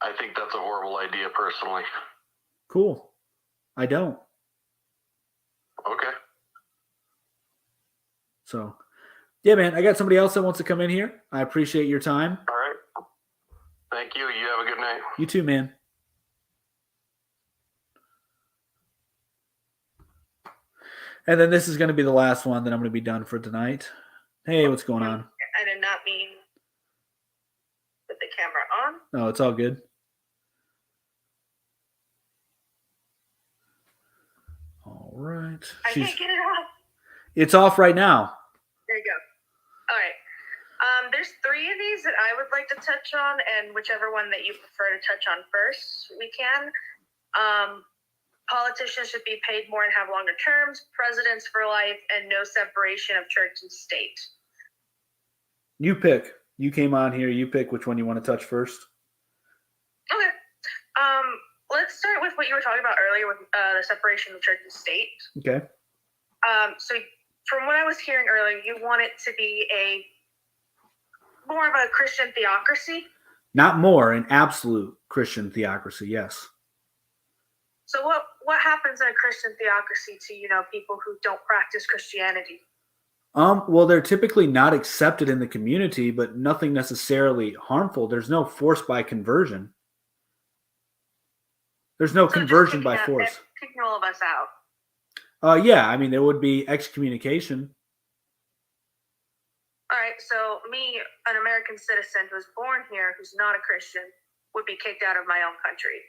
I think that's a horrible idea personally. Cool. I don't. Okay. So, yeah, man, I got somebody else that wants to come in here. I appreciate your time. All right. Thank you. You have a good night. You too, man. And then this is going to be the last one that I'm going to be done for tonight. Hey, what's going on? I did not mean with the camera on. No, it's all good. right. I can't get it off. It's off right now. There you go. All right. There's 3 of these that I would like to touch on, and whichever one that you prefer to touch on first, we can. Politicians should be paid more and have longer terms, presidents for life, and no separation of church and state. You pick. You came on here. You pick which one you want to touch first. Okay. Let's start with what you were talking about earlier with the separation of church and state. Okay. So from what I was hearing earlier, you want it to be more of a Christian theocracy? Not more, an absolute Christian theocracy, yes. So what happens in a Christian theocracy to, people who don't practice Christianity? Well, they're typically not accepted in the community, but nothing necessarily harmful. There's no force by conversion. There's no conversion by force. Kicking all of us out. Yeah, I mean, there would be excommunication. All right, so me, an American citizen who's born here, who's not a Christian, would be kicked out of my own country.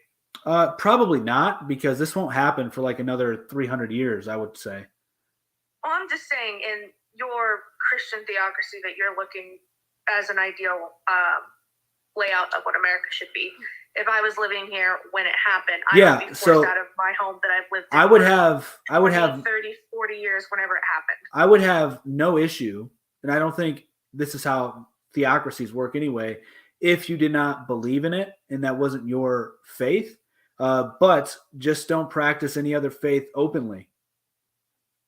Probably not, because this won't happen for like another 300 years, I would say. Well, I'm just saying, in your Christian theocracy that you're looking as an ideal layout of what America should be. If I was living here when it happened, I would be forced out of my home that I've lived in. I would have 30, 40 years whenever it happened. I would have no issue, and I don't think this is how theocracies work anyway, if you did not believe in it and that wasn't your faith, but just don't practice any other faith openly.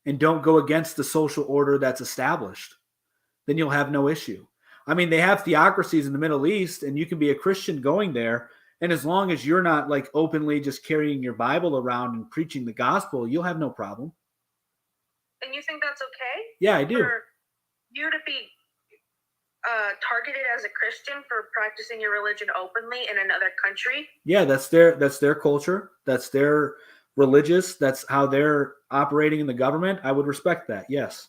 And don't go against the social order that's established. Then you'll have no issue. I mean, they have theocracies in the Middle East, and you can be a Christian going there. And as long as you're not like openly just carrying your Bible around and preaching the gospel, you'll have no problem. And you think that's okay? Yeah, I do. For you to be targeted as a Christian for practicing your religion openly in another country? Yeah, that's their culture. That's their religious. That's how they're operating in the government. I would respect that. Yes.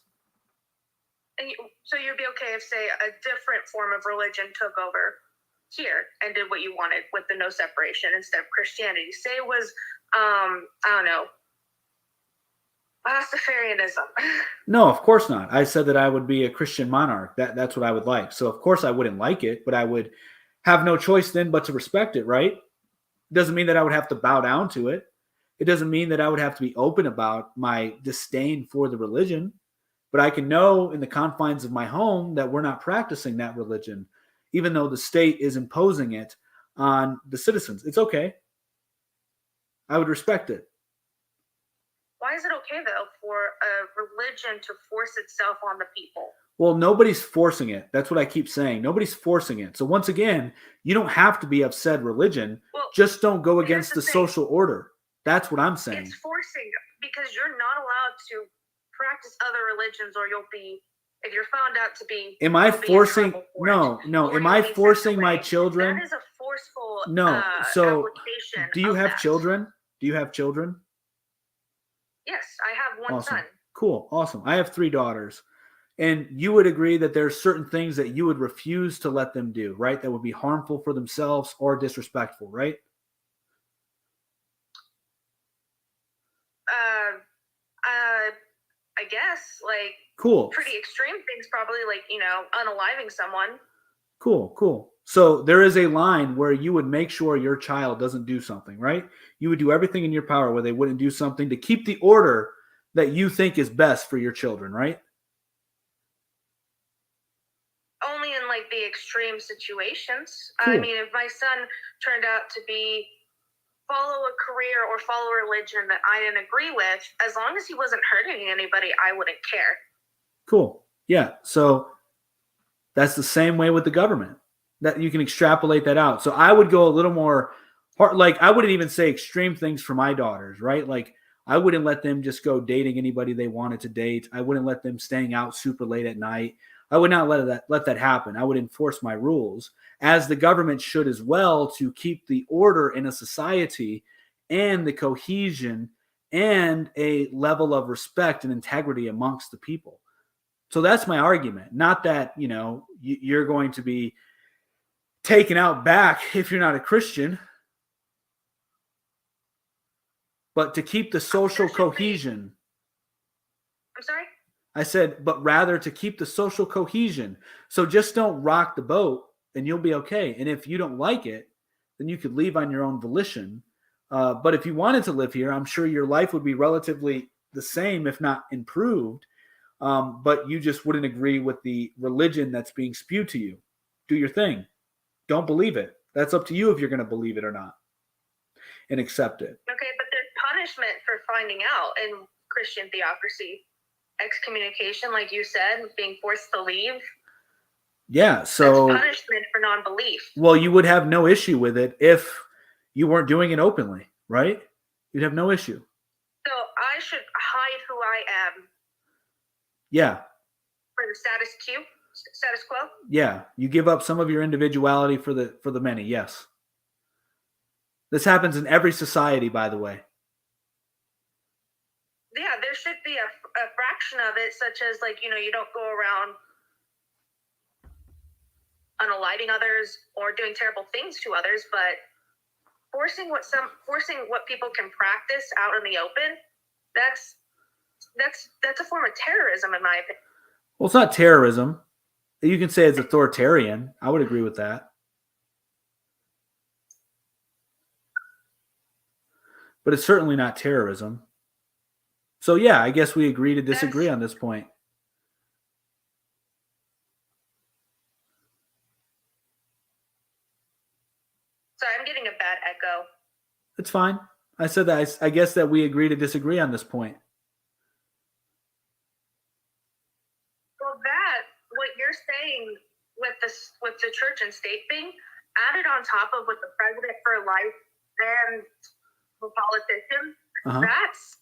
And so you'd be okay if, say, a different form of religion took over here and did what you wanted with the no separation instead of Christianity. Say it was, I don't know, Rastafarianism. No, of course not. I said that I would be a Christian monarch. That's what I would like. So of course I wouldn't like it, but I would have no choice then but to respect it, right? Doesn't mean that I would have to bow down to it. It doesn't mean that I would have to be open about my disdain for the religion, but I can know in the confines of my home that we're not practicing that religion, even though the state is imposing it on the citizens. It's okay. I would respect it. Why is it okay, though, for a religion to force itself on the people? Well, nobody's forcing it. That's what I keep saying. Nobody's forcing it. So once again, you don't have to be of said religion. Well, just don't go against the social order. That's what I'm saying. It's forcing, because you're not allowed to practice other religions, or you'll be, if you're found out to be. Am I forcing? No. Am I forcing my children? That is a forceful. No. So, application. Do you have children? Do you have children? Yes, I have one son. Cool. Awesome. I have 3 daughters. And you would agree that there's certain things that you would refuse to let them do, right? That would be harmful for themselves or disrespectful, right? I guess, like, cool. Pretty extreme things, probably, like, unaliving someone. Cool. So there is a line where you would make sure your child doesn't do something, right? You would do everything in your power where they wouldn't do something to keep the order that you think is best for your children, right? Only in, like, the extreme situations. Cool. I mean, if my son turned out to be follow a career or follow a religion that I didn't agree with, as long as he wasn't hurting anybody, I wouldn't care. Cool. Yeah. So that's the same way with the government. That you can extrapolate that out. So I would go a little more hard. Like, I wouldn't even say extreme things for my daughters, right? Like, I wouldn't let them just go dating anybody they wanted to date. I wouldn't let them staying out super late at night. I would not let that happen. I would enforce my rules, as the government should as well, to keep the order in a society and the cohesion and a level of respect and integrity amongst the people. So that's my argument. Not that, you're going to be taken out back if you're not a Christian, but to keep the social cohesion. I'm sorry? I said, but rather to keep the social cohesion. So just don't rock the boat and you'll be okay. And if you don't like it, then you could leave on your own volition. But if you wanted to live here, I'm sure your life would be relatively the same, if not improved. But you just wouldn't agree with the religion that's being spewed to you. Do your thing. Don't believe it. That's up to you if you're going to believe it or not and accept it. Okay, but there's punishment for finding out in Christian theocracy. Excommunication, like you said, being forced to leave. Yeah, so that's punishment for non-belief. Well, you would have no issue with it if you weren't doing it openly, right? You'd have no issue. So I should hide who I am. Yeah. For the status quo. Yeah, you give up some of your individuality for the many. Yes. This happens in every society, by the way. Yeah, there should be a fraction of it, such as you don't go around unalighting others or doing terrible things to others, but forcing what people can practice out in the open, that's a form of terrorism, in my opinion. Well, it's not terrorism. You can say it's authoritarian. I would agree with that. But it's certainly not terrorism. So, yeah, I guess we agree to disagree on this point. Sorry, I'm getting a bad echo. It's fine. I said that. I guess that we agree to disagree on this point. Well, what you're saying with the church and state thing, added on top of with the president for life and the politician, that's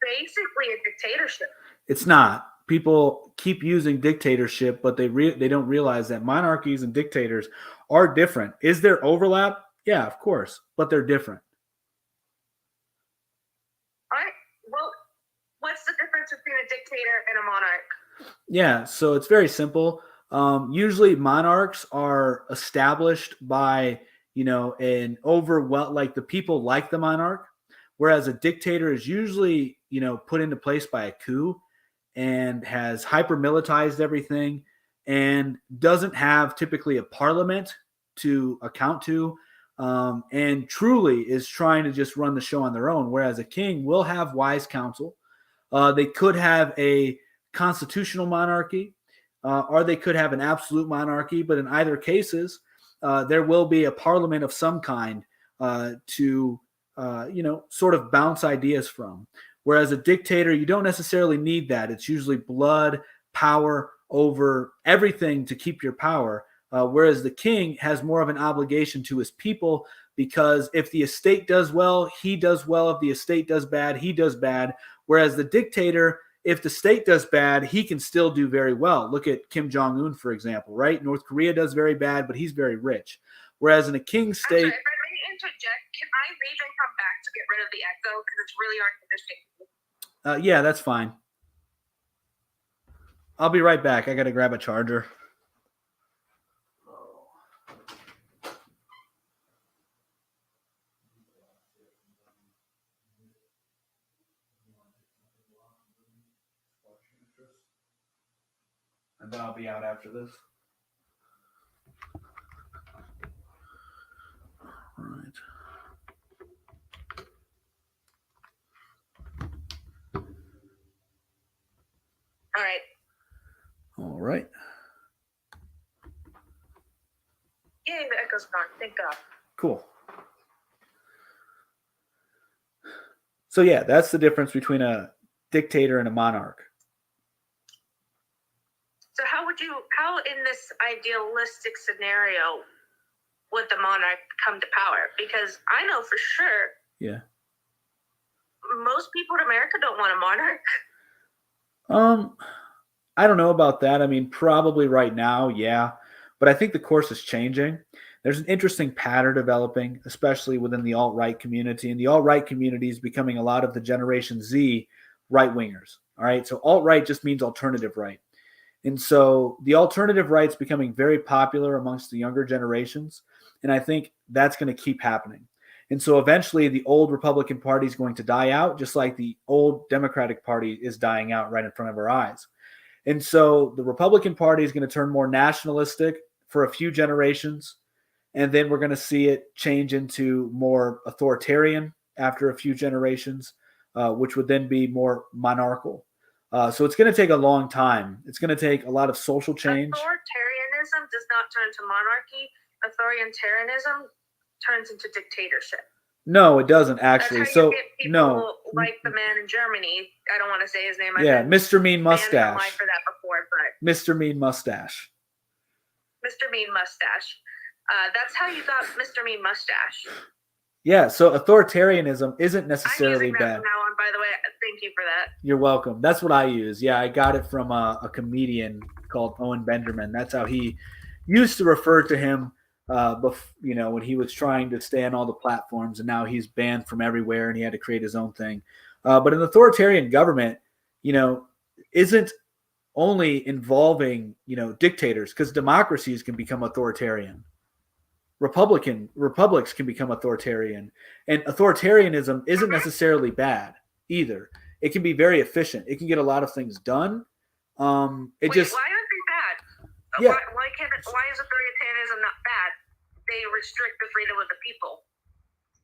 basically a dictatorship. It's not. People keep using dictatorship, but they don't realize that monarchies and dictators are different. Is there overlap? Yeah, of course, but they're different. All right. Well, what's the difference between a dictator and a monarch? Yeah, so it's very simple. Usually monarchs are established by, like the people like the monarch, whereas a dictator is usually, put into place by a coup and has hyper-militarized everything and doesn't have typically a parliament to account to, and truly is trying to just run the show on their own, whereas a king will have wise counsel. They could have a constitutional monarchy, or they could have an absolute monarchy, but in either cases, there will be a parliament of some kind to sort of bounce ideas from. Whereas a dictator, you don't necessarily need that. It's usually blood, power over everything to keep your power. Whereas the king has more of an obligation to his people, because if the estate does well, he does well. If the estate does bad, he does bad. Whereas the dictator, if the state does bad, he can still do very well. Look at Kim Jong-un, for example, right? North Korea does very bad, but he's very rich. Whereas in a king state... I'm sorry, if I may interject, can I leave and come back to get rid of the echo? Because it's really hard to understand. Yeah, that's fine. I'll be right back. I got to grab a charger. And then I'll be out after this. All right. All right. All right. Yay, the echo's gone. Thank God. Cool. So yeah, that's the difference between a dictator and a monarch. So how in this idealistic scenario would the monarch come to power? Because I know for sure. Yeah. Most people in America don't want a monarch. I don't know about that. I mean, probably right now, yeah. But I think the course is changing. There's an interesting pattern developing, especially within the alt-right community. And the alt-right community is becoming a lot of the Generation Z right-wingers. All right. So alt-right just means alternative right. And so the alternative right's becoming very popular amongst the younger generations. And I think that's going to keep happening. And so eventually the old Republican Party is going to die out, just like the old Democratic Party is dying out right in front of our eyes. And so the Republican Party is going to turn more nationalistic for a few generations. And then we're going to see it change into more authoritarian after a few generations, which would then be more monarchical. So it's going to take a long time. It's going to take a lot of social change. Authoritarianism does not turn to monarchy. Authoritarianism turns into dictatorship. No, it doesn't actually. That's how you So get people no, like the man in Germany. I don't want to say his name. yeah, Mr. Mean banned from Mustache. life for that before, but Mr. Mean Mustache. Mr. Mean Mustache. That's how you got Mr. Mean Mustache. Yeah, so authoritarianism isn't necessarily I'm using that bad. from now on, by the way. Thank you for that. You're welcome. That's what I use. Yeah, I got it from a comedian called Owen Benjamin. That's how he used to refer to him, when he was trying to stay on all the platforms, and now he's banned from everywhere, and he had to create his own thing. But an authoritarian government, isn't only involving, dictators, because democracies can become authoritarian. Republics can become authoritarian, and authoritarianism isn't necessarily bad either. It can be very efficient. It can get a lot of things done. Wait, why aren't they bad? Yeah. Why is authoritarianism not bad? They restrict the freedom of the people.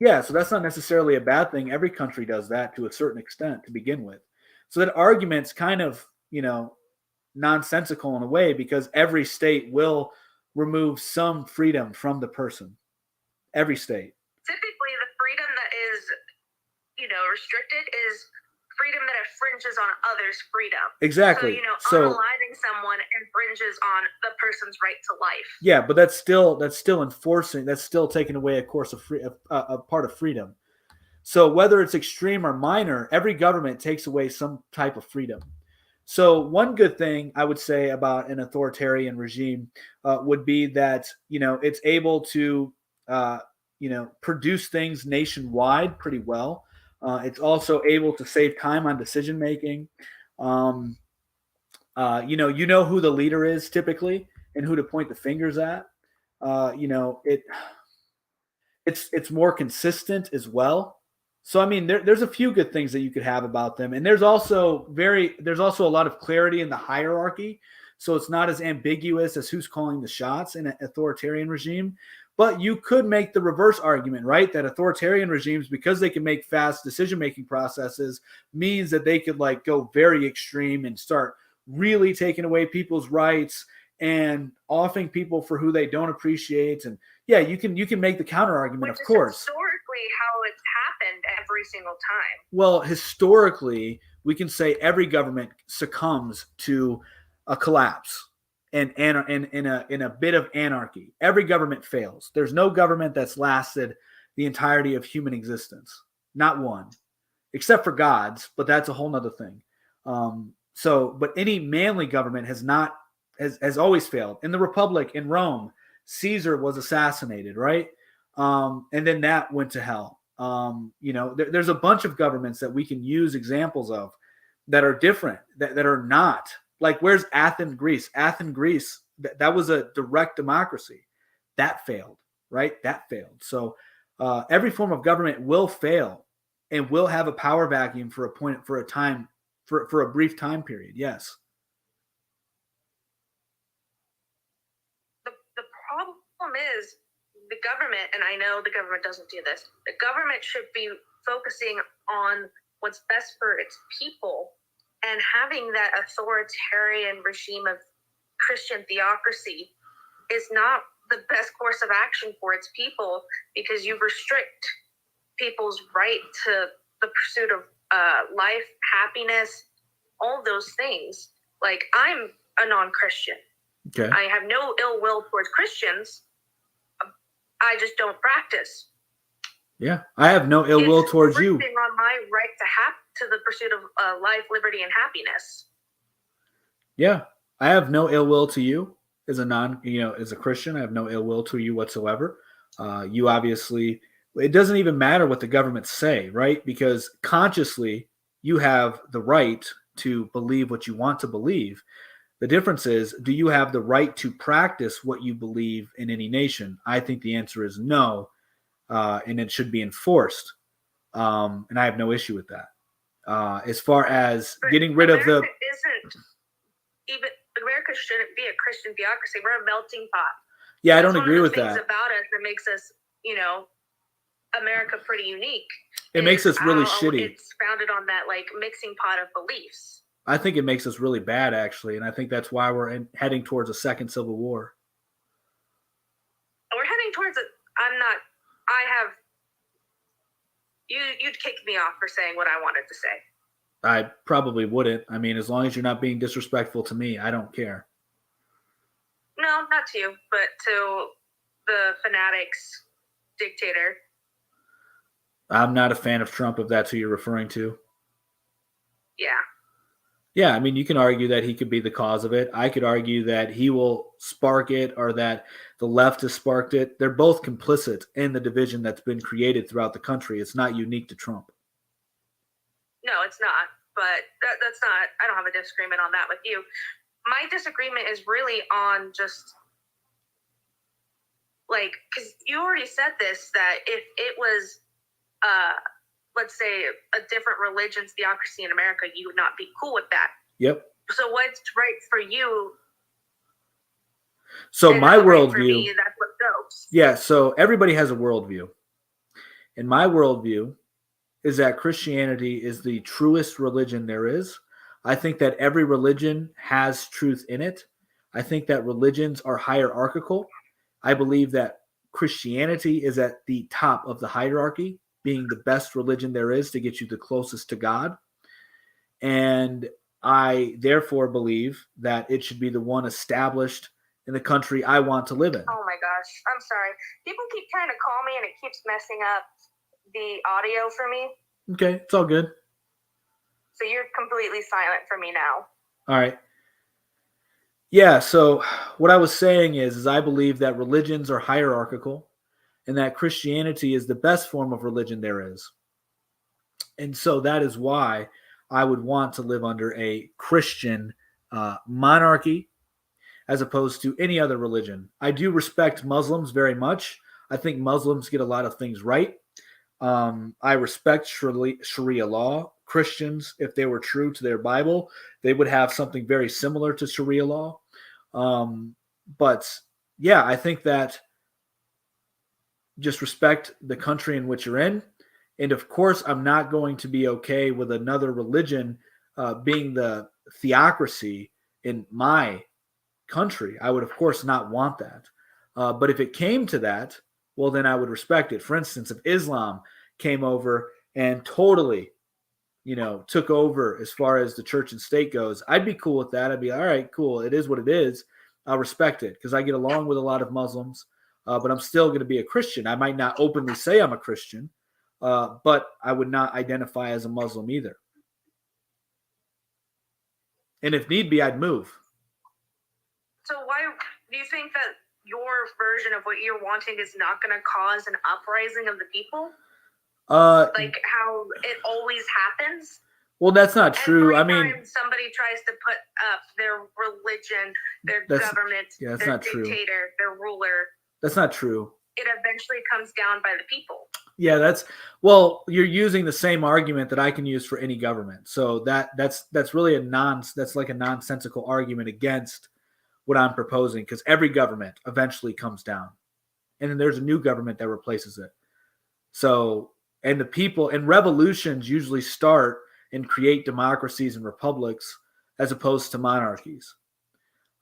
Yeah, so that's not necessarily a bad thing. Every country does that to a certain extent to begin with. So that argument's kind of, nonsensical in a way, because every state will remove some freedom from the person. Every state. Typically, the freedom that is, restricted is freedom that infringes on others' freedom. Exactly. So, unaliving someone infringes on the person's right to life. Yeah, but that's still enforcing. That's still taking away a part of freedom. So whether it's extreme or minor, every government takes away some type of freedom. So one good thing I would say about an authoritarian regime would be that it's able to produce things nationwide pretty well. It's also able to save time on decision making. You know who the leader is typically and who to point the fingers at. It's more consistent as well. So I mean, there's a few good things that you could have about them, and there's also a lot of clarity in the hierarchy. So it's not as ambiguous as who's calling the shots in an authoritarian regime. But you could make the reverse argument, right? That authoritarian regimes, because they can make fast decision-making processes, means that they could go very extreme and start really taking away people's rights and offing people for who they don't appreciate. And yeah, you can make the counter argument, of course. Historically, how it's happened every single time. Well, historically, we can say every government succumbs to a collapse and in a bit of anarchy. Every government fails. There's no government that's lasted the entirety of human existence. Not one, except for God's, but that's a whole nother thing. But any manly government has always failed. In the Republic in Rome, Caesar was assassinated, right? And then that went to hell. There's a bunch of governments that we can use examples of that are different, that are not. Like, where's Athens, Greece? Athens, Greece, that was a direct democracy. That failed, right? That failed. So every form of government will fail and will have a power vacuum for a brief time period. Yes. The problem is the government, and I know the government doesn't do this, the government should be focusing on what's best for its people. And having that authoritarian regime of Christian theocracy is not the best course of action for its people, because you restrict people's right to the pursuit of life, happiness, all those things. Like, I'm a non-Christian. Okay. I have no ill will towards Christians. I just don't practice. Yeah, I have no ill will towards you. On my right to the pursuit of life, liberty, and happiness. Yeah, I have no ill will to you as a Christian. I have no ill will to you whatsoever. You obviously, it doesn't even matter what the governments say, right? Because consciously, you have the right to believe what you want to believe. The difference is, do you have the right to practice what you believe in any nation? I think the answer is no. and it should be enforced. And I have no issue with that. As far as But getting rid of the, America shouldn't be a Christian theocracy. We're a melting pot. yeah, I That's don't agree with one of the that. things about us that makes us, America pretty unique. It makes us really how shitty. It's founded on that like mixing pot of beliefs. I think it makes us really bad, actually, and I think that's why we're heading towards a second civil war. We're heading towards it. You'd kick me off for saying what I wanted to say. I probably wouldn't. I mean, as long as you're not being disrespectful to me, I don't care. No, not to you, but to the fanatics dictator. I'm not a fan of Trump, if that's who you're referring to. Yeah. Yeah, I mean, you can argue that he could be the cause of it. I could argue that he will spark it or that the left has sparked it. They're both complicit in the division that's been created throughout the country. It's not unique to Trump. No, it's not. But that's not, I don't have a disagreement on that with you. My disagreement is really on just, like, because you already said this, that if it was, let's say, a different religion's theocracy in America, you would not be cool with that. Yep. So what's right for you? So is my not right for worldview, me, that's what goes. yeah, so everybody has a worldview. And my worldview is that Christianity is the truest religion there is. I think that every religion has truth in it. I think that religions are hierarchical. I believe that Christianity is at the top of the hierarchy, being the best religion there is to get you the closest to God. And I therefore believe that it should be the one established in the country I want to live in. Oh my gosh, I'm sorry. People keep trying to call me and it keeps messing up the audio for me. Okay, it's all good. So you're completely silent for me now. All right. Yeah, so what I was saying is I believe that religions are hierarchical and that Christianity is the best form of religion there is. And so that is why I would want to live under a Christian monarchy as opposed to any other religion. I do respect Muslims very much. I think Muslims get a lot of things right. I respect Sharia law. Christians, if they were true to their Bible, they would have something very similar to Sharia law. But yeah, I think that just respect the country in which you're in. And of course, I'm not going to be okay with another religion being the theocracy in my country. I would, of course, not want that. But if it came to that, well, then I would respect it. For instance, if Islam came over and totally, took over as far as the church and state goes, I'd be cool with that. I'd be, all right, cool. It is what it is. I'll respect it because I get along with a lot of Muslims, but I'm still going to be a Christian. I might not openly say I'm a Christian, but I would not identify as a Muslim either. And if need be, I'd move. So why do you think that your version of what you're wanting is not going to cause an uprising of the people? Like how it always happens? Well, that's not true. Every I mean, time somebody tries to put up their religion, their government, that's their not true. dictator, their ruler, that's not true. it eventually comes down by the people. Yeah, you're using the same argument that I can use for any government. So that's really that's like a nonsensical argument against what I'm proposing, because every government eventually comes down. And then there's a new government that replaces it. So, and the people and revolutions usually start and create democracies and republics as opposed to monarchies.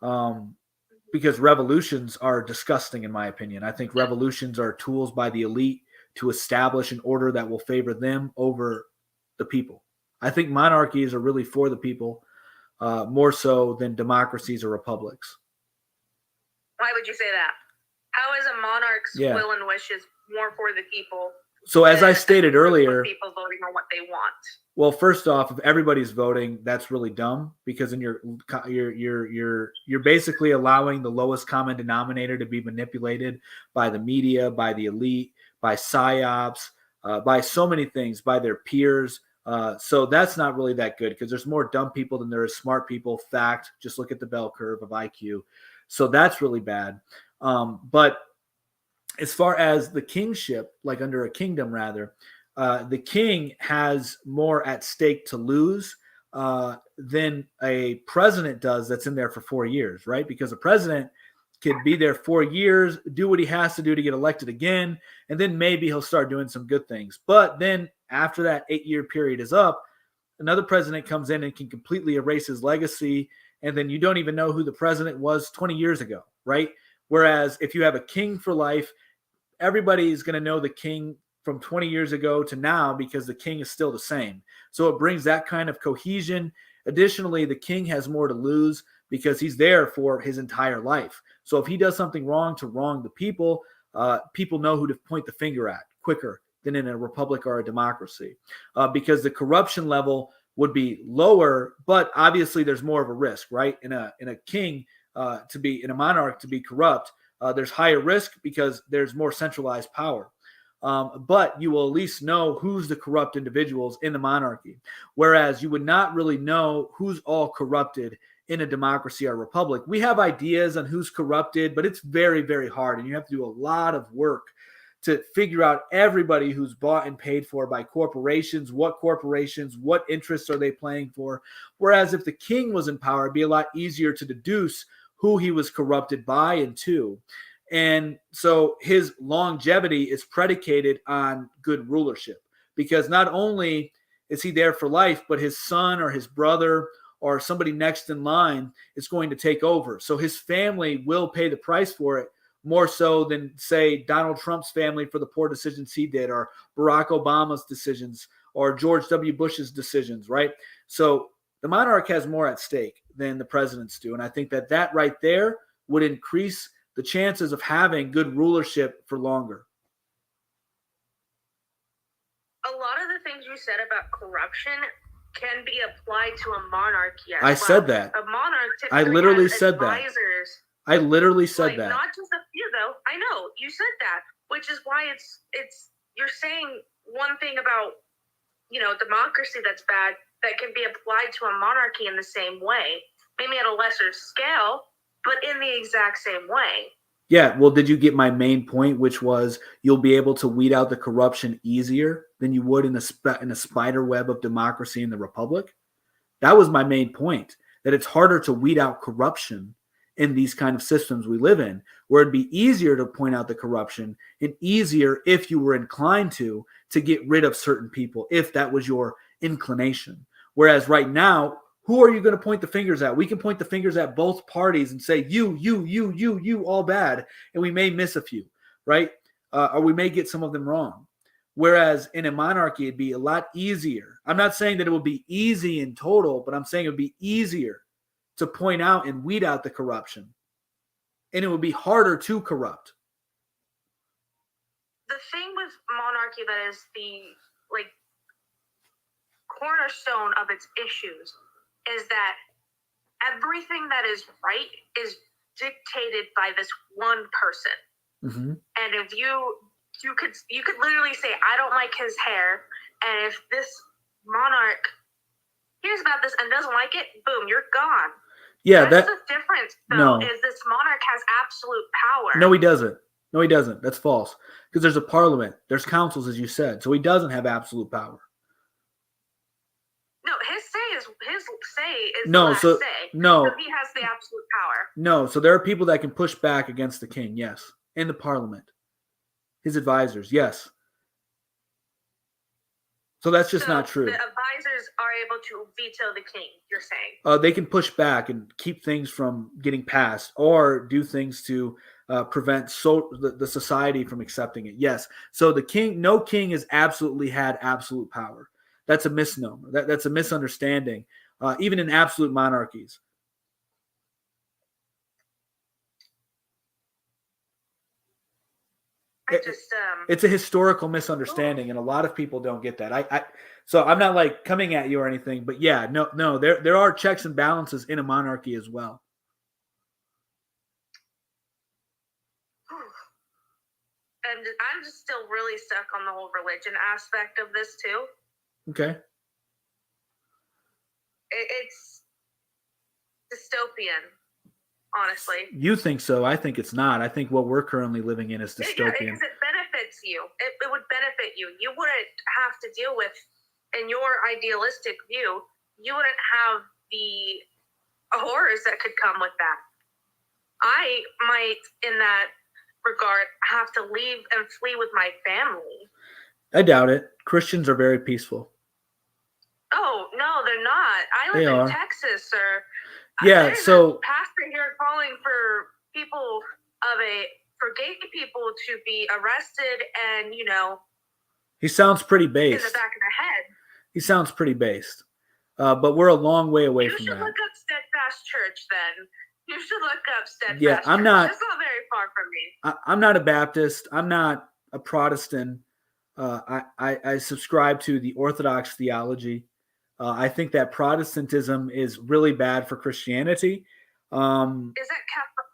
Because revolutions are disgusting, in my opinion. I think revolutions are tools by the elite to establish an order that will favor them over the people. I think monarchies are really for the people, more so than democracies or republics. Why would you say that? How is a monarch's will and wishes more for the people? So as I stated earlier, people voting on what they want. Well, first off, if everybody's voting, that's really dumb, because then you're basically allowing the lowest common denominator to be manipulated by the media, by the elite, by psyops, by so many things, by their peers. So that's not really that good, because there's more dumb people than there is smart people. Fact, just look at the bell curve of IQ. So that's really bad. But as far as the kingship, like under a kingdom rather, the king has more at stake to lose than a president does that's in there for 4 years, right? Because a president could be there 4 years, do what he has to do to get elected again, and then maybe he'll start doing some good things. But then after that 8-year period is up, another president comes in and can completely erase his legacy, and then you don't even know who the president was 20 years ago, right? Whereas if you have a king for life, everybody is going to know the king from 20 years ago to now because the king is still the same. So it brings that kind of cohesion. Additionally, the king has more to lose because he's there for his entire life. So if he does something wrong to wrong the people, people know who to point the finger at quicker than in a republic or a democracy, because the corruption level would be lower, but obviously there's more of a risk, right? In a king in a monarch to be corrupt, there's higher risk because there's more centralized power. But you will at least know who's the corrupt individuals in the monarchy, whereas you would not really know who's all corrupted in a democracy or republic. We have ideas on who's corrupted, but it's very, very hard, and you have to do a lot of work to figure out everybody who's bought and paid for by corporations, what interests are they playing for. Whereas if the king was in power, it'd be a lot easier to deduce who he was corrupted by and to. And so his longevity is predicated on good rulership, because not only is he there for life, but his son or his brother or somebody next in line is going to take over. So his family will pay the price for it, more so than, say, Donald Trump's family for the poor decisions he did, or Barack Obama's decisions, or George W. Bush's decisions, right? So the monarch has more at stake than the presidents do. And I think that right there would increase the chances of having good rulership for longer. A lot of the things you said about corruption can be applied to a monarchy as I said that. A monarch I typically literally has said that. advisors. I literally said Like, that. not just a few, though. I know you said that, which is why it's you're saying one thing about, democracy that's bad that can be applied to a monarchy in the same way, maybe at a lesser scale, but in the exact same way. Yeah, well, did you get my main point, which was you'll be able to weed out the corruption easier than you would in a spider web of democracy in the republic? That was my main point, that it's harder to weed out corruption in these kind of systems we live in, where it'd be easier to point out the corruption and easier, if you were inclined to get rid of certain people, if that was your inclination. Whereas right now, who are you going to point the fingers at? We can point the fingers at both parties and say, you, all bad. And we may miss a few, right? Or we may get some of them wrong. Whereas in a monarchy, it'd be a lot easier. I'm not saying that it would be easy in total, but I'm saying it would be easier to point out and weed out the corruption. And it would be harder to corrupt. The thing with monarchy that is the cornerstone of its issues is that everything that is right is dictated by this one person. Mm-hmm. And if you could literally say, I don't like his hair, and if this monarch hears about this and doesn't like it, boom, you're gone. Yeah, that's the difference, though, no. is this monarch has absolute power. No, he doesn't. That's false. Because there's a parliament, there's councils, as you said. So he doesn't have absolute power. No, his say is no, the last so, say. No. So he has the absolute power. No, so there are people that can push back against the king, yes. In the parliament. His advisors, yes. So that's just not true. The advisors are able to veto the king, you're saying? They can push back and keep things from getting passed, or do things to prevent the society from accepting it. Yes. So no king has absolutely had absolute power. That's a misnomer. That's a misunderstanding, even in absolute monarchies. It's a historical misunderstanding, and a lot of people don't get that. So I'm not like coming at you or anything, but yeah, no, there are checks and balances in a monarchy as well. And I'm just still really stuck on the whole religion aspect of this too. Okay. It's dystopian honestly. You think so? I think it's not. I think what we're currently living in is Yeah, dystopian. because it benefits you. It would benefit you. You wouldn't have to deal with, in your idealistic view, you wouldn't have the horrors that could come with that. I might, in that regard, have to leave and flee with my family. I doubt it. Christians are very peaceful. Oh, no, they're not. I live They in are. Texas, sir. Yeah, There's so a pastor here calling for people for gay people to be arrested and, he sounds pretty in based. the back of the head. He sounds pretty based. But we're a long way away You from should that. look up Steadfast Church then. You should look up Steadfast Yeah, I'm Church. not- It's not very far from me. I'm not a Baptist. I'm not a Protestant. I subscribe to the Orthodox theology. I think that Protestantism is really bad for Christianity. Is that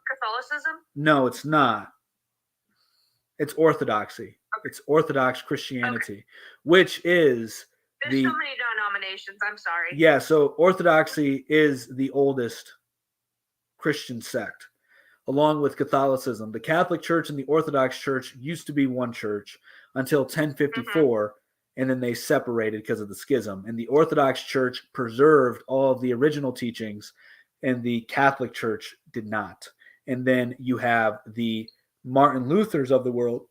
Catholicism? No, it's not. It's Orthodoxy. It's Orthodox Christianity, which is There's so many denominations. I'm sorry. Yeah, so Orthodoxy is the oldest Christian sect, along with Catholicism. The Catholic Church and the Orthodox Church used to be one church until 1054, and then they separated because of the schism. And the Orthodox Church preserved all of the original teachings, and the Catholic Church did not. And then you have the Martin Luthers of the world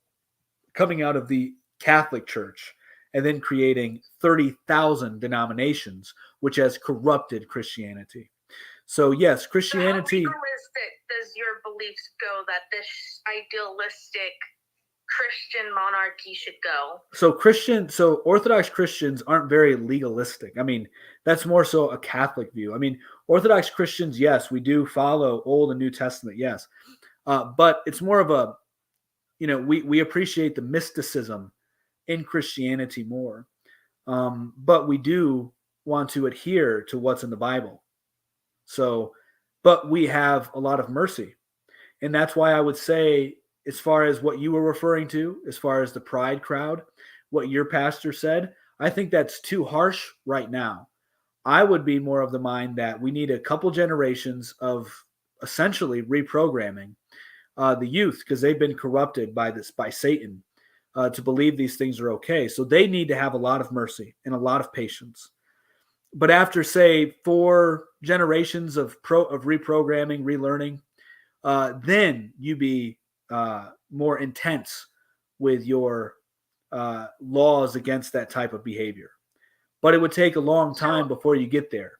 coming out of the Catholic Church and then creating 30,000 denominations, which has corrupted Christianity. So yes, Christianity. So how realistic does your beliefs go that this idealistic Christian monarchy should go? So Orthodox Christians aren't very legalistic. I mean, that's more so a Catholic view. I mean, Orthodox Christians, yes, we do follow Old and New Testament, yes. But it's more of a, we appreciate the mysticism in Christianity more. But we do want to adhere to what's in the Bible. So, but we have a lot of mercy. And that's why I would say, as far as what you were referring to, as far as the pride crowd, what your pastor said, I think that's too harsh right now. I would be more of the mind that we need a couple generations of essentially reprogramming the youth, because they've been corrupted by Satan to believe these things are okay. So they need to have a lot of mercy and a lot of patience. But after, say, 4 generations of reprogramming, relearning, then you be more intense with your laws against that type of behavior. But it would take a long time before you get there.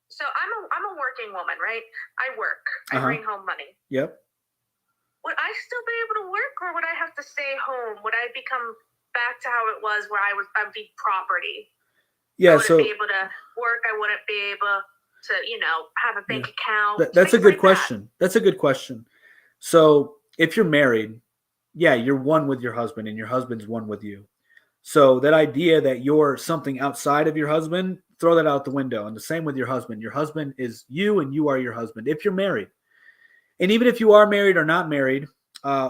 So I'm a working woman, right? I work. I bring home money. Yep. Would I still be able to work, or would I have to stay home? Would I become back to how it was, where I'd be property? Yeah. I wouldn't be able to work. I wouldn't be able to, have a bank account. That's a good question. That's a good question. So if you're married, yeah, you're one with your husband and your husband's one with you. So that idea that you're something outside of your husband, throw that out the window. And the same with your husband. Your husband is you and you are your husband if you're married. And even if you are married or not married,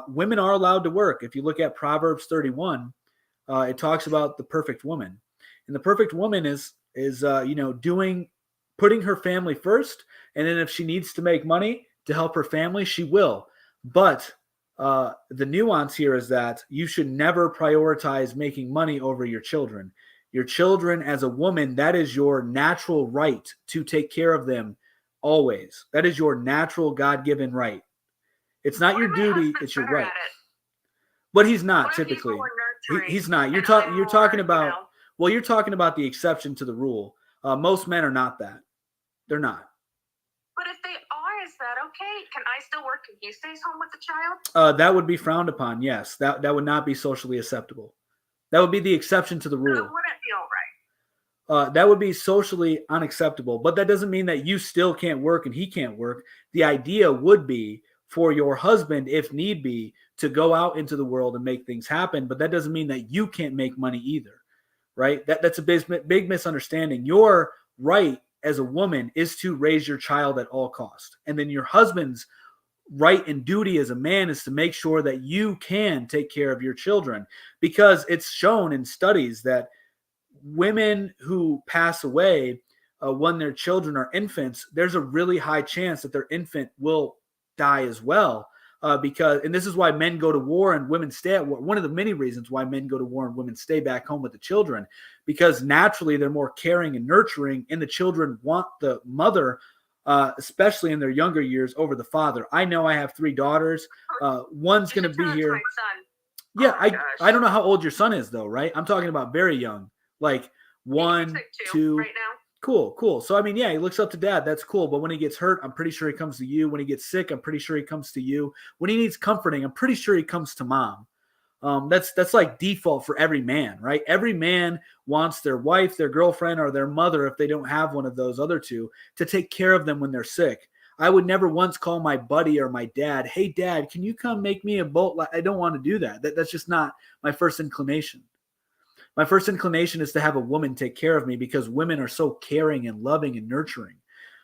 women are allowed to work. If you look at Proverbs 31, it talks about the perfect woman. And the perfect woman is putting her family first. And then if she needs to make money to help her family, she will. But the nuance here is that you should never prioritize making money over your children. Your children, as a woman, that is your natural right to take care of them always. That is your natural God-given right. It's not your duty, it's your right. But he's not typically. He's not. You're talking about you're talking about the exception to the rule. Most men are not that. They're not. But if they are, is that okay? Can I still work and he stays home with the child? That would be frowned upon, yes. That would not be socially acceptable. That would be the exception to the rule. That wouldn't be all right. That would be socially unacceptable. But that doesn't mean that you still can't work and he can't work. The idea would be for your husband, if need be, to go out into the world and make things happen. But that doesn't mean that you can't make money either, right? That's a big misunderstanding. Your right as a woman is to raise your child at all costs. And then your husband's right and duty as a man is to make sure that you can take care of your children, because it's shown in studies that women who pass away when their children are infants, there's a really high chance that their infant will die as well. Because, and this is why men go to war and women stay at war. One of the many reasons why men go to war and women stay back home with the children, because naturally they're more caring and nurturing, and the children want the mother, especially in their younger years, over the father. I know I have 3 daughters. One's going to be here. My son. Yeah, Oh my gosh. I don't know how old your son is though, right? I'm talking about very young, like 1, He's like 2. right now. Cool. So, I mean, yeah, he looks up to dad. That's cool. But when he gets hurt, I'm pretty sure he comes to you. When he gets sick, I'm pretty sure he comes to you. When he needs comforting, I'm pretty sure he comes to mom. That's like default for every man, right? Every man wants their wife, their girlfriend, or their mother, if they don't have one of those other two, to take care of them when they're sick. I would never once call my buddy or my dad, hey, dad, can you come make me a boat? I don't want to do that. That's just not my first inclination. My first inclination is to have a woman take care of me because women are so caring and loving and nurturing.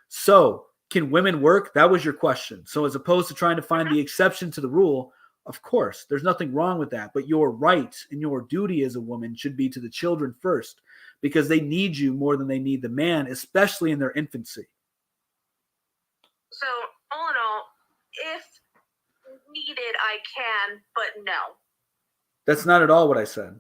So can women work? That was your question. So as opposed to trying to find the exception to the rule, of course, there's nothing wrong with that. But your right and your duty as a woman should be to the children first, because they need you more than they need the man, especially in their infancy. So, all in all, if needed, I can, but no. That's not at all what I said.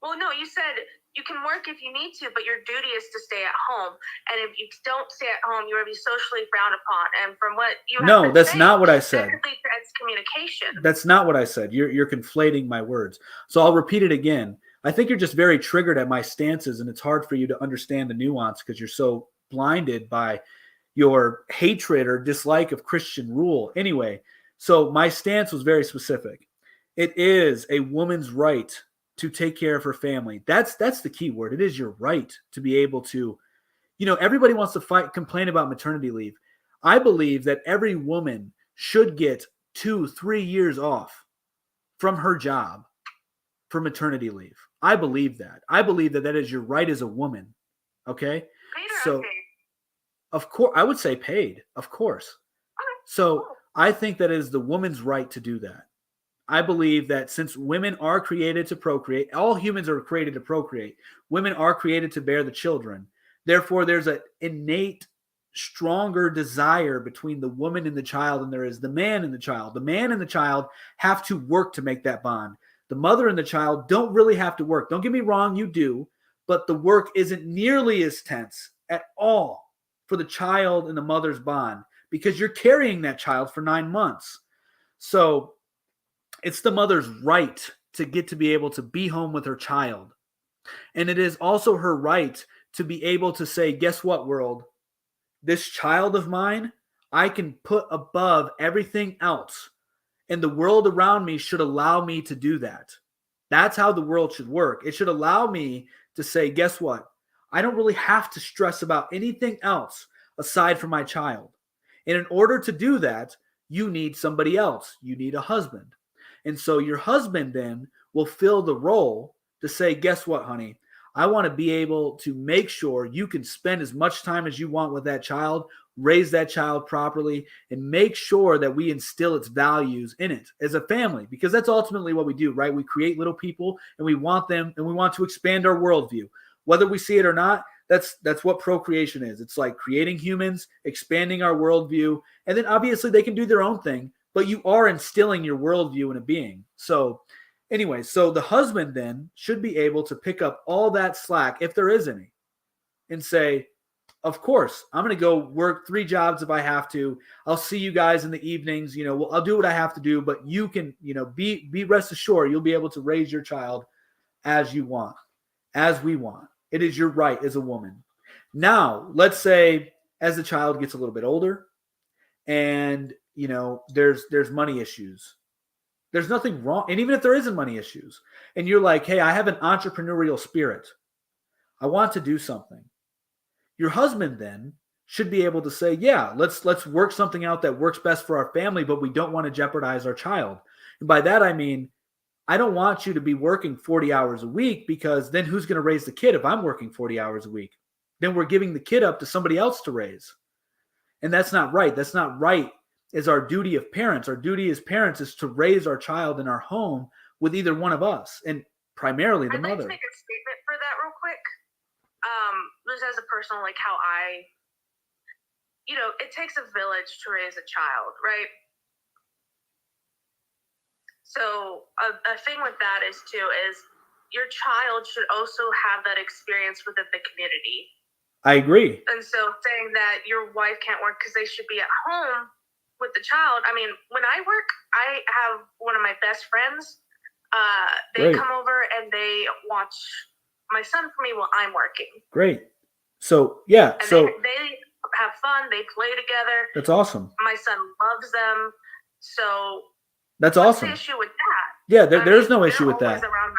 Well, no, you said you can work if you need to, but your duty is to stay at home. And if you don't stay at home, you're going to be socially frowned upon. And from what you have No, to that's say, not what I said. That's communication. That's not what I said. You're conflating my words. So I'll repeat it again. I think you're just very triggered at my stances, and it's hard for you to understand the nuance because you're so blinded by your hatred or dislike of Christian rule. Anyway, so my stance was very specific. It is a woman's right to take care of her family. That's the key word. It is your right to be able to, everybody wants to complain about maternity leave. I believe that every woman should get 2-3 years off from her job for maternity leave. I believe that. I believe that is your right as a woman. Okay? Paid or so unpaid? Of course, I would say paid, of course. Okay. So Cool. I think that it is the woman's right to do that. I believe that since women are created to procreate, all humans are created to procreate. Women are created to bear the children. Therefore, there's an innate, stronger desire between the woman and the child than there is the man and the child. The man and the child have to work to make that bond. The mother and the child don't really have to work. Don't get me wrong, you do, but the work isn't nearly as tense at all for the child and the mother's bond because you're carrying that child for 9 months. So it's the mother's right to get to be able to be home with her child. And it is also her right to be able to say, guess what, world? This child of mine, I can put above everything else. And the world around me should allow me to do that. That's how the world should work. It should allow me to say, guess what? I don't really have to stress about anything else aside from my child. And in order to do that, you need somebody else. You need a husband. And so your husband then will fill the role to say, guess what, honey? I want to be able to make sure you can spend as much time as you want with that child, raise that child properly, and make sure that we instill its values in it as a family, because that's ultimately what we do, right? We create little people and we want them and we want to expand our worldview. Whether we see it or not, that's what procreation is. It's like creating humans, expanding our worldview, and then obviously they can do their own thing, but you are instilling your worldview in a being. So anyway, so the husband then should be able to pick up all that slack, if there is any, and say, of course, I'm going to go work 3 jobs if I have to. I'll see you guys in the evenings. I'll do what I have to do, but you can, be rest assured you'll be able to raise your child as you want, as we want. It is your right as a woman. Now, let's say as the child gets a little bit older and, there's money issues. There's nothing wrong. And even if there isn't money issues and you're like, hey, I have an entrepreneurial spirit. I want to do something. Your husband then should be able to say, yeah, let's work something out that works best for our family, but we don't want to jeopardize our child. And by that, I mean, I don't want you to be working 40 hours a week because then who's going to raise the kid if I'm working 40 hours a week? Then we're giving the kid up to somebody else to raise. And that's not right. That's not right as our duty of parents. Our duty as parents is to raise our child in our home with either one of us and primarily the I'd mother. like to make a statement for that real quick. just as a personal, like how I, it takes a village to raise a child, right? So a thing with that is your child should also have that experience within the community. I agree. And so saying that your wife can't work because they should be at home with the child. I mean, when I work, I have one of my best friends. They Great. come over and they watch my son for me while I'm working. Great. So, yeah. And So they have fun. They play together. that's awesome. My son loves them. So That's what's awesome. the issue with that? Yeah, there's no issue with they're that. always around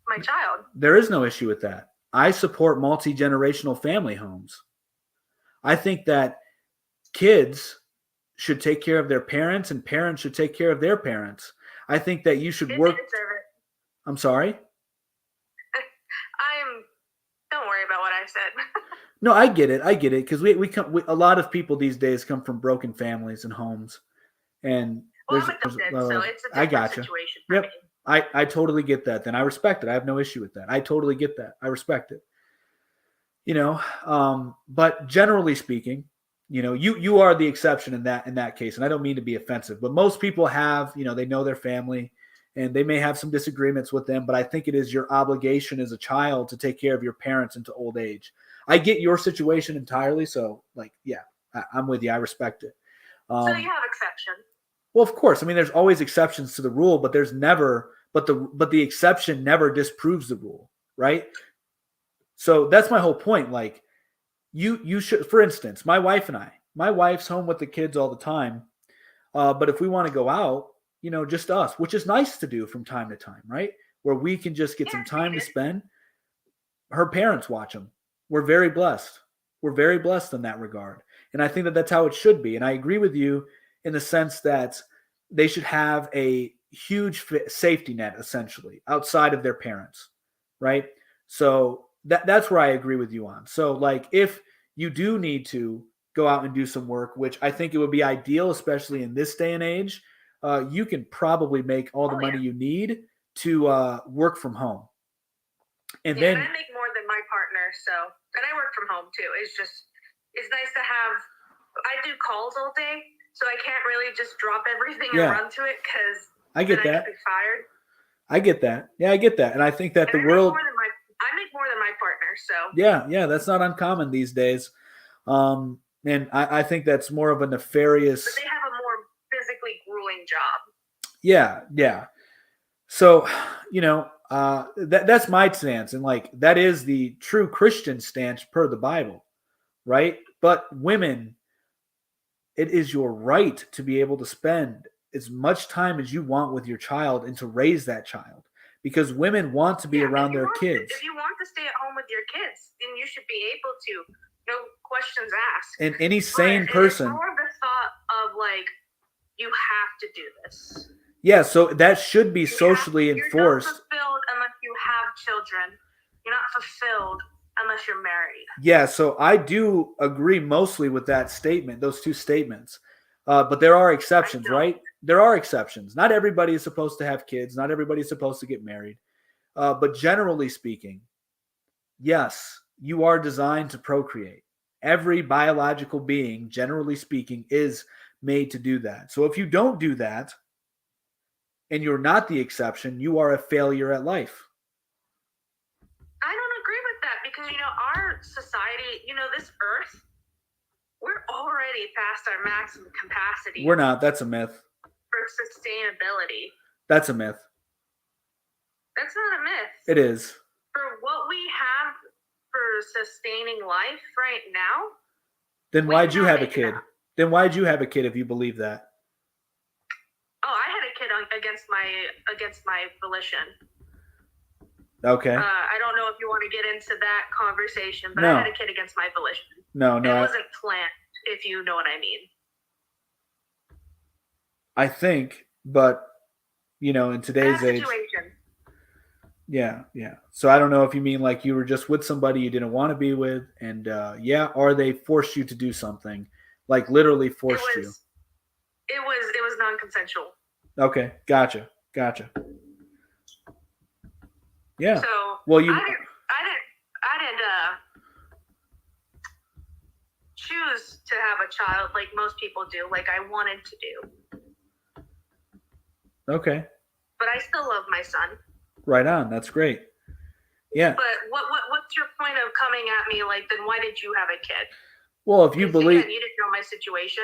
my child. There is no issue with that. I support multi-generational family homes. I think that kids should take care of their parents and parents should take care of their parents. I think that you should Kids work. deserve it. I'm sorry? Don't worry about what I said. No, I get it. Because a lot of people these days come from broken families and homes. And Well, I'm adopted, so it's a different situation for me. I totally get that. Then I respect it. I have no issue with that. I totally get that. I respect it. But generally speaking, you are the exception in that case. And I don't mean to be offensive, but most people have, they know their family and they may have some disagreements with them, but I think it is your obligation as a child to take care of your parents into old age. I get your situation entirely. So I'm with you. I respect it. So you have exceptions. Well, of course. I mean, there's always exceptions to the rule, but the exception never disproves the rule, right? So that's my whole point. Like, you should, for instance, my wife's home with the kids all the time. But if we want to go out, just us, which is nice to do from time to time, right? Where we can just get some time to spend. Her parents watch them. We're very blessed. We're very blessed in that regard. And I think that that's how it should be. And I agree with you in the sense that they should have a huge safety net, essentially, outside of their parents, right? So that's where I agree with you on. So, like, if you do need to go out and do some work, which I think it would be ideal, especially in this day and age, you can probably make all the money you need to work from home. And then I make more than my partner, and I work from home too. It's nice to have. I do calls all day, so I can't really just drop everything and run to it because I get that. I could be fired. I get that. Yeah, I get that, and I think that and the world. I make more than my partner, so. Yeah, that's not uncommon these days, and I think that's more of a nefarious. But they have a more physically grueling job. Yeah. So, that's my stance, and like that is the true Christian stance per the Bible, right? But women, it is your right to be able to spend as much time as you want with your child and to raise that child, because women want to be around their kids. If you want to stay at home with your kids, then you should be able to, no questions asked. And any sane person. It's more of the thought of like, you have to do this. Yeah, so that should be socially enforced. You're not fulfilled unless you have children. You're not fulfilled unless you're married. Yeah, so I do agree mostly with that statement, those two statements. But there are exceptions, right? There are exceptions. Not everybody is supposed to have kids. Not everybody is supposed to get married. But generally speaking, yes, you are designed to procreate. Every biological being, generally speaking, is made to do that. So if you don't do that, and you're not the exception, you are a failure at life. I don't agree with that because, our society, this earth, we're already past our maximum capacity. We're not. That's a myth. For sustainability. That's a myth. That's not a myth. It is. For what we have for sustaining life right now. Then why'd you have a kid? Then why'd you have a kid if you believe that? Oh, I had a kid against my volition. Okay. I don't know if you want to get into that conversation, but No. I had a kid against my volition. No. It wasn't planned, if you know what I mean. I think, but in today's age. Yeah. So I don't know if you mean like you were just with somebody you didn't want to be with, and or they forced you to do something, like literally forced you. It was non-consensual. Okay, gotcha. Yeah. So well, I didn't choose to have a child like most people do, like I wanted to do. Okay. But I still love my son. Right on. That's great. Yeah. But what's your point of coming at me like, then why did you have a kid? Well, if you believe, again, you didn't know my situation.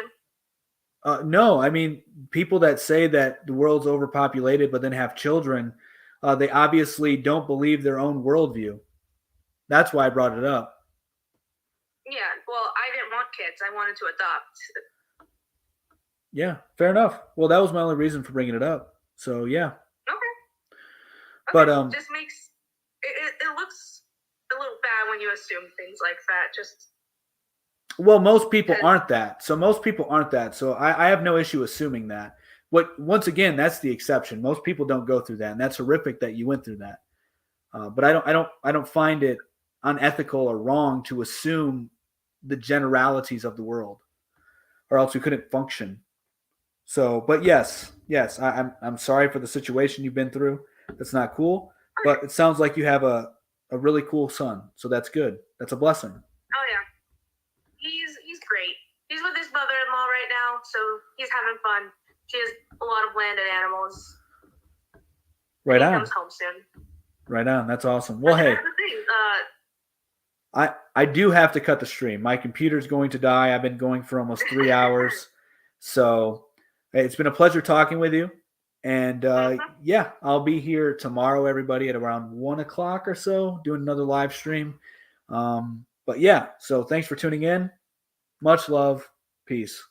No, I mean, people that say that the world's overpopulated but then have children, they obviously don't believe their own worldview. That's why I brought it up. Yeah, well, I didn't want kids. I wanted to adopt. Yeah, fair enough. Well, that was my only reason for bringing it up. So yeah. Okay. But just makes it looks a little bad when you assume things like that. Just well, most people aren't that. So most people aren't that. So I have no issue assuming that. Once again, that's the exception. Most people don't go through that, and that's horrific that you went through that. But I don't find it unethical or wrong to assume the generalities of the world, or else we couldn't function. So, but yes, I'm sorry for the situation you've been through. That's not cool. But it sounds like you have a really cool son. So that's good. That's a blessing. Oh yeah. He's great. He's with his mother-in-law right now, so he's having fun. She has a lot of land and animals. Right on. He comes home soon. Right on. That's awesome. Well, hey, I do have to cut the stream. My computer's going to die. I've been going for almost 3 hours. So it's been a pleasure talking with you. And yeah, I'll be here tomorrow, everybody, at around 1 o'clock or so, doing another live stream. But yeah, so thanks for tuning in. Much love. Peace.